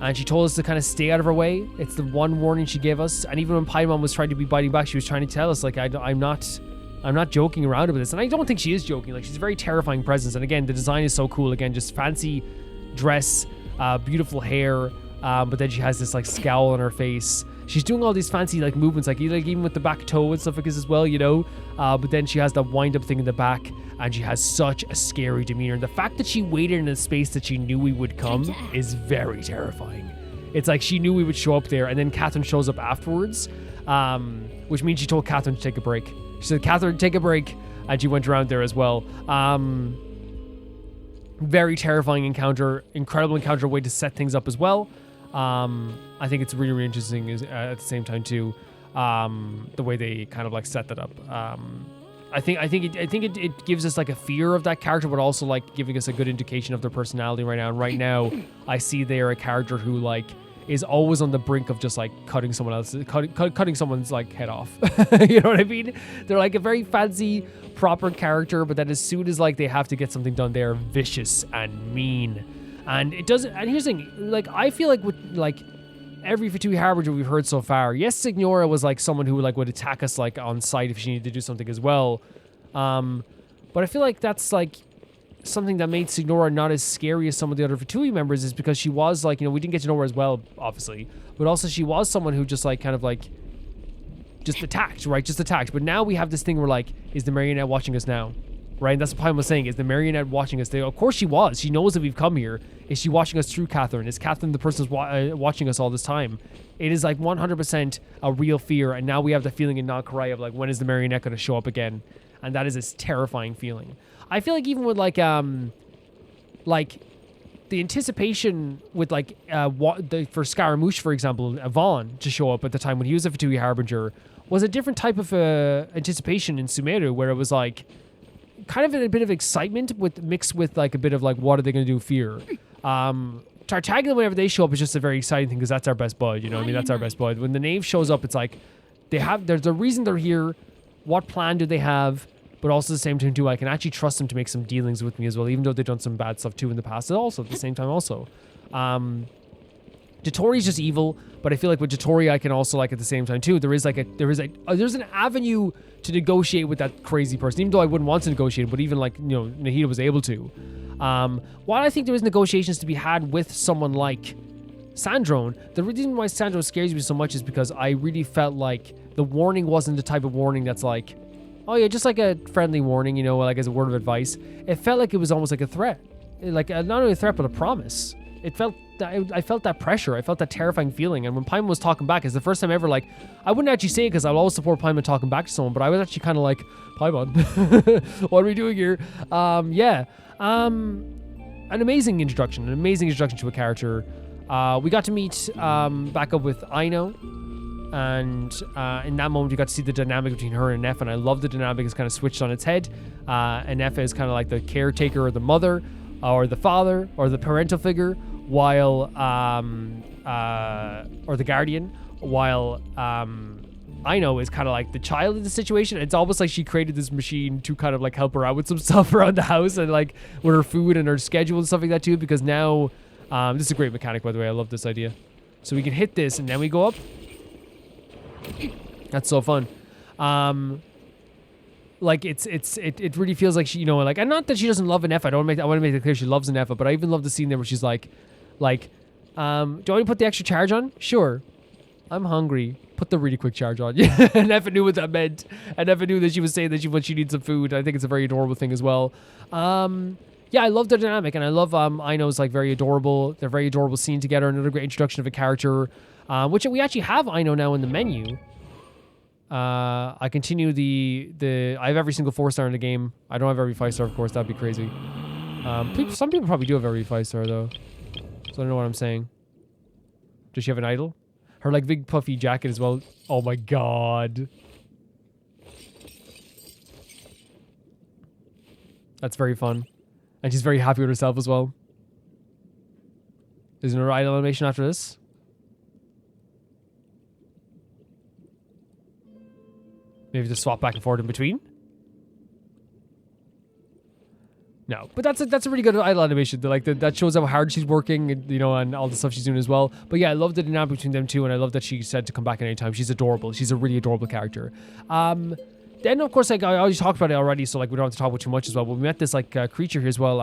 And she told us to kind of stay out of her way. It's the one warning she gave us. And even when Paimon was trying to be biting back, she was trying to tell us, like, I'm not joking around about this. And I don't think she is joking. Like, she's a very terrifying presence. And again, the design is so cool. Again, just fancy dress, beautiful hair. But then she has this like scowl on her face. She's doing all these fancy like movements, like even with the back toe and stuff like this as well, you know. But then she has that wind up thing in the back, and she has such a scary demeanor. And the fact that she waited in a space that she knew we would come is very terrifying. It's like she knew we would show up there, and then Katheryne shows up afterwards, which means she told Katheryne to take a break. She said, "Katheryne, take a break," and she went around there as well. Very terrifying encounter, incredible encounter, way to set things up as well. I think it's really, really interesting at the same time too. The way they kind of like set that up. I think it gives us like a fear of that character, but also like giving us a good indication of their personality right now. And right now, I see they are a character who like is always on the brink of just like cutting someone's like head off. You know what I mean? They're like a very fancy, proper character, but then as soon as like they have to get something done, they're vicious and mean. And it doesn't. And here's the thing: like I feel like with like every Fatui Harbinger we've heard so far, yes, Signora was like someone who like would attack us like on sight if she needed to do something as well. But I feel like that's like something that made Signora not as scary as some of the other Fatui members, is because she was like, you know, we didn't get to know her as well, obviously, but also she was someone who just like kind of like just attacked, right? Just attacked. But now we have this thing where like, is the Marionette watching us now? Right? And that's what Paimon was saying. Is the Marionette watching us? Of course she was. She knows that we've come here. Is she watching us through Katheryne? Is Katheryne the person who's watching us all this time? It is like 100% a real fear. And now we have the feeling in Nod-Krai of like, when is the Marionette going to show up again? And that is a terrifying feeling. I feel like even with like the anticipation with like for Scaramouche, for example, Vaughn to show up at the time when he was a Fatui Harbinger was a different type of anticipation in Sumeru, where it was like kind of a bit of excitement mixed with like a bit of like, what are they going to do? Fear. Tartaglia, whenever they show up, is just a very exciting thing because that's our best bud. You know what I mean? That's our best bud. When the Knave shows up, it's like there's a reason they're here. What plan do they have? But also at the same time too, I can actually trust them to make some dealings with me as well, even though they've done some bad stuff too in the past. And also at the same time, also, Dotori's just evil. But I feel like with Dotori, I can also like at the same time too. There's an avenue to negotiate with that crazy person, even though I wouldn't want to negotiate. But even like, you know, Nahida was able to. While I think there is negotiations to be had with someone like Sandrone, the reason why Sandrone scares me so much is because I really felt like the warning wasn't the type of warning that's like, oh yeah, just like a friendly warning, you know, like as a word of advice. It felt like it was almost like a threat, like not only a threat but a promise. I felt that pressure. I felt that terrifying feeling. And when Paimon was talking back, it's the first time ever, like, I wouldn't actually say it because I'll always support Paimon talking back to someone, but I was actually kind of like, Paimon, what are we doing here? An amazing introduction to a character. We got to meet back up with Aino. And in that moment, you got to see the dynamic between her and Nefa, and I love the dynamic is kind of switched on its head. And Nefa is kind of like the caretaker or the mother or the father or the parental figure, while or the guardian, while Aino is kind of like the child in the situation. It's almost like she created this machine to kind of like help her out with some stuff around the house and like with her food and her schedule and stuff like that too, because now this is a great mechanic, by the way. I love this idea. So we can hit this and then we go up. That's so fun. Like it really feels like she, you know, like, and not that she doesn't love an F. I want to make it clear she loves an F, but I even love the scene there where she's like, do you want me to put the extra charge on? Sure. I'm hungry. Put the really quick charge on. And Nefa knew what that meant. And Nefa knew that she was saying that she needs some food. I think it's a very adorable thing as well. Yeah, I love the dynamic, and I love Aino's like very adorable. They're very adorable scene together. Another great introduction of a character, which we actually have Aino now in the menu. I continue I have every single 4-star in the game. I don't have every 5-star, of course. That'd be crazy. Some people probably do have every 5-star though. So I don't know what I'm saying. Does she have an idol? Her like big puffy jacket as well. Oh my god. That's very fun. And she's very happy with herself as well. Is there an idol animation after this? Maybe just swap back and forth in between? No, but that's a really good idol animation. That shows how hard she's working, and, you know, and all the stuff she's doing as well. But yeah, I love the dynamic between them two, and I love that she said to come back at any time. She's adorable. She's a really adorable character. Then of course, like I already talked about it already, so like we don't have to talk about too much as well. But we met this like creature here as well.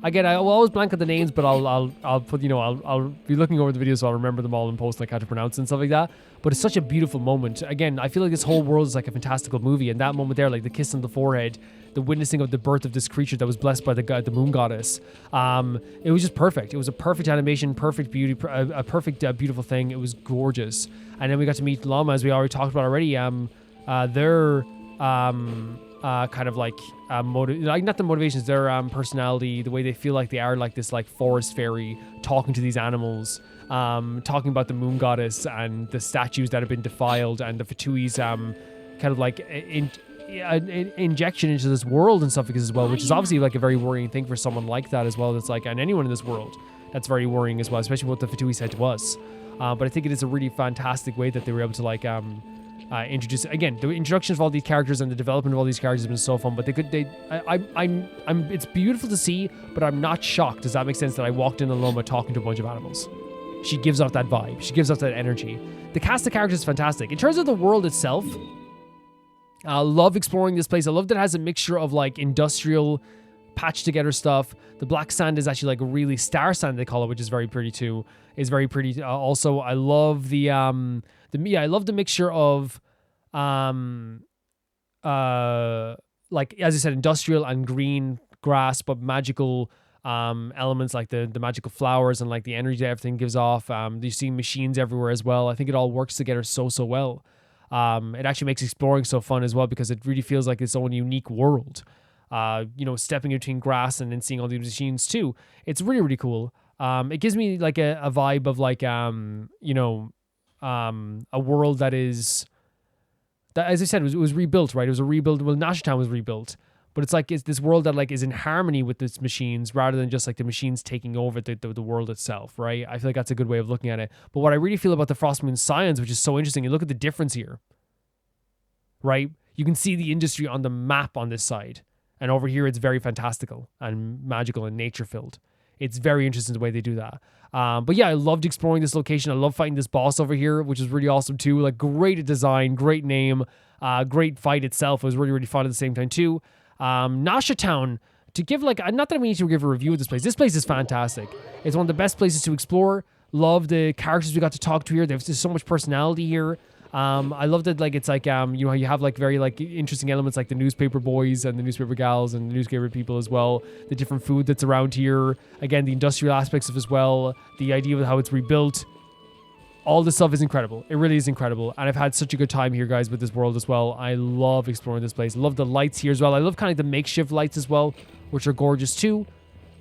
Again, I will always blank on the names, but I'll put, you know, I'll be looking over the videos, so I'll remember them all and post like how to pronounce and stuff like that. But it's such a beautiful moment. Again, I feel like this whole world is like a fantastical movie, and that moment there, like the kiss on the forehead, the witnessing of the birth of this creature that was blessed by the moon goddess. It was just perfect. It was a perfect animation, perfect beauty, a perfect beautiful thing. It was gorgeous. And then we got to meet Llama, as we already talked about already. They're kind of like not the motivations, their personality, the way they feel like they are like this like forest fairy talking to these animals, talking about the moon goddess and the statues that have been defiled and the Fatui's kind of like injection into this world and stuff as well, which is obviously like a very worrying thing for someone like that as well. That's like, and anyone in this world, that's very worrying as well, especially what the Fatui said to us. But I think it is a really fantastic way that they were able to like introduce, again, the introduction of all these characters and the development of all these characters has been so fun. But it's beautiful to see, but I'm not shocked. Does that make sense? That I walked in Aloma talking to a bunch of animals. She gives off that vibe. She gives off that energy. The cast of characters is fantastic. In terms of the world itself, I love exploring this place. I love that it has a mixture of like industrial patched together stuff. The black sand is actually like a really star sand, they call it, which is very pretty too. Is very pretty. Also, I love I love the mixture of like, as I said, industrial and green grass, but magical elements like the magical flowers and like the energy that everything gives off. You see machines everywhere as well. I think it all works together so well. It actually makes exploring so fun as well, because it really feels like its own unique world. Stepping between grass and then seeing all these machines too. It's really cool. It gives me like a vibe of like a world that is, that, as I said, it was rebuilt, right? It was a rebuild. Well, Nashtown was rebuilt, but it's like it's this world that like is in harmony with its machines rather than just like the machines taking over the world itself, right? I feel like that's a good way of looking at it. But what I really feel about the Frostmoon Scions, which is so interesting, you look at the difference here, right? You can see the industry on the map on this side, and over here it's very fantastical and magical and nature filled. It's very interesting the way they do that. But yeah, I loved exploring this location. I love fighting this boss over here, which is really awesome too. Like, great design, great name, great fight itself. It was really fun at the same time too. Nasha Town, to give like, not that we need to give a review of this place. This place is fantastic. It's one of the best places to explore. Love the characters we got to talk to here. There's so much personality here. I love that, like, it's like, you have like very like interesting elements like the newspaper boys and the newspaper gals and the newspaper people as well. The different food that's around here. Again, the industrial aspects of it as well. The idea of how it's rebuilt. All this stuff is incredible. It really is incredible. And I've had such a good time here, guys, with this world as well. I love exploring this place. I love the lights here as well. I love kind of the makeshift lights as well, which are gorgeous too.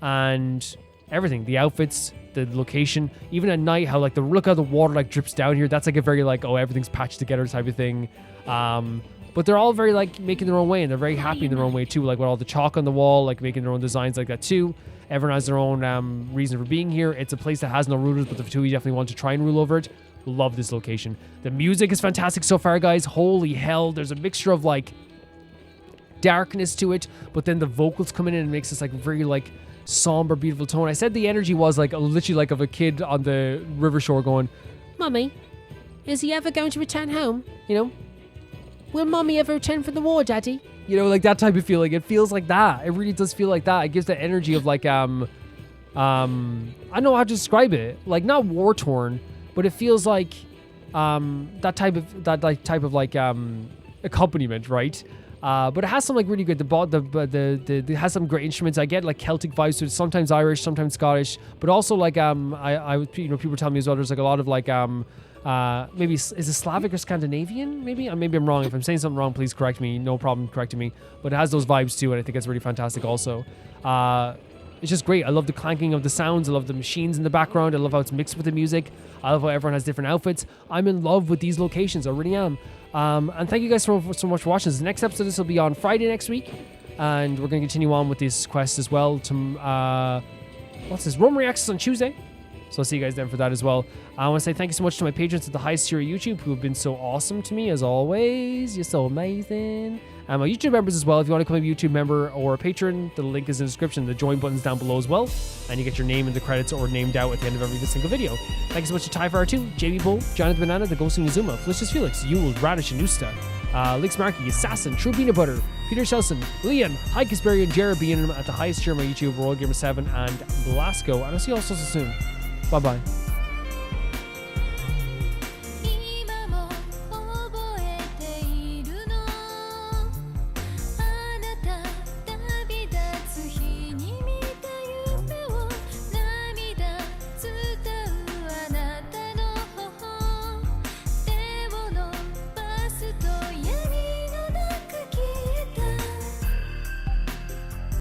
And everything, the outfits, the location, even at night, how like look how the water like drips down here. That's like a very like, oh, everything's patched together type of thing. But they're all very like making their own way, and they're very happy in their own way too. Like with all the chalk on the wall, like making their own designs like that too. Everyone has their own reason for being here. It's a place that has no rulers, but the Fatui definitely want to try and rule over it. Love this location. The music is fantastic so far, guys. Holy hell, there's a mixture of like darkness to it, but then the vocals come in and it makes this like very like somber, beautiful tone. I said the energy was like literally like of a kid on the river shore going, "Mummy, is he ever going to return home? You know, will Mummy ever return from the war, Daddy?" You know, like that type of feeling. It feels like that. It really does feel like that. It gives the energy of like I don't know how to describe it. Like, not war torn, but it feels like that type of accompaniment, right? But it has some like really good. It has some great instruments. I get like Celtic vibes to it. Sometimes Irish, sometimes Scottish, but also like people tell me as well. There's like a lot of like maybe is it Slavic or Scandinavian? Maybe I'm wrong. If I'm saying something wrong, please correct me. No problem correcting me. But it has those vibes too, and I think it's really fantastic. Also, it's just great. I love the clanking of the sounds. I love the machines in the background. I love how it's mixed with the music. I love how everyone has different outfits. I'm in love with these locations. I really am. And thank you guys so much for watching. The next episode of this will be on Friday next week, and we're going to continue on with this quest as well. What's this? Rome Reacts on Tuesday, so I'll see you guys then for that as well. I want to say thank you so much to my patrons at the highest tier of YouTube, who have been so awesome to me as always. You're so amazing. And my YouTube members as well. If you want to become a YouTube member or a patron, the link is in the description. The join button's down below as well, and you get your name in the credits or named out at the end of every single video. Thank you so much to Tyfire2, JB Bull, Jonathan Banana, The Ghost of Nizuma, Felicious Felix, Yule, Radish, and Nusta, Lix Markey, Assassin, True Peanut Butter, Peter Shelson, Leon, High Casparian, Jared being at the highest tier of my YouTube, Royal Gamer 7, and Blasco. And I'll see you all so soon. Bye bye.